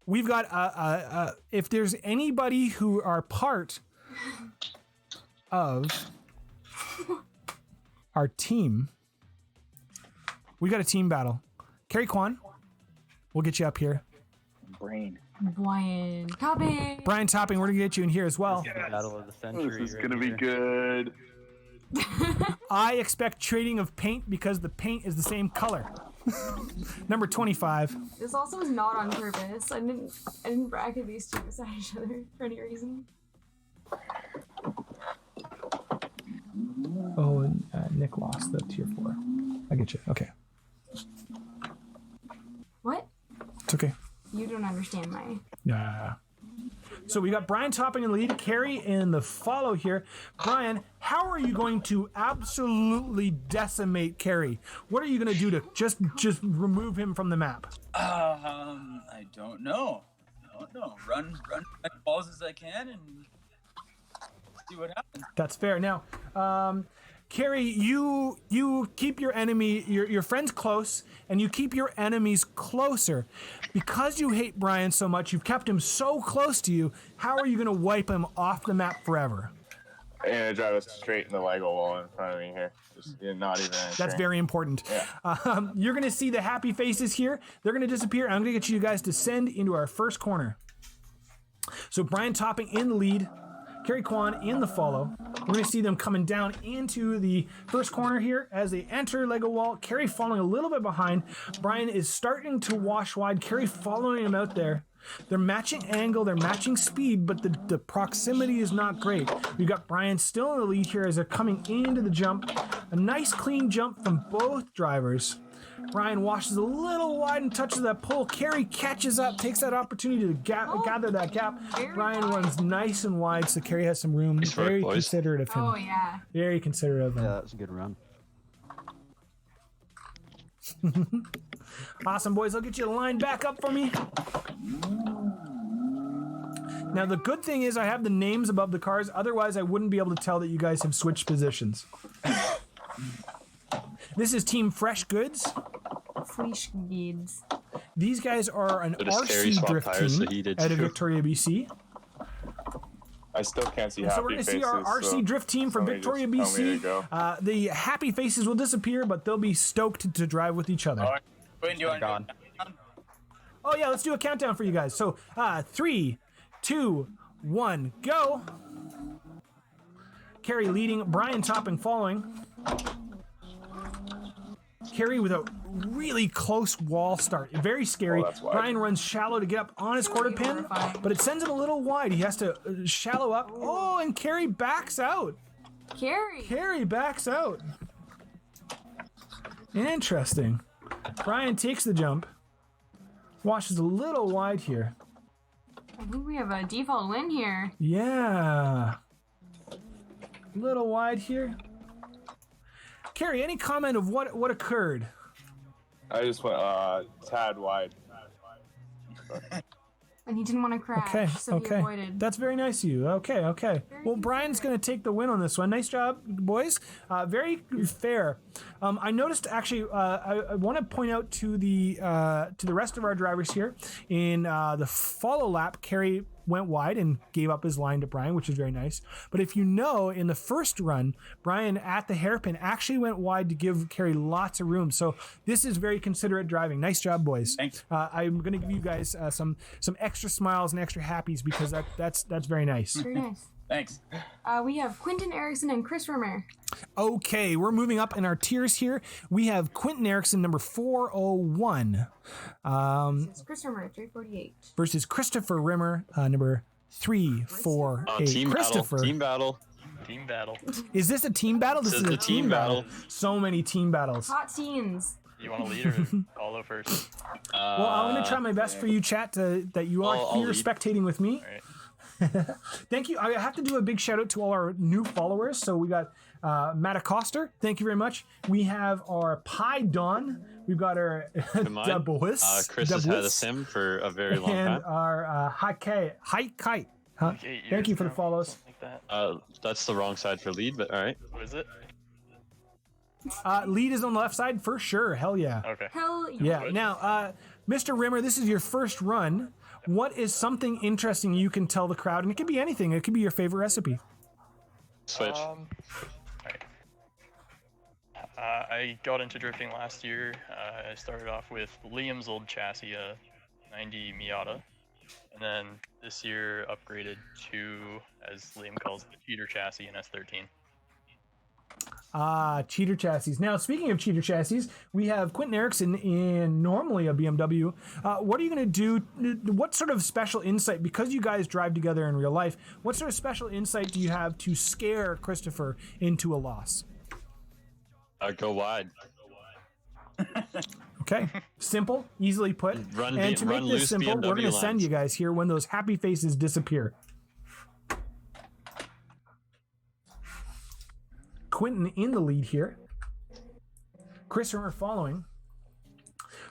We've got if there's anybody who are part of our team, we got a team battle. Kerry Kwan, we'll get you up here. Brian Topping. Brian Topping, we're gonna get you in here as well. Yes. Battle of the century. This is gonna be good. I expect trading of paint because the paint is the same color. Number 25. This also was not on purpose. I didn't bracket these two beside each other for any reason. Oh, and Nick lost the tier 4. I get you. Okay. What? It's okay. You don't understand my... Yeah. So we got Brian Topping in the lead, Kerry in the follow here. Brian, how are you going to absolutely decimate Kerry? What are you going to do to just remove him from the map? I don't know. Run as balls as I can and see what happens. That's fair. Now, Kerry, you keep your enemy, your friends close, and you keep your enemies closer. Because you hate Brian so much, you've kept him so close to you, how are you going to wipe him off the map forever? And I drive us straight in the Lego wall in front of me here. Just not even entering. That's very important. Yeah. You're going to see the happy faces here. They're going to disappear. I'm going to get you guys to send into our first corner. So Brian Topping in the lead. Kerry Kwan in the follow. We're going to see them coming down into the first corner here as they enter Lego wall. Kerry following a little bit behind. Brian is starting to wash wide. Kerry following him out there. They're matching angle, they're matching speed, but the proximity is not great. We've got Brian still in the lead here as they're coming into the jump. A nice clean jump from both drivers. Brian washes a little wide and touches that pole. Kerry catches up, takes that opportunity to gather that gap. Brian runs nice and wide, so Kerry has some room. Very considerate of him. Oh, yeah. Very considerate of him. Yeah, that was a good run. Awesome, boys. I'll get you lined back up for me. Now, the good thing is I have the names above the cars. Otherwise, I wouldn't be able to tell that you guys have switched positions. This is Team Fresh Goods. Fresh Goods. These guys are an But does Kerry RC swap drift tires team so he did out of too? Victoria, BC. I still can't see And happy so we're going to faces. see our RC so drift team from somebody Victoria, just tell me to BC. go. The happy faces will disappear, but they'll be stoked to drive with each other. Quinn, do you want to Gone. Oh, yeah, let's do a countdown for you guys. So, 3, 2, 1, go. Kerry leading, Brian Topping following. Kerry with a really close wall start. Very scary. Oh, that's wide. Brian runs shallow to get up on his quarter pin, but it sends him a little wide. He has to shallow up. Oh, and Kerry backs out. Kerry backs out. Interesting. Brian takes the jump. Washes a little wide here. I think we have a default win here. Yeah. Little wide here. Kerry, any comment of what occurred? I just went tad wide. And he didn't want to crash, so he avoided. That's very nice of you. Okay. Well, Brian's going to take the win on this one. Nice job, boys. Very fair. I noticed, actually, I want to point out to the rest of our drivers here, in the follow lap, Kerry went wide and gave up his line to Brian, which is very nice. But if you know, in the first run, Brian at the hairpin actually went wide to give Kerry lots of room. So this is very considerate driving. Nice job, boys. Thanks. I'm going to give you guys some extra smiles and extra happies because that's very nice. Very nice. Thanks. We have Quentin Erickson and Chris Rimmer. Okay, we're moving up in our tiers here. We have Quentin Erickson, number 401. It's Chris Rimmer, 348. Versus Christopher Rimmer, number 348. Team Christopher. battle. Team battle. Is this a team battle? This is a team battle. So many team battles. Hot teams. You want to lead or I'll go first? Well, I'm going to try my best for you, chat, that you are I'll here lead. spectating with me. Thank you. I have to do a big shout out to all our new followers. So we got Matt Acoster. Thank you very much. We have our Pi Don. We've got our Dabois. Chris has had a sim for a very long and time. our High Kite. Huh? Thank you for the follows. That's the wrong side for lead, but all right. What is it? Lead is on the left side for sure. Hell yeah. Okay. Hell Yeah. Now, Mr. Rimmer, this is your first run. What is something interesting you can tell the crowd? And it could be anything. It could be your favorite recipe. Switch. I got into drifting last year. I started off with Liam's old chassis, a 90 Miata. And then this year upgraded to, as Liam calls it, the cheater chassis, an S13. Cheater chassis. Now, speaking of cheater chassis, we have Quentin Erickson in normally a BMW. What are you going to do? What sort of special insight, because you guys drive together in real life, what sort of special insight do you have to scare Christopher into a loss? Go wide. Okay, simple, easily put. Run and to make run this loose simple, we're BMW going to send lines. you guys here when those happy faces disappear. Quentin in the lead here. Chris Rimmer following.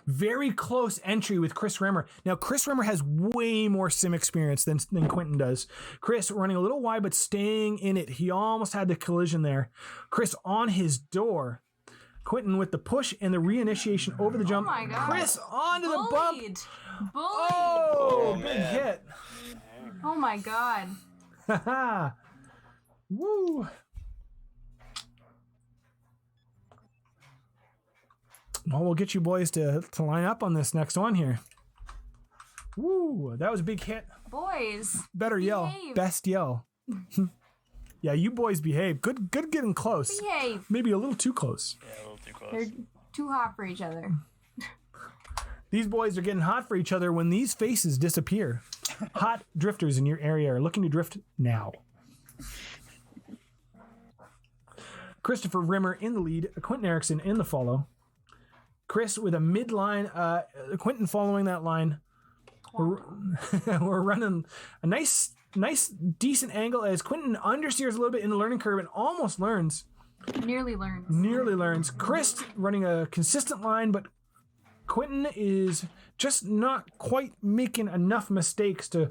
Very close entry with Chris Rimmer. Now, Chris Rimmer has way more sim experience than Quentin does. Chris running a little wide, but staying in it. He almost had the collision there. Chris on his door. Quentin with the push and the reinitiation over the jump. Oh my God. Chris onto the bump. Bullied. Oh, big man. hit. Oh my God. Woo! Well, we'll get you boys to line up on this next one here. Woo! That was a big hit. Boys. Better yell. behave. Best yell. Yeah, you boys behave. Good getting close. Behave. Maybe a little too close. Yeah, a little too close. They're too hot for each other. These boys are getting hot for each other when these faces disappear. Hot drifters in your area are looking to drift now. Christopher Rimmer in the lead, Quentin Erickson in the follow. Chris with a mid-line, Quentin following that line. We're running a nice, decent angle as Quentin understeers a little bit in the learning curve and almost learns. Nearly learns. Nearly learns. Chris running a consistent line, but Quentin is just not quite making enough mistakes to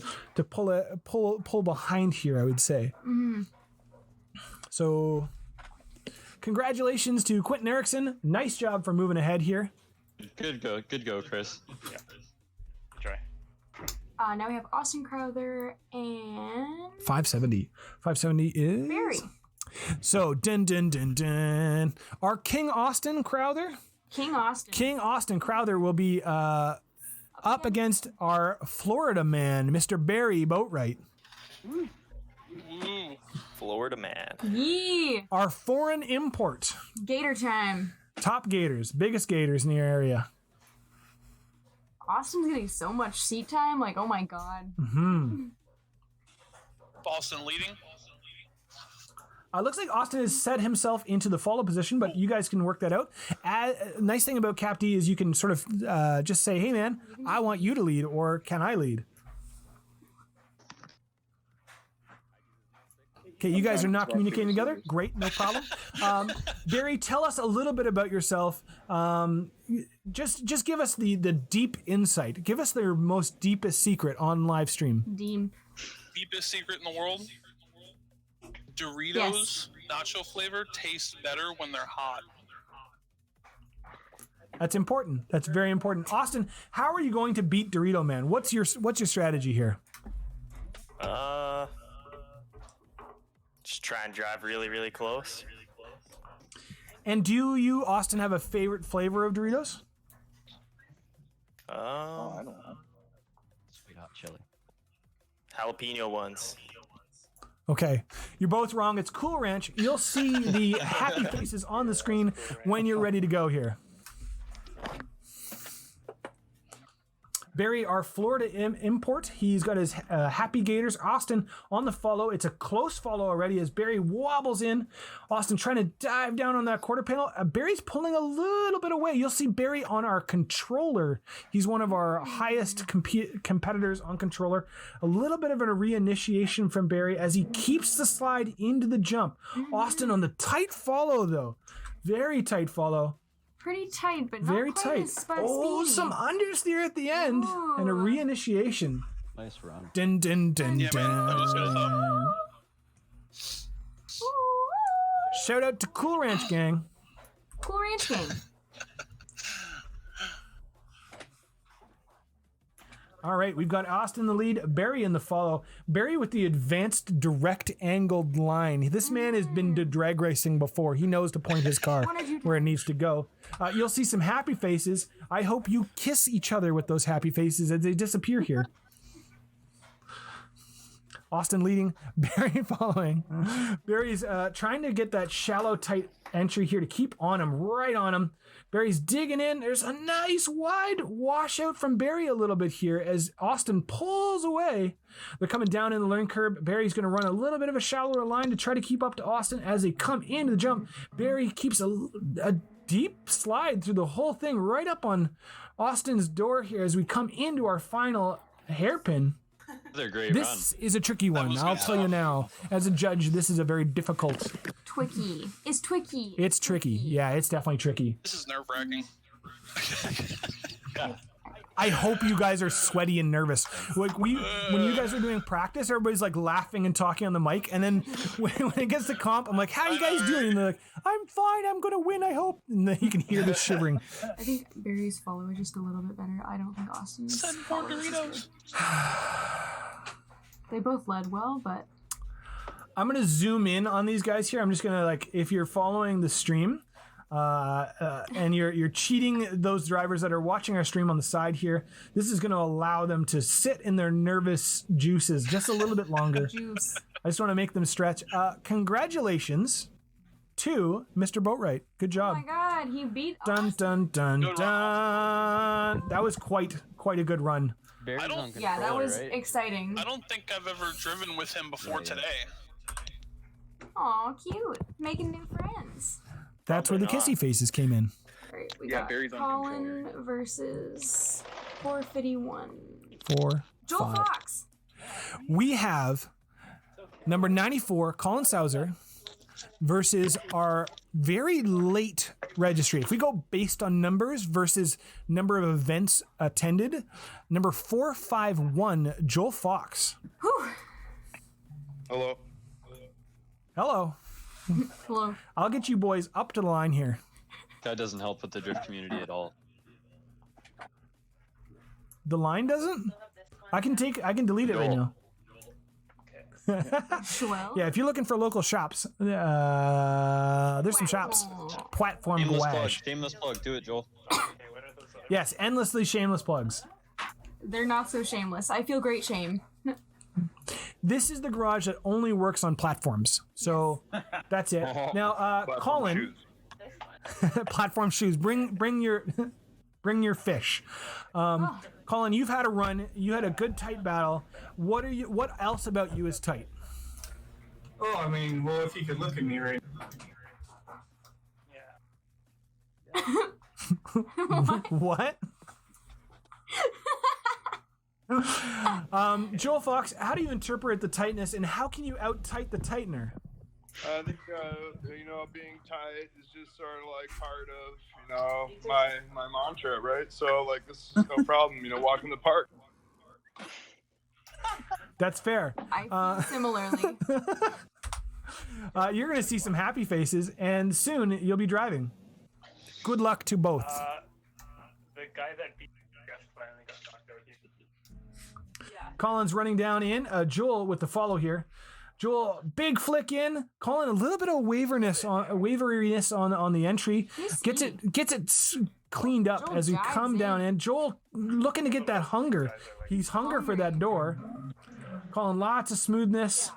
pull behind here, I would say. Mm-hmm. So, congratulations to Quentin Erickson. Nice job for moving ahead here. Good go, Chris. Yeah. Try. Now we have Austin Crowther and 570. 570 is Barry. So, dun. Our King Austin Crowther. King Austin Crowther will be up against our Florida man, Mr. Barry Boatwright. Florida man. Yee. Our foreign import. Gator time. Top gators, biggest gators in your area. Austin's getting so much seat time. Like, oh my god. Mm-hmm. Boston leading. Looks like Austin has set himself into the follow position, but you guys can work that out. Nice thing about Cap D is you can sort of just say, hey man, I want you to lead, or can I lead? Okay, you guys are not communicating together. Great, no problem. Barry, tell us a little bit about yourself. Just give us the deep insight. Give us their most deepest secret on live stream. Deepest secret in the world? Doritos nacho flavor tastes better when they're hot. That's important. That's very important. Austin, how are you going to beat Dorito Man? What's your strategy here? Just try and drive really, really close. And do you, Austin, have a favorite flavor of Doritos? I don't know. Sweet hot chili. Jalapeno ones. Okay, you're both wrong. It's Cool Ranch. You'll see the happy faces on the screen when you're ready to go here. Barry, our Florida import, he's got his Happy Gators. Austin on the follow. It's a close follow already as Barry wobbles in. Austin trying to dive down on that quarter panel. Barry's pulling a little bit away. You'll see Barry on our controller. He's one of our highest competitors on controller. A little bit of a reinitiation from Barry as he keeps the slide into the jump. Austin on the tight follow, though. Very tight follow. Pretty tight, but not very quite tight. as Oh, speedy. some understeer at the end and a reinitiation. Nice run. Dun dun dun Yeah, dun. man, that was good. Shout out to Cool Ranch Gang. Cool Ranch Gang. All right, we've got Austin in the lead, Barry in the follow. Barry with the advanced direct angled line. This man has been to drag racing before. He knows to point his car where it needs to go. You'll see some happy faces. I hope you kiss each other with those happy faces as they disappear here. Austin leading, Barry following. Barry's trying to get that shallow, tight entry here to keep on him, right on him. Barry's digging in. There's a nice wide washout from Barry a little bit here as Austin pulls away. They're coming down in the learning curve. Barry's going to run a little bit of a shallower line to try to keep up to Austin as they come into the jump. Barry keeps a deep slide through the whole thing right up on Austin's door here as we come into our final hairpin. They're great. This is a tricky one. I'll tell you now. As a judge, this is a very difficult. Twicky. It's Twicky. It's tricky. Yeah, it's definitely tricky. This is nerve-wracking. I hope you guys are sweaty and nervous. Like when you guys are doing practice, everybody's like laughing and talking on the mic, and then when it gets to comp, I'm like, "How are you guys doing?" And they're like, "I'm fine. I'm gonna win. I hope." And then you can hear the shivering. I think Barry's follow is just a little bit better. I don't think Austin's. Send more Doritos. They both led well, but I'm gonna zoom in on these guys here. I'm just gonna like, if you're following the stream, and you're cheating those drivers that are watching our stream on the side here, this is gonna allow them to sit in their nervous juices just a little bit longer. Juice. I just want to make them stretch. Congratulations to Mr. Boatwright. Good job. Oh my god, he beat Dun dun dun dun. That was quite a good run. Yeah, that was exciting. I don't think I've ever driven with him before today. Aw, cute. Making new friends. That's where the kissy faces came in. Alright, we got Colin versus 451. 4, Joel 5. Fox. We have number 94, Colin Sauser, versus our very late registry. If we go based on numbers versus number of events attended, number 451, Joel Fox. Hello. Hello. Hello. I'll get you boys up to the line here. That doesn't help with the drift community at all. The line doesn't? I can delete it right now. Yeah, if you're looking for local shops, there's some shops. Platform Shameless plug. Gouache. Shameless plug. Do it, Joel. Yes, endlessly shameless plugs. They're not so shameless. I feel great shame. This is the garage that only works on platforms. So that's it. Now, Colin, platform shoes. Bring your fish. Colin, you've had a run. You had a good tight battle. What else about you is tight? Oh, I mean, well, if you could look at me right What? Joel Fox, how do you interpret the tightness, and how can you out-tight the tightener? I think being tight is just sort of like part of my mantra, right? So like this is no problem, walk in the park. That's fair. I feel similarly. You're gonna see some happy faces, and soon you'll be driving. Good luck to both. The guy that beat Jeff finally got knocked out here. Colin's running down in. Joel with the follow here. Joel, big flick in. Colin, a little bit of waveriness on the entry. Gets it cleaned up Joel as we dives come down in. Joel looking to get that hunger. He's hunger for that door. Colin, lots of smoothness.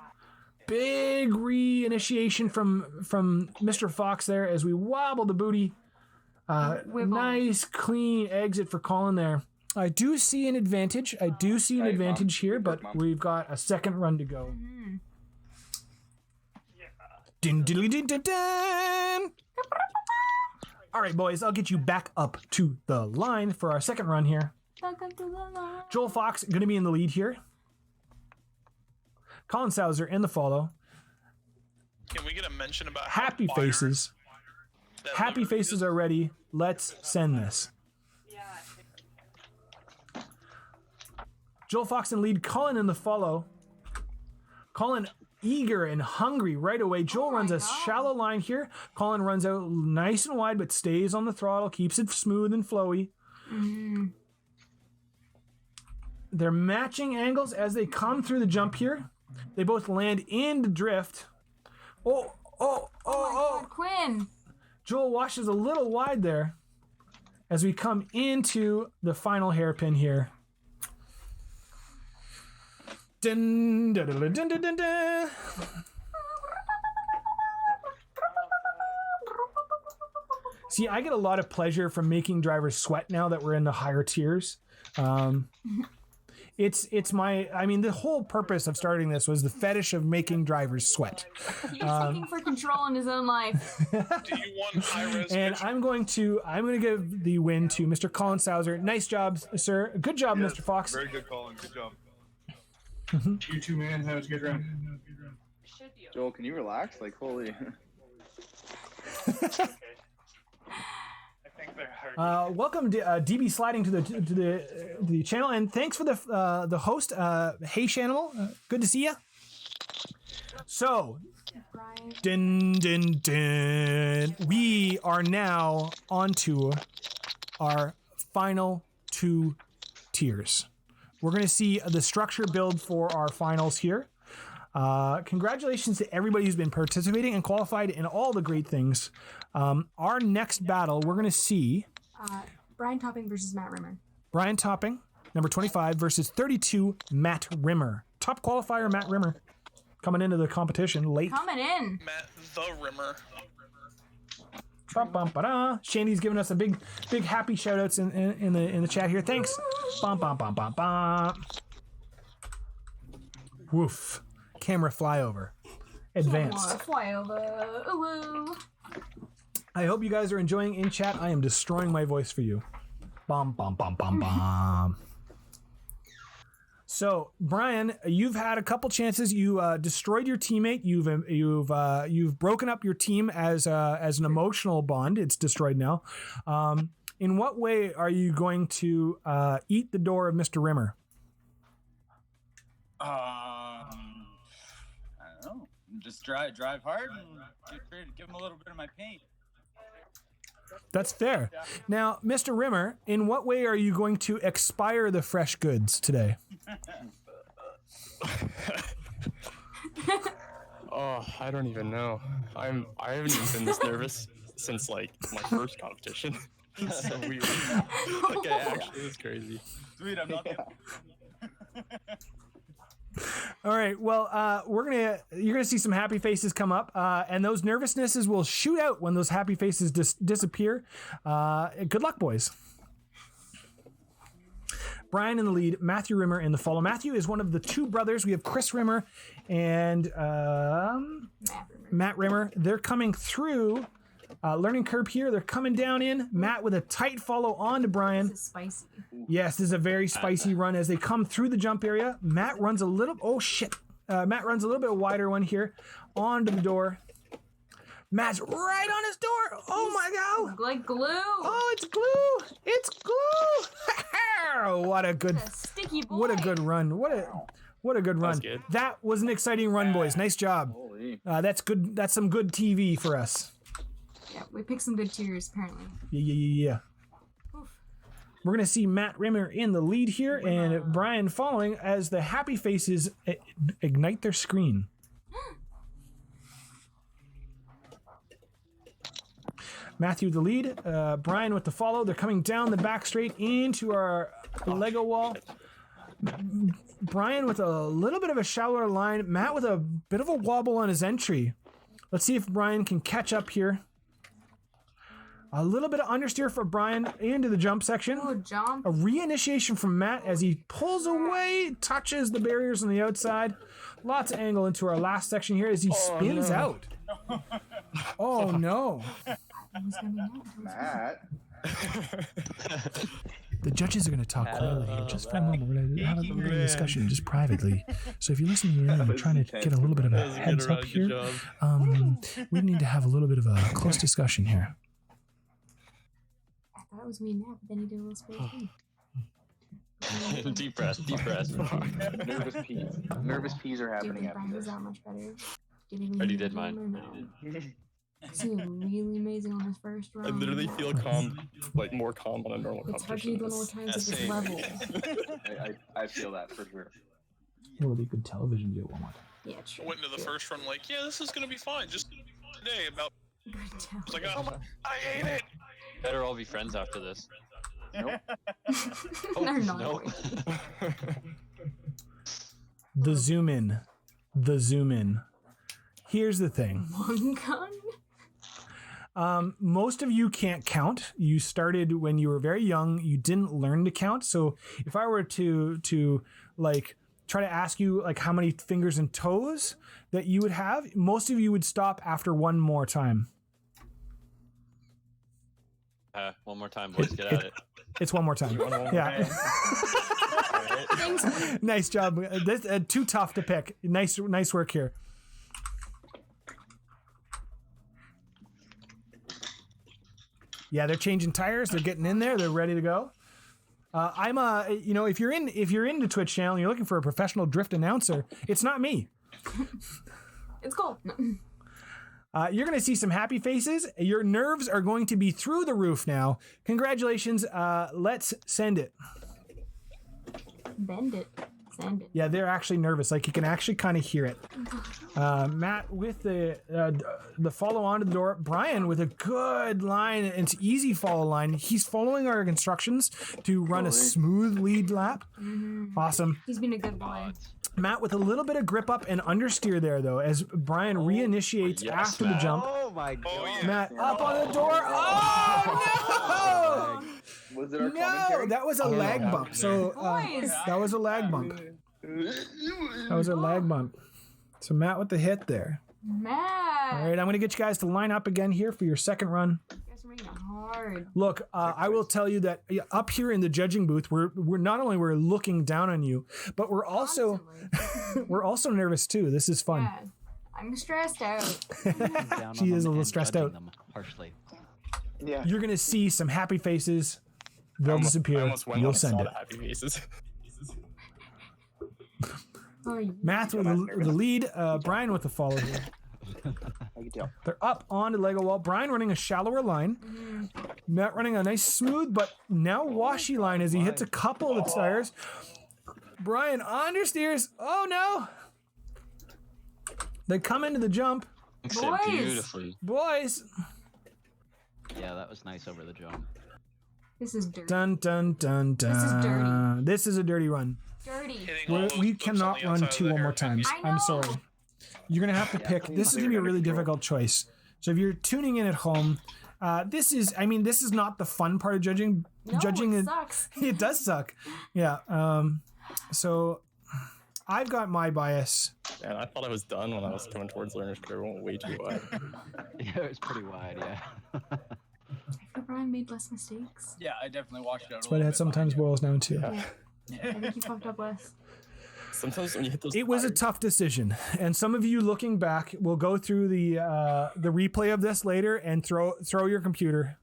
Big reinitiation from Mr. Fox there as we wobble the booty. Nice clean exit for Colin there. I do see an advantage. Here, but we've got a second run to go. Dun, dun, dun, dun, dun. All right, boys, I'll get you back up to the line for our second run here. Welcome to the line. Joel Fox going to be in the lead here. Colin Sauser in the follow. Can we get a mention about Happy faces. Happy faces are ready. Let's send this. Joel Fox in lead. Colin in the follow. Colin eager and hungry right away. Joel runs a shallow line here. Colin runs out nice and wide, but stays on the throttle, keeps it smooth and flowy. Mm-hmm. They're matching angles as they come through the jump here. They both land in the drift. Oh. Quinn. Joel washes a little wide there as we come into the final hairpin here. Dun, dun, dun, dun, dun, dun, dun. See, I get a lot of pleasure from making drivers sweat now that we're in the higher tiers. It's my, the whole purpose of starting this was the fetish of making drivers sweat. He's looking for control in his own life. Do you want high-res And I'm going to give the win to Mr. Colin Sauser. Nice job, sir. Good job, Mr. Fox. Very good, Colin. Good job. You two, man. That was a good run. Joel, can you relax? Like, holy. Welcome to DB Sliding to the channel, and thanks for the host, Hey Shanimal. Good to see you. So, we are now onto our final two tiers. We're going to see the structure build for our finals here. Congratulations to everybody who's been participating and qualified in all the great things. Our next battle, we're going to see Brian Topping versus Matt Rimmer. Brian Topping, number 25, versus 32, Matt Rimmer. Top qualifier, Matt Rimmer, coming into the competition late. Coming in. Matt the Rimmer. Shandy's giving us a big happy shout outs in the chat here. Thanks. Woof. Camera flyover. Advanced. Flyover. Ooh. I hope you guys are enjoying in chat. I am destroying my voice for you. Bom. So, Brian, you've had a couple chances. You destroyed your teammate. You've broken up your team as an emotional bond. It's destroyed now. In what way are you going to eat the door of Mr. Rimmer? I don't know. Just drive hard and give him a little bit of my pain. That's fair. Now, Mr. Rimmer, in what way are you going to expire the fresh goods today? Oh, I don't even know. I haven't even been this nervous since like my first competition. It's so weird. Okay, actually, it's crazy. Sweet, I'm not. All right. Well, you're gonna see some happy faces come up, and those nervousnesses will shoot out when those happy faces disappear. Good luck, boys. Brian in the lead, Matthew Rimmer in the follow. Matthew is one of the two brothers. We have Chris Rimmer and Matt Rimmer. They're coming through. Learning curve here. They're coming down in. Matt with a tight follow on to Brian. This is spicy. Yes, this is a very spicy run as they come through the jump area. Matt runs a little. Oh shit! Matt runs a little bit wider one here onto the door. Matt's right on his door. Oh my god! Like glue. Oh, it's glue! It's glue! What a good sticky boy. What a good run! What a good run! Good. That was an exciting run, boys. Nice job. That's good. That's some good TV for us. Yeah, we picked some good tiers, apparently. Yeah. Oof. We're going to see Matt Rimmer in the lead here and Brian following as the happy faces ignite their screen. Matthew the lead, Brian with the follow. They're coming down the back straight into our Lego wall. Brian with a little bit of a shallower line. Matt with a bit of a wobble on his entry. Let's see if Brian can catch up here. A little bit of understeer for Brian into the jump section. Oh, jump. A reinitiation from Matt as he pulls away, touches the barriers on the outside. Lots of angle into our last section here as he spins out. Oh, no. Matt. The judges are going to talk quietly here just for a moment. We're going to have a little discussion just privately. So if you're listening in, we're trying to get a little bit of a heads up here. We need to have a little bit of a close discussion here. I thought it was me and Matt, but then he did a little space. Deep breath. Nervous peas are Do you happening think after Brian was this. that much better? Did he Already did mine. or no? He seemed really amazing on his first I round. literally feel calm, like more calm on a normal It's hard to competition. do the more times at this level. I feel that for sure. Really good television deal. One more time. Yeah, true. I went into the first run like, yeah, this is gonna be fine. Just today about. I was like, oh, I hate it. Better all be friends after this. Nope. They're not. Nope. The zoom in. Here's the thing. Long gun? Most of you can't count. You started when you were very young. You didn't learn to count. So if I were to like try to ask you like how many fingers and toes that you would have, most of you would stop after one more time. One more time, boys. Get at it. It's one more time. Yeah. Nice job. This too tough to pick. Nice work here. Yeah, they're changing tires. They're getting in there. They're ready to go. If you're into Twitch channel and you're looking for a professional drift announcer, it's not me. It's cool. You're going to see some happy faces. Your nerves are going to be through the roof now. Congratulations. Let's send it. Bend it. Send it. Yeah, they're actually nervous. Like you can actually kind of hear it. Matt with the follow onto the door. Brian with a good line. It's easy follow line. He's following our instructions to run a smooth lead lap. Awesome. He's been a good boy. Matt with a little bit of grip up and understeer there though, as Brian reinitiates after the jump. Oh my god. Matt up on the door. Oh no! Was it our No, commentary? that was a lag bump. So that was a lag bump. That was a lag bump. So Matt with the hit there. Matt. All right, I'm going to get you guys to line up again here for your second run. You guys are making it hard. Look, I will tell you that up here in the judging booth, we're not only we're looking down on you, but we're also we're also nervous too. This is fun. Yeah, I'm stressed out. She is a little stressed out. Harshly. Yeah. You're going to see some happy faces. They'll disappear. You'll send it. Happy faces. Matt with the lead. Brian with the follow here. They're up on the Lego wall. Brian running a shallower line. Matt running a nice smooth but now washy line as he hits a couple of the tires. Brian understeers. Oh no! They come into the jump. Beautifully. Boys. Yeah, that was nice over the jump. This is dirty. Dun dun dun dun. This is dirty. This is a dirty run. Dirty. We cannot run 2 one more times. I'm sorry. You're gonna have to pick. This is gonna be a really difficult choice. So if you're tuning in at home, this is not the fun part of judging. No, judging it sucks. It does suck. Yeah. So I've got my bias. And I thought I was done when I was coming towards learners, but everyone went way too wide. Yeah, it was pretty wide. Yeah. I think Brian made less mistakes. Yeah, I definitely washed it out. That's what it sometimes boils down to. Yeah. I think you fucked up less. Sometimes when you hit those, It was a tough decision, and some of you looking back will go through the replay of this later and throw your computer,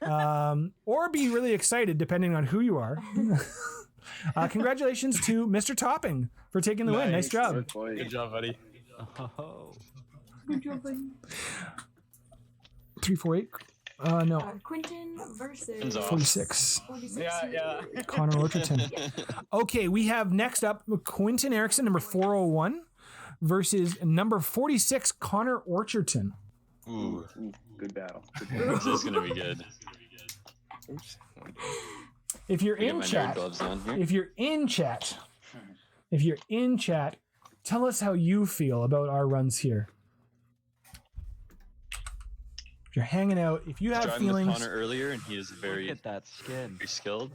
or be really excited depending on who you are. Congratulations to Mr. Topping for taking the win. Nice job. Good job, buddy. Oh. Good job, buddy. 348. No. Quentin versus 46. 46. Yeah. Connor Orcherton. Okay, we have next up Quentin Erickson, number 401, versus number 46, Connor Orcherton. Ooh, good battle. This is gonna be good. Oops. If you're Get in my nerd chat, gloves on here. if you're in chat, tell us how you feel about our runs here. If you're hanging out, if you have Driving feelings, with Connor earlier, and he is very, Look at that skin. very skilled.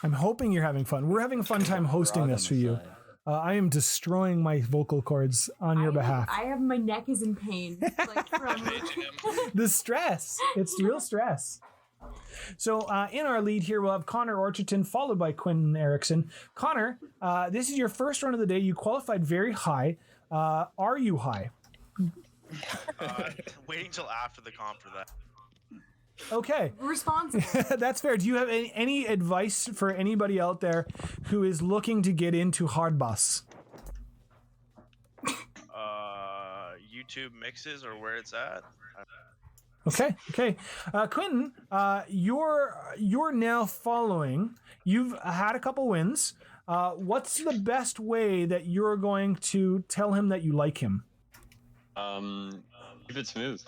I'm hoping you're having fun. We're having a fun time hosting this for you. I am destroying my vocal cords on your behalf. I have my neck is in pain. Like from The stress. It's real stress. So in our lead here, we'll have Connor Orcherton, followed by Quentin Erickson. Connor, this is your first run of the day. You qualified very high. Are you high? Waiting till after the comp for that. Okay. responsible. That's fair. Do you have any advice for anybody out there who is looking to get into hard bus? YouTube mixes or where it's at. Okay. Quentin, you're now following. You've had a couple wins. What's the best way that you're going to tell him that you like him? Keep it smooth.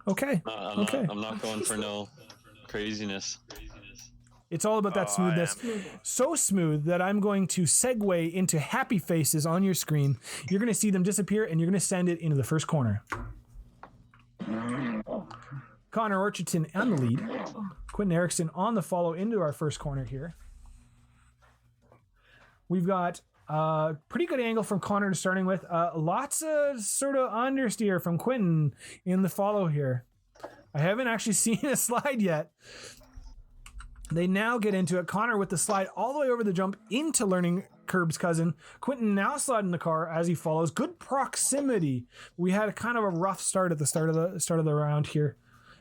Okay. I'm not going for no craziness. It's all about that smoothness. So smooth that I'm going to segue into happy faces on your screen. You're going to see them disappear, and you're going to send it into the first corner. Connor Orcherton on the lead. Quentin Erickson on the follow into our first corner here. We've got a pretty good angle from Connor to starting with. Lots of sort of understeer from Quentin in the follow here. I haven't actually seen a slide yet. They now get into it. Connor with the slide all the way over the jump into learning Curb's cousin. Quentin now sliding the car as he follows. Good proximity. We had a kind of a rough start at the start of the round here.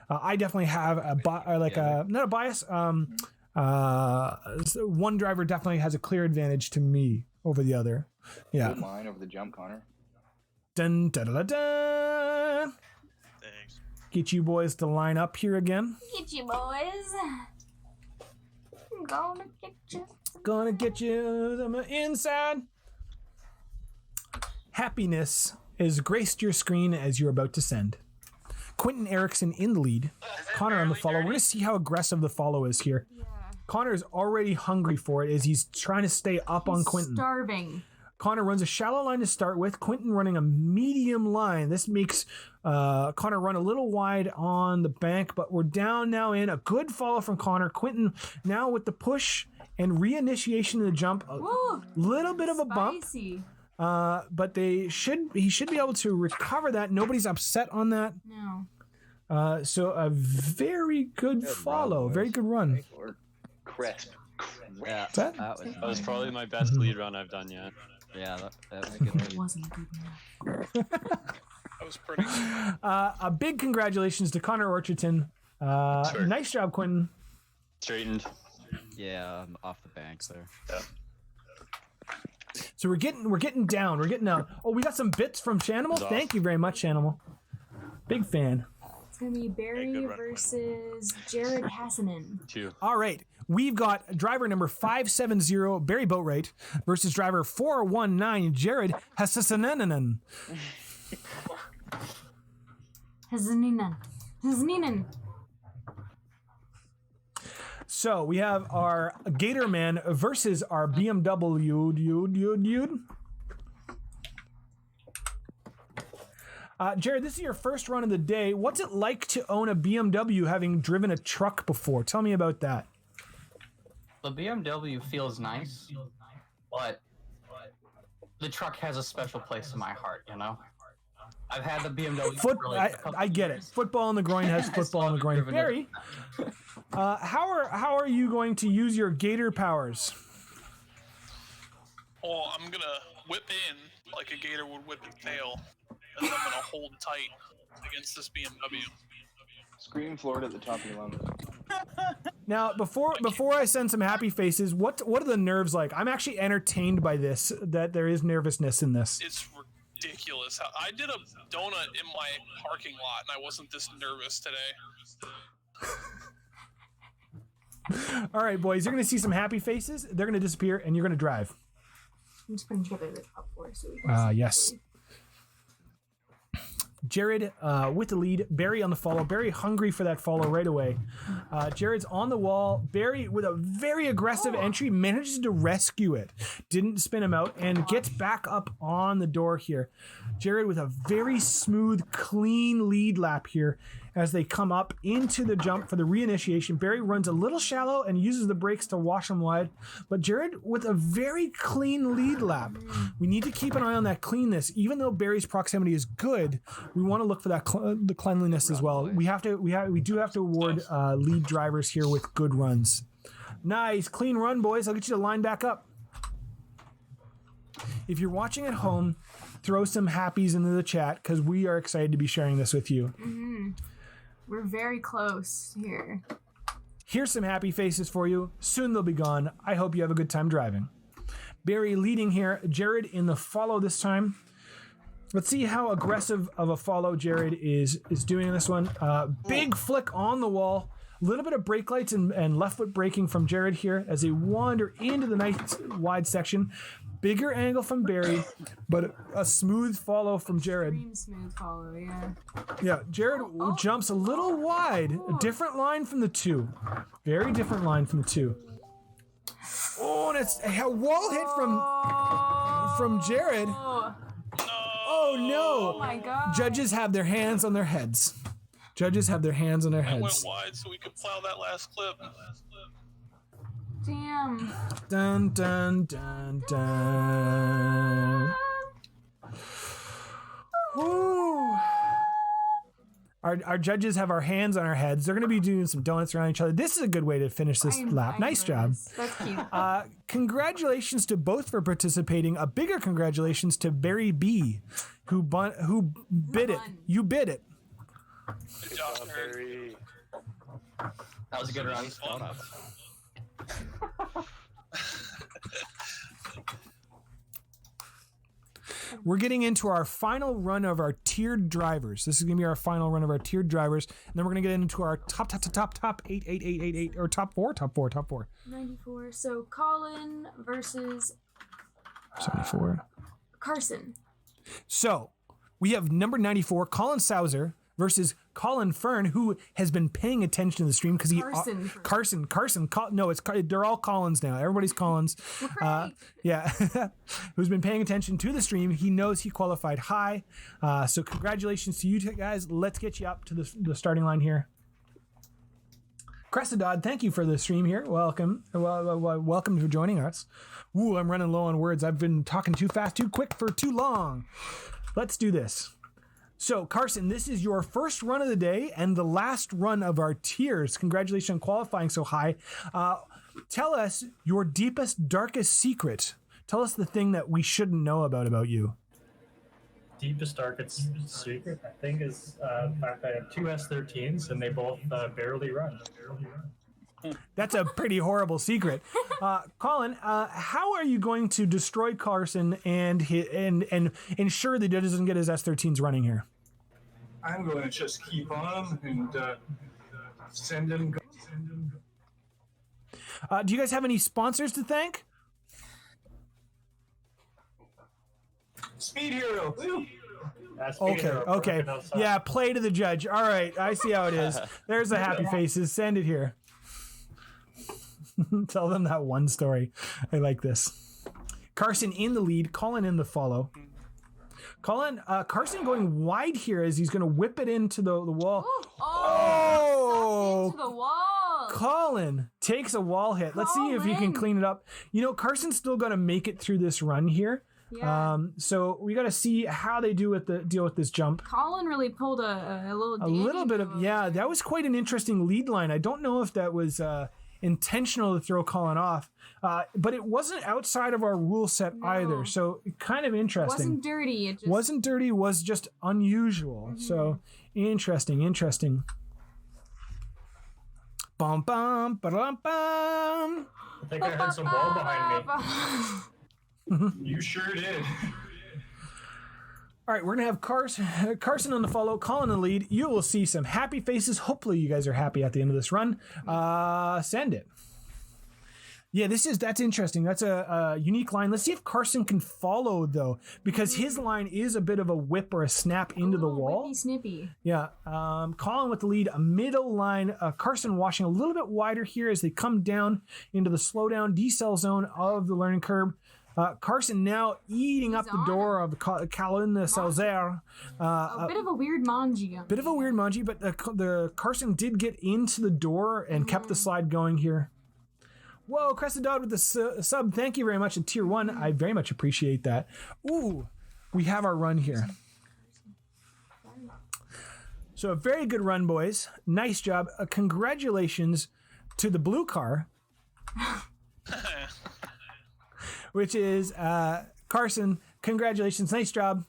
I definitely have not a bias. One driver definitely has a clear advantage to me over the other. Yeah. Good line over the jump, Connor. Dun da da da da. Thanks. Get you boys to line up here again. Get you boys. I'm gonna get you. Gonna get you on the inside. Happiness has graced your screen as you're about to send. Quentin Erickson in the lead. Connor on the follow. We're going to see how aggressive the follow is here. Yeah. Connor is already hungry for it as he's trying to stay up on Quentin. Starving. Connor runs a shallow line to start with. Quentin running a medium line. This makes Connor run a little wide on the bank, but we're down now in. A good follow from Connor. Quentin now with the push and reinitiation of the jump. A little bit of a bump. But he should be able to recover that. Nobody's upset on that. No. So a very good follow. Very good run. Crisp. Yeah, That was probably my best lead run I've done yet. Yeah, that was a good lead. Wasn't a good one. That was pretty good. A big congratulations to Connor Orcherton. Nice job, Quentin. Straightened. Yeah, off the bank there. Yeah. So we're getting down. We're getting out. Oh, we got some bits from Shanimal. Thank you very much, Shanimal. Big fan. It's gonna be Barry versus Jared Hassanen. All right. We've got driver number 570, Barry Boatwright, versus driver 419, Jared Hassanen. Hassanen. So we have our Gator Man versus our BMW. Jared, this is your first run of the day. What's it like to own a BMW having driven a truck before? Tell me about that. The BMW feels nice, but the truck has a special place in my heart, you know? I've had the BMW. I get it. Football in the groin has football in the groin. Barry, how are you going to use your Gator powers? Oh, I'm gonna whip in like a gator would whip its tail, and then I'm gonna hold tight against this BMW. Scream Florida at the top of your lungs. Now, before I send some happy faces, what are the nerves like? I'm actually entertained by this, that there is nervousness in this. It's ridiculous. I did a donut in my parking lot, and I wasn't this nervous today. All right, boys, you're going to see some happy faces. They're going to disappear, and you're going to drive. I'm just putting together the top four so we can see. Yes. Jared with the lead, Barry on the follow. Barry hungry for that follow right away. Jared's on the wall. Barry with a very aggressive entry manages to rescue it. Didn't spin him out and gets back up on the door here. Jared with a very smooth, clean lead lap here as they come up into the jump for the reinitiation. Barry runs a little shallow and uses the brakes to wash him wide. But Jared with a very clean lead lap. We need to keep an eye on that cleanness. Even though Barry's proximity is good, we want to look for that the cleanliness as well. We do have to award lead drivers here with good runs. Nice, clean run, boys. I'll get you to line back up. If you're watching at home, throw some happies into the chat because we are excited to be sharing this with you. Mm-hmm. We're very close here. Here's some happy faces for you. Soon they'll be gone. I hope you have a good time driving. Barry leading here. Jared in the follow this time. Let's see how aggressive of a follow Jared is doing in this one. Big flick on the wall. A little bit of brake lights and left foot braking from Jared here as they wander into the nice wide section. Bigger angle from Barry, but a smooth follow from Jared. Extreme smooth follow, yeah. Yeah, Jared jumps a little wide. A different line from the two. Very different line from the two. Oh, and it's a wall hit from Jared. Oh no! Oh my god! Judges have their hands on their heads. Judges have their hands on their I went heads. wide so we could plow that last clip. Damn. Dun dun dun dun. Woo. Our judges have our hands on our heads. They're going to be doing some donuts around each other. This is a good way to finish this lap. Nice job. That's cute. Congratulations to both for participating. A bigger congratulations to Barry B, who bid it. You bid it. Good job, Barry. That was a good run. we're getting into our final run of our tiered drivers. This is going to be our final run of our tiered drivers. And then we're going to get into our top 8, or top four. 94. So Colin versus 74. Carson. So we have number 94, Colin Sauser versus Colin Fern, who has been paying attention to the stream because Carson. They're all Collins now. Everybody's Collins. Yeah, who's been paying attention to the stream. He knows he qualified high. So congratulations to you two guys. Let's get you up to the starting line here. Crestadod, thank you for the stream here. Welcome. Welcome for joining us. Ooh, I'm running low on words. I've been talking too fast, too quick for too long. Let's do this. So, Carson, this is your first run of the day and the last run of our tiers. Congratulations on qualifying so high. Tell us your deepest, darkest secret. Tell us the thing that we shouldn't know about you. Deepest, darkest secret, I think, is the fact that I have two S13s and they both barely run. That's a pretty horrible secret. Colin, how are you going to destroy Carson and ensure that he doesn't get his S13s running here? I'm going to just keep on and send him. Do you guys have any sponsors to thank? SpeedHero. Okay. Yeah, play to the judge. All right, I see how it is. There's the happy faces. Send it here. Tell them that one story. I like this. Carson in the lead, Colin in the follow. Carson going wide here as he's going to whip it into the wall. Into the wall. Colin takes a wall hit. Let's see if he can clean it up. You know, Carson's still going to make it through this run here. Yeah. So we got to see how they deal with this jump. Colin really pulled a little bit of that was quite an interesting lead line. I don't know if that was intentional to throw Colin off, but it wasn't outside of our rule set either. So kind of interesting. Wasn't dirty. It just wasn't dirty. Was just unusual. So interesting. Bum bum ba-dum bum. I think I heard some wall behind me. You sure did. All right, we're going to have Carson on the follow, Colin in the lead. You will see some happy faces. Hopefully you guys are happy at the end of this run. Send it. Yeah, that's interesting. That's a unique line. Let's see if Carson can follow, though, because his line is a bit of a whip or a snap into the wall. Whippy snippy. Yeah. Colin with the lead, a middle line. Carson washing a little bit wider here as they come down into the slowdown decel zone of the learning curve. Carson now eating up the door of Colin Salzer. A bit of a weird manji. But the Carson did get into the door and kept the slide going here. Whoa, Crested Dog with the sub. Thank you very much in tier 1. I very much appreciate that. Ooh, we have our run here. So a very good run, boys. Nice job. Congratulations to the blue car. Which is Carson. Congratulations. Nice job.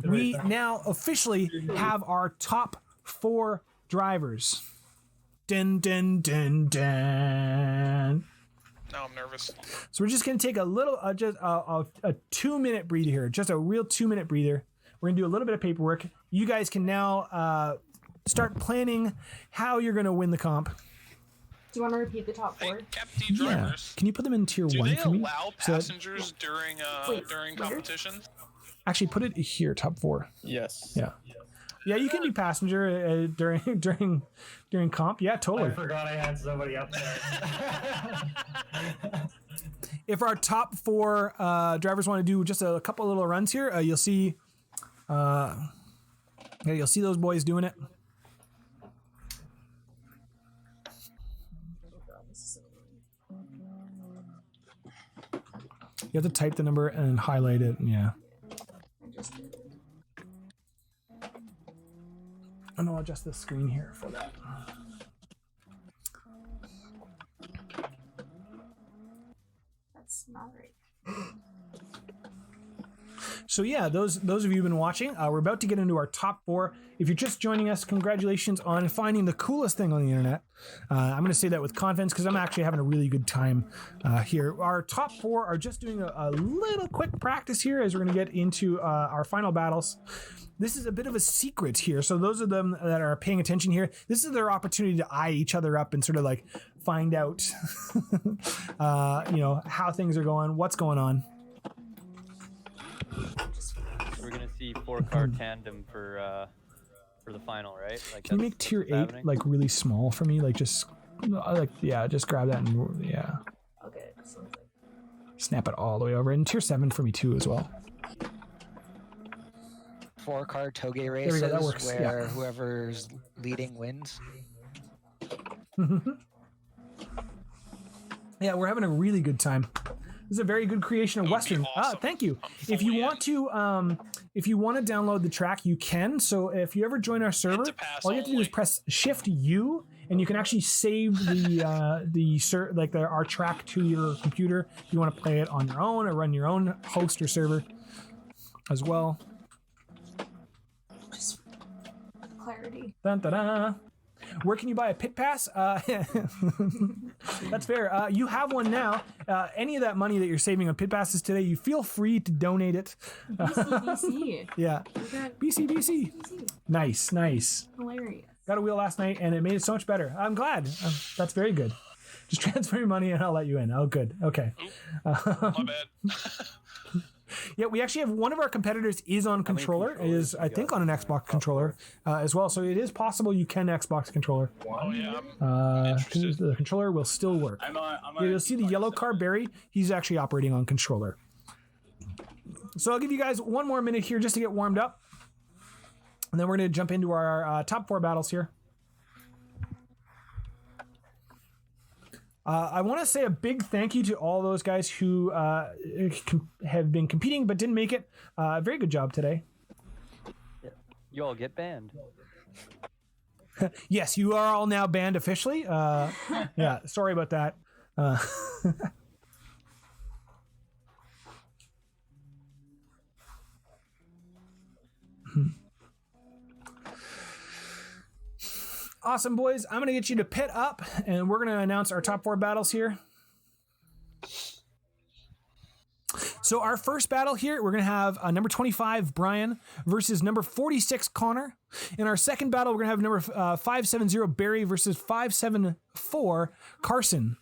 We now officially have our top 4 drivers. Dun, dun, dun, dun. Now I'm nervous. So we're just going to take a little, just a 2-minute breather here. Just a real 2-minute breather. We're going to do a little bit of paperwork. You guys can now start planning how you're going to win the comp. Do you want to repeat the top 4? Captain drivers. Can you put them in tier 1 Do they for me? allow passengers during competitions? Actually, put it here, top 4. Yes. Yeah, you can be passenger during comp. Yeah, totally. I forgot I had somebody up there. If our top 4 drivers want to do just a couple little runs here, you'll see those boys doing it. You have to type the number and highlight it. Yeah. And I'll adjust the screen here for that. That's not right. So yeah, those of you who've been watching, we're about to get into our top 4. If you're just joining us, congratulations on finding the coolest thing on the internet. I'm going to say that with confidence because I'm actually having a really good time here. Our top 4 are just doing a little quick practice here as we're going to get into our final battles. This is a bit of a secret here. So those of them that are paying attention here, this is their opportunity to eye each other up and sort of like find out, how things are going, what's going on. We're gonna see 4-car tandem for the final, right? Like, Can you make tier 8 like really small for me? Like just just grab that and Okay. snap it all the way over. And tier 7 for me too as well. 4-car toge we races go, that works, where yeah. whoever's leading wins. Yeah, we're having a really good time. This is a very good creation of Western. Awesome. Thank you. If you want to download the track, you can. So if you ever join our server, all you have to do is press Shift U, and you can actually save our track to your computer. If you want to play it on your own or run your own host or server as well. Just for clarity. Dun, dun, dun. Where can you buy a pit pass? That's fair. You have one now. Any of that money that you're saving on pit passes today, you feel free to donate it. BC. Yeah. BC. Nice. Hilarious. Got a wheel last night and it made it so much better. I'm glad. That's very good. Just transfer your money and I'll let you in. Oh, good. Okay. My bad. Yeah, we actually have one of our competitors is on controller, is I think on an Xbox controller as well. So it is possible you can Xbox controller. Oh yeah. The controller will still work. You'll see the yellow car, Barry. He's actually operating on controller. So I'll give you guys one more minute here just to get warmed up. And then we're going to jump into our top 4 battles here. I want to say a big thank you to all those guys who have been competing but didn't make it. Very good job today. You all get banned. Yes, you are all now banned officially. Yeah, sorry about that. Awesome, boys. I'm going to get you to pit up, and we're going to announce our top 4 battles here. So our first battle here, we're going to have number 25, Brian, versus number 46, Connor. In our second battle, we're going to have number 570, Barry, versus 574, Carson.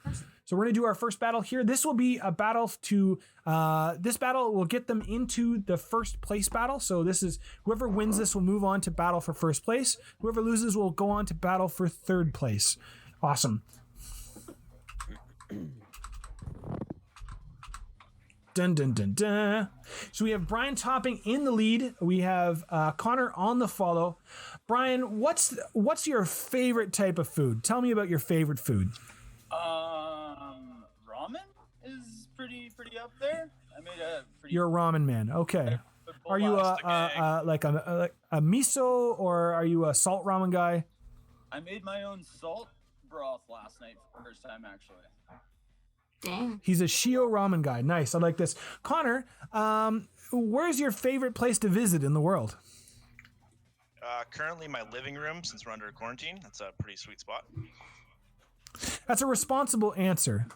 So we're going to do our first battle here. This will be a battle to, this battle will get them into the first place battle. So this is, whoever wins this will move on to battle for first place. Whoever loses will go on to battle for third place. Awesome. Dun, dun, dun, dun. So we have Brian Topping in the lead. We have Connor on the follow. Brian, what's your favorite type of food? Tell me about your favorite food. Ramen is pretty up there. I made a pretty. You're a ramen man. Okay. Are you like a miso or are you a salt ramen guy? I made my own salt broth last night for the first time, actually. Dang. He's a Shio ramen guy. Nice. I like this. Connor, where's your favorite place to visit in the world? Currently my living room, since we're under quarantine. That's a pretty sweet spot. That's a responsible answer.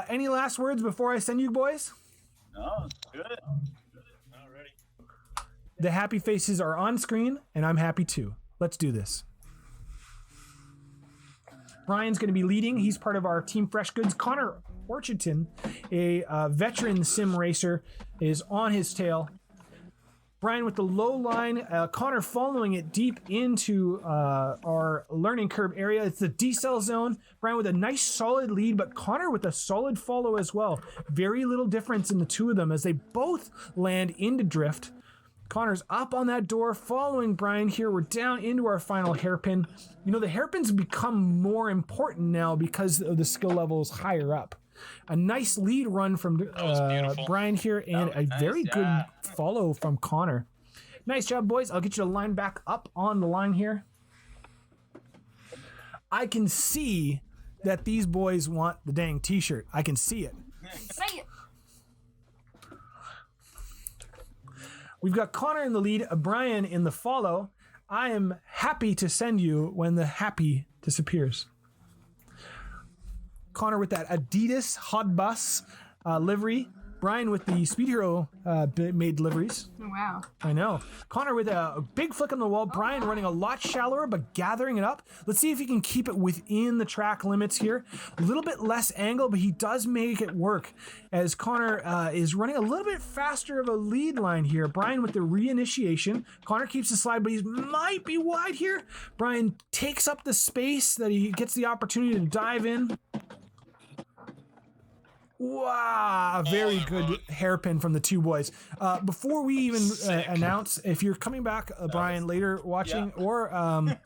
Any last words before I send you boys? No, good. Alrighty. The happy faces are on screen, and I'm happy too. Let's do this. Brian's going to be leading. He's part of our Team Fresh Goods. Connor Orchardton, a veteran sim racer, is on his tail. Brian with the low line, Connor following it deep into our learning curve area. It's the decel zone. Brian with a nice solid lead, but Connor with a solid follow as well. Very little difference in the two of them as they both land into drift. Connor's up on that door, following Brian here. We're down into our final hairpin. You know, the hairpins become more important now because of the skill levels higher up. A nice lead run from Brian here and a very good follow from Connor. Nice job, boys. I'll get you to line back up on the line here. I can see that these boys want the dang t-shirt. I can see it. Say it. We've got Connor in the lead, Brian in the follow. I am happy to send you when the happy disappears. Connor with that Adidas Hot Bus livery. Brian with the SpeedHero made liveries. Wow. I know. Connor with a big flick on the wall. Brian running a lot shallower, but gathering it up. Let's see if he can keep it within the track limits here. A little bit less angle, but he does make it work as Connor is running a little bit faster of a lead line here. Brian with the reinitiation. Connor keeps the slide, but he might be wide here. Brian takes up the space that he gets the opportunity to dive in. Wow, very good hairpin from the two boys. Before we even announce, if you're coming back, Brian, later watching, or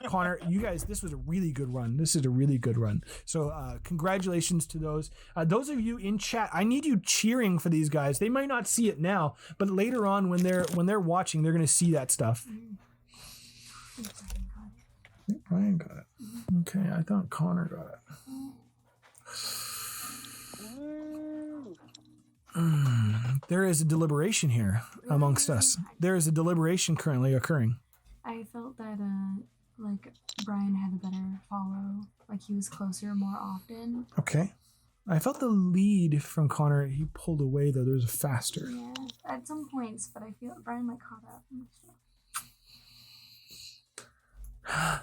Connor, you guys, this was a really good run. This is a really good run. So congratulations to those. Those of you in chat, I need you cheering for these guys. They might not see it now, but later on when they're watching, they're going to see that stuff. Brian got it. Okay, I thought Connor got it. There is a deliberation here amongst us. There is a deliberation currently occurring. I felt that like Brian had a better follow, like he was closer more often. Okay. I felt the lead from Connor. He pulled away though. There was a faster. Yeah, at some points, but I feel Brian might caught up.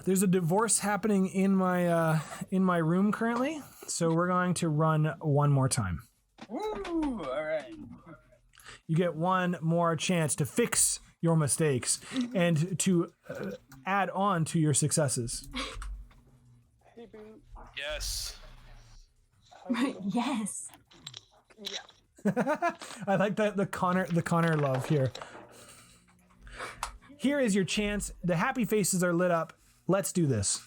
There's a divorce happening in my room currently, so we're going to run one more time. Woo! All right. You get one more chance to fix your mistakes and to add on to your successes. Yes. Yes. I like that the Connor love here. Here is your chance. The happy faces are lit up. Let's do this.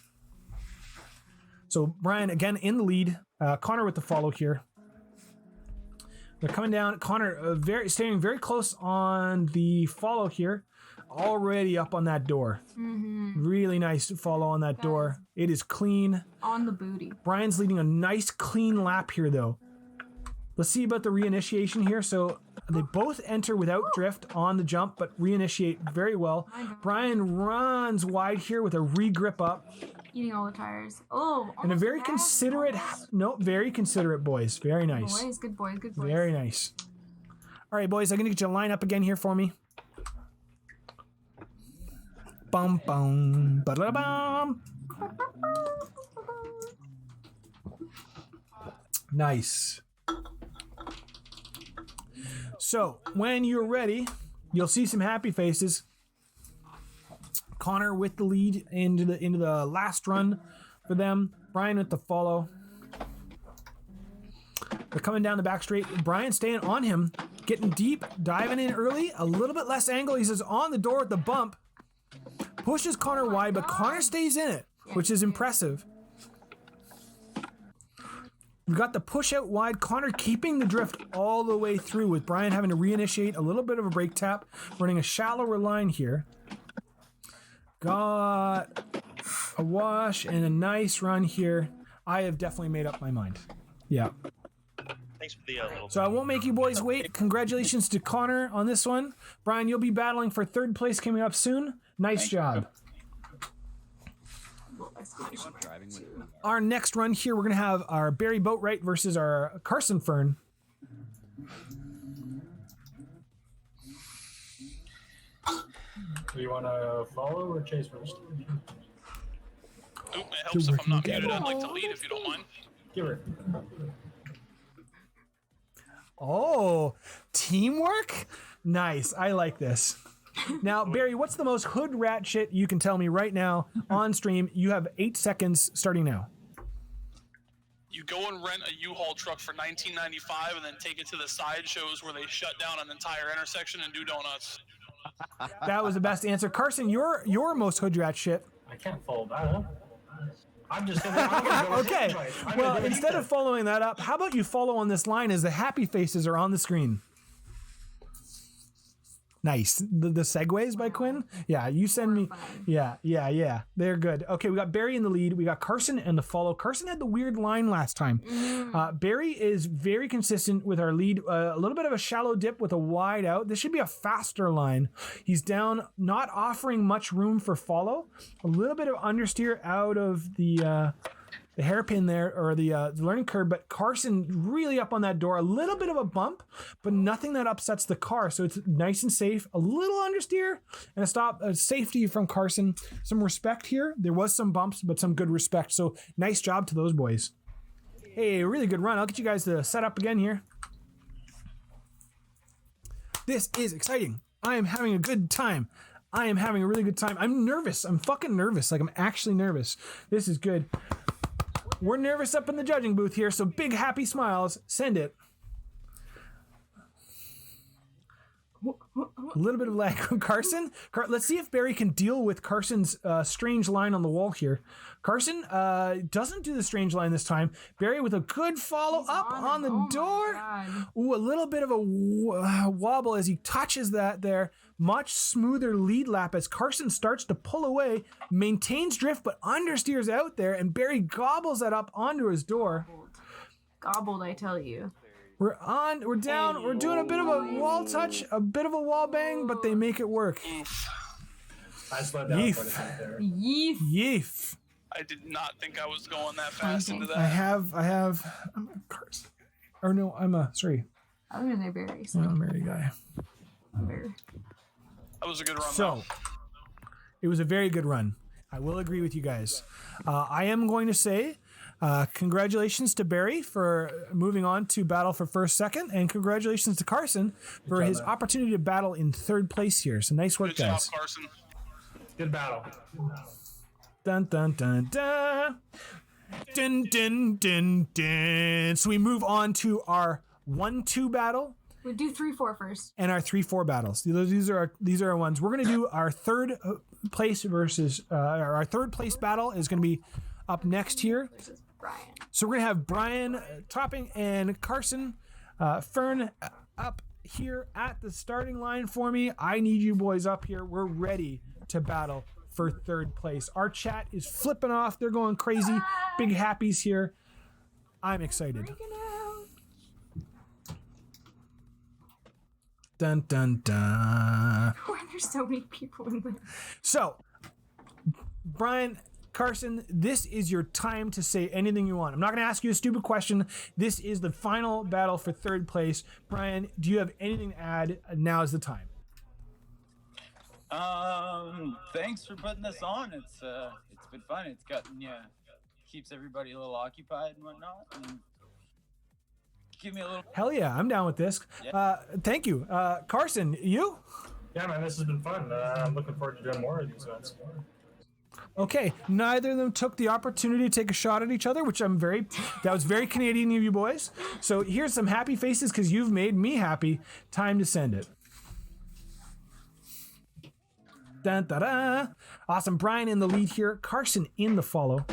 So Brian again in the lead. Connor with the follow here. They're coming down. Connor staying very close on the follow here. Already up on that door. Mm-hmm. Really nice follow on that door. It is clean. On the booty. Brian's leading a nice clean lap here though. Let's see about the reinitiation here. So they both enter without drift on the jump, but reinitiate very well. Brian runs wide here with a regrip up. Eating all the tires. Oh, and a very considerate, very considerate boys. Very nice. Boys, good boys, good boys. Very nice. All right, boys, I'm gonna get you to line up again here for me. Bum bum ba da bum. Nice. So when you're ready, you'll see some happy faces. Connor with the lead into the last run for them. Brian with the follow. They're coming down the back straight. Brian staying on him, getting deep, diving in early. A little bit less angle. He says on the door with the bump. Pushes Connor wide, but Connor stays in it, which is impressive. We've got the push out wide. Connor keeping the drift all the way through with Brian having to reinitiate a little bit of a brake tap. Running a shallower line here. Got a wash and a nice run here. I have definitely made up my mind. Yeah. Thanks for the little. So I won't make you boys wait. Congratulations to Connor on this one. Brian, you'll be battling for third place coming up soon. Nice job. Our next run here, we're going to have our Barry Boatwright versus our Carson Fern. Do you want to follow or chase first? Oop, it helps if I'm not muted. I'd like to lead if you don't mind. Give her. Oh, teamwork? Nice. I like this. Now, Barry, what's the most hood rat shit you can tell me right now on stream? You have 8 seconds starting now. You go and rent a U-Haul truck for $19.95 and then take it to the sideshows where they shut down an entire intersection and do donuts. That was the best answer. Carson, your most hood rat shit. I can't follow that up. I'm just gonna go okay. Well, instead of following that up, how about you follow on this line as the happy faces are on the screen? Nice. The segues by Quinn? Yeah, you send me. Yeah. They're good. Okay, we got Barry in the lead. We got Carson and the follow. Carson had the weird line last time. Barry is very consistent with our lead. A little bit of a shallow dip with a wide out. This should be a faster line. He's down, not offering much room for follow. A little bit of understeer out of the hairpin there, or the learning curve, but Carson really up on that door. A little bit of a bump, but nothing that upsets the car. So it's nice and safe. A little understeer and a safety from Carson. Some respect here. There was some bumps, but some good respect. So nice job to those boys. Hey, really good run. I'll get you guys to set up again here. This is exciting. I am having a good time. I am having a really good time. I'm nervous. I'm fucking nervous. Like, I'm actually nervous. This is good. We're nervous up in the judging booth here, so big happy smiles. Send it. A little bit of lag from Carson. Let's see if Barry can deal with Carson's strange line on the wall here. Carson doesn't do the strange line this time. Barry with a good follow up on the door. Ooh, a little bit of a wobble as he touches that there. Much smoother lead lap as Carson starts to pull away, maintains drift, but understeers out there, and Barry gobbles that up onto his door. Gobbled, I tell you. We're down, we're doing a bit of a wall touch, a bit of a wall bang, but they make it work. I slowed down for the time there. Yeef. I did not think I was going that fast into that. I'm a Carson. Or no, sorry. I was gonna say Barry. So. I'm a Mary guy. Barry. That was a good run. So, it was a very good run. I will agree with you guys. I am going to say congratulations to Barry for moving on to battle for first, second, and congratulations to Carson for his opportunity to battle in third place here. So nice work, good guys. Job, Carson. Good battle. Dun dun dun dun. Dun dun dun dun. So we move on to our 1-2 battle. We do 3-4 first. And our 3-4 battles. These are our ones. We're going to do our third place versus our third place battle is going to be up next here. So we're going to have Brian topping and Carson, Fern up here at the starting line for me. I need you boys up here. We're ready to battle for third place. Our chat is flipping off. They're going crazy. Big happies here. I'm excited. Dun dun dun. Why are there so many people in there? So, Brian, Carson, this is your time to say anything you want. I'm not going to ask you a stupid question. This is the final battle for third place. Brian, do you have anything to add? Now is the time. Thanks for putting this on. It's been fun. It's gotten keeps everybody a little occupied and whatnot. And give me a little. Hell yeah, I'm down with this. Thank you, Carson. You? Yeah, man, this has been fun. I'm looking forward to doing more of these events. Okay, neither of them took the opportunity to take a shot at each other, which that was very Canadian of you boys. So here's some happy faces because you've made me happy. Time to send it. Dun, da, da. Awesome. Brian in the lead here. Carson in the follow.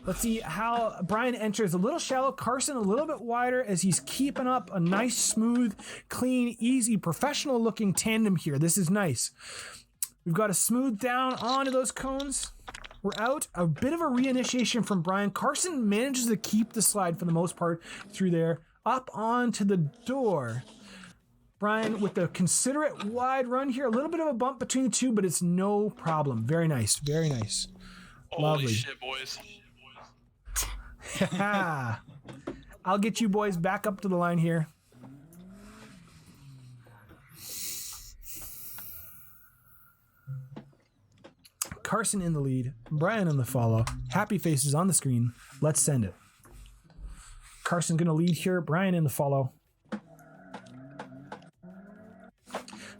Let's see how Brian enters. A little shallow. Carson a little bit wider as he's keeping up a nice, smooth, clean, easy, professional-looking tandem here. This is nice. We've got to smooth down onto those cones. We're out. A bit of a reinitiation from Brian. Carson manages to keep the slide for the most part through there. Up onto the door. Brian with a considerate wide run here. A little bit of a bump between the two, but it's no problem. Very nice. Very nice. Lovely. Holy shit, boys. I'll get you boys back up to the line here. Carson in the lead, Brian in the follow. Happy faces on the screen. Let's send it. Carson gonna lead here, Brian in the follow.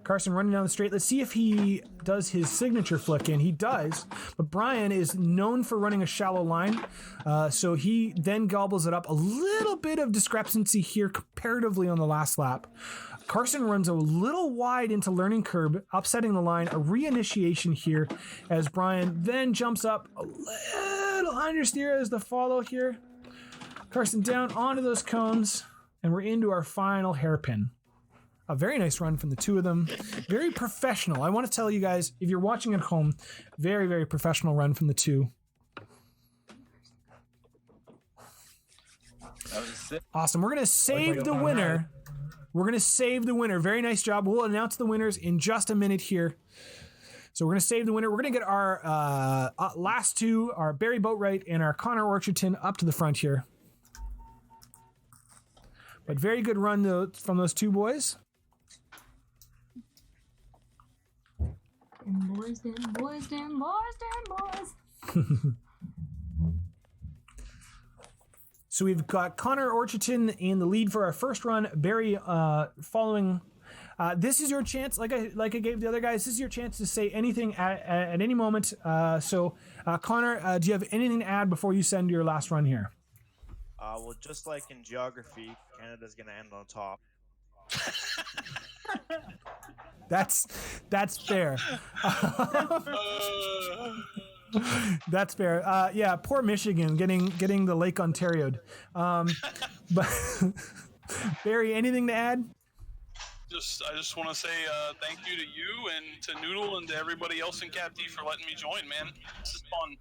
Carson running down the straight. Let's see if he does his signature flick in. He does, but Brian is known for running a shallow line, so he then gobbles it up. A little bit of discrepancy here comparatively on the last lap. Carson runs a little wide into learning curb, upsetting the line. A reinitiation here as Brian then jumps up a little understeer as the follow here. Carson down onto those cones, and we're into our final hairpin. A very nice run from the two of them. Very professional. I want to tell you guys, if you're watching at home, very, very professional run from the two. Awesome. We're going to save the winner. We're going to save the winner. Very nice job. We'll announce the winners in just a minute here. So we're going to save the winner. We're going to get our last two, our Barry Boatwright and our Connor Orchardton, up to the front here. But very good run though from those two boys. Them boys, them boys, them boys, them boys. So we've got Connor Orchardton in the lead for our first run. Barry following. This is your chance, like I gave the other guys. This is your chance to say anything at any moment. So Connor, do you have anything to add before you send your last run here? Well, just like in geography, Canada's gonna end on top. That's fair. That's fair. Yeah, poor Michigan getting the Lake Ontario'd. But Barry, anything to add? I just want to say thank you to you and to Noodle and to everybody else in Cap D for letting me join, man. This is fun.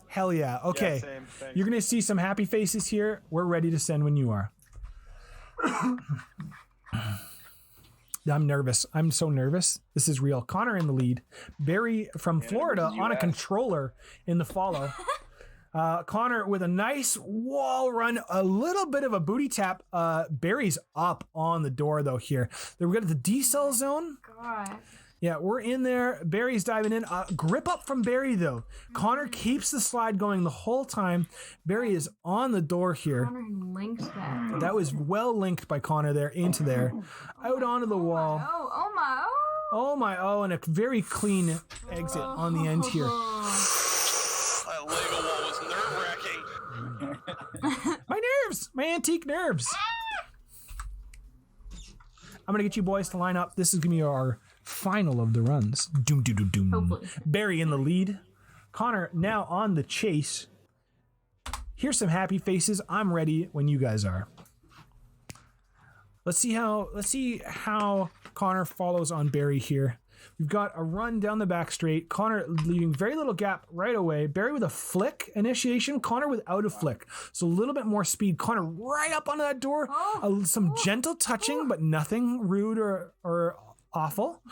Hell yeah. Okay. Yeah, same. Thanks. You're going to see some happy faces here. We're ready to send when you are. I'm nervous. I'm so nervous. This is real. Connor in the lead. Barry from Florida on a controller in the follow. Connor with a nice wall run, a little bit of a booty tap. Barry's up on the door though here. Then we got the decel zone. God. Yeah, we're in there. Barry's diving in. Grip up from Barry though. Connor keeps the slide going the whole time. Barry is on the door here. Connor linked that. That was well linked by Connor there into there. Out onto the wall. Oh my, oh. Oh my, oh, and a very clean exit on the end here. That Lego wall was nerve-wracking. My nerves! My antique nerves! I'm gonna get you boys to line up. This is gonna be our final of the runs. Doom, doom, doom, doom. Hopefully. Barry in the lead. Connor now on the chase. Here's some happy faces. I'm ready when you guys are. Let's see how Connor follows on Barry here. We've got a run down the back straight. Connor leaving very little gap right away. Barry with a flick initiation. Connor without a flick. So a little bit more speed. Connor right up onto that door. Some gentle touching, but nothing rude or awful.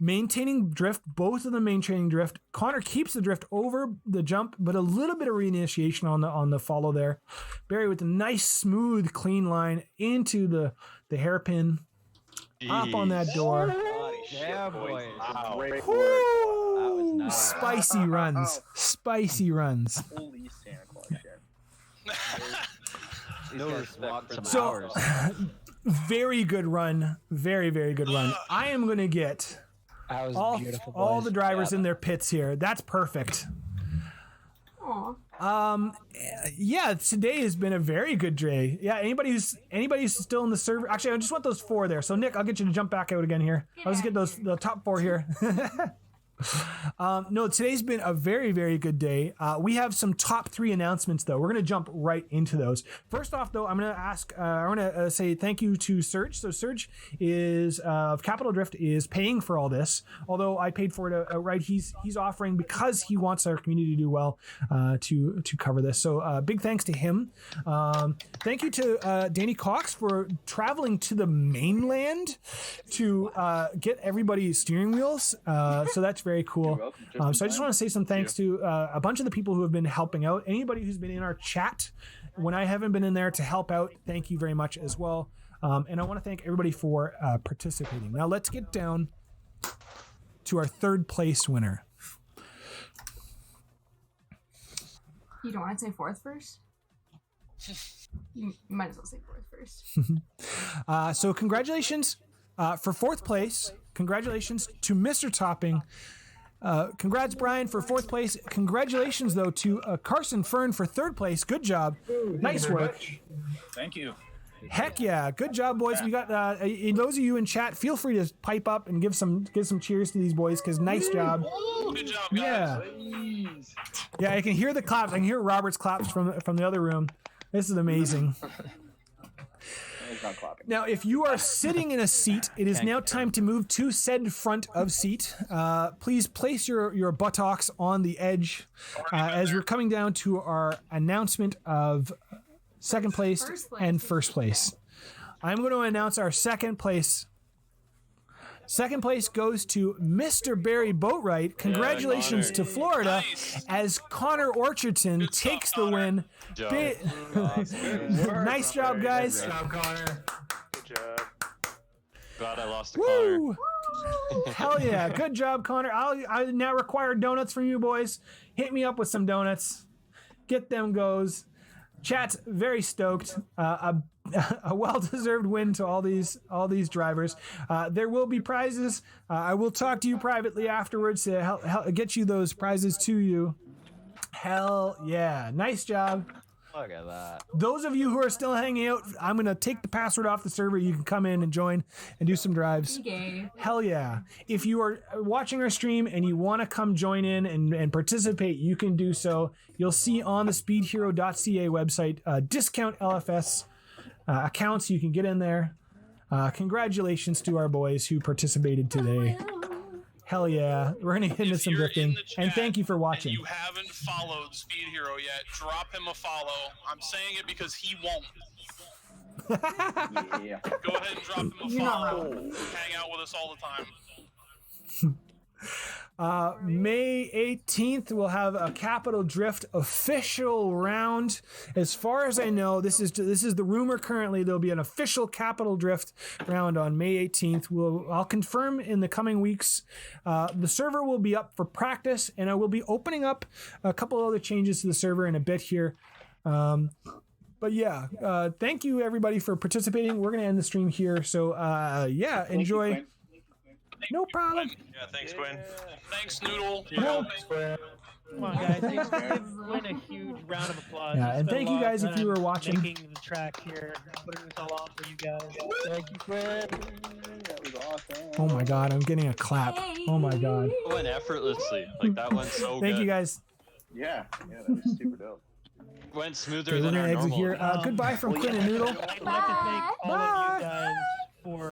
Maintaining drift. Both of them maintaining drift. Connor keeps the drift over the jump, but a little bit of reinitiation on the follow there. Barry with a nice, smooth, clean line into the hairpin. Up on that door. Yeah, boy. Wow. Woo! was nice. Spicy runs. Spicy runs. Holy Santa Claus shit. No respect for the So, hours. very good run. Very, very good run. I am going to get That was all, beautiful, all boys. the drivers in their pits here. That's perfect. Yeah, today has been a very good day. Yeah, anybody who's still in the server. Actually, I just want those 4 there. So Nick, I'll get you to jump back out again here. I'll just get the top 4 here. No, today's been a very, very good day. We have some top 3 announcements though. We're going to jump right into those. First off though, I'm going to say thank you to Serge. So Serge is of Capital Drift is paying for all this. Although I paid for it outright, he's offering because he wants our community to do well to cover this. So big thanks to him. Thank you to Danny Cox for traveling to the mainland to get everybody's steering wheels. So that's very cool. So I just want to say some thanks to a bunch of the people who have been helping out. Anybody who's been in our chat when I haven't been in there to help out, thank you very much as well. And I want to thank everybody for participating. Now let's get down to our 3rd place winner. You don't want to say 4th first? You might as well say 4th first. So congratulations for 4th place. Congratulations to Mr. Topping. Congrats, Brian, for 4th place. Congratulations, though, to Carson Fern for 3rd place. Good job. Nice work. Thank you. Heck yeah. Good job, boys. We got those of you in chat, feel free to pipe up and give some cheers to these boys, because nice job. Good job, guys. Yeah, I can hear the claps. I can hear Robert's claps from the other room. This is amazing. He's not clapping. Now, if you are sitting in a seat, it is now time to move to said front of seat. Please place your buttocks on the edge as we're coming down to our announcement of second place and first place. I'm going to announce our second place. Second place goes to Mr. Barry Boatwright. Congratulations to Florida as Connor Orchardson takes the win. Nice job, guys. Good job, Connor. Good job. Glad I lost to Woo! Connor. Hell yeah. Good job, Connor. I now require donuts from you boys. Hit me up with some donuts. Get them goes. Chat's very stoked. A well-deserved win to all these drivers. There will be prizes. I will talk to you privately afterwards to help get you those prizes to you. Hell yeah. Nice job. Look at that. Those of you who are still hanging out, I'm going to take the password off the server. You can come in and join and do some drives. Okay. Hell yeah. If you are watching our stream and you want to come join in and participate, you can do so. You'll see on the speedhero.ca website discount LFS accounts. You can get in there. Congratulations to our boys who participated today. Hell yeah. We're going to get into some drifting. And thank you for watching. You haven't followed SpeedHero yet. Drop him a follow. I'm saying it because he won't. Yeah. Go ahead and drop him a follow. Hang out with us all the time. May 18th, we'll have a Capital Drift official round. As far as I know, this is the rumor currently. There'll be an official Capital Drift round on May 18th. I'll confirm in the coming weeks. The server will be up for practice, and I will be opening up a couple other changes to the server in a bit here. But yeah, thank you everybody for participating. We're going to end the stream here. So yeah, enjoy. No problem. Yeah, thanks, Quinn. Thanks, Noodle. Quinn. Come on, guys. Give Quinn a huge round of applause. Yeah, He and spent thank a you lot guys of if you were time watching. Making the track here, putting this all on for you guys. Thank you, Quinn. That was awesome. Oh my god, I'm getting a clap. Oh my god. It went effortlessly. Like that went so good. Thank you guys. Yeah, that was super dope. Went smoother Okay, we're than gonna our exit normal. here. Goodbye from Quinn and Noodle. I'd like to thank all of you guys for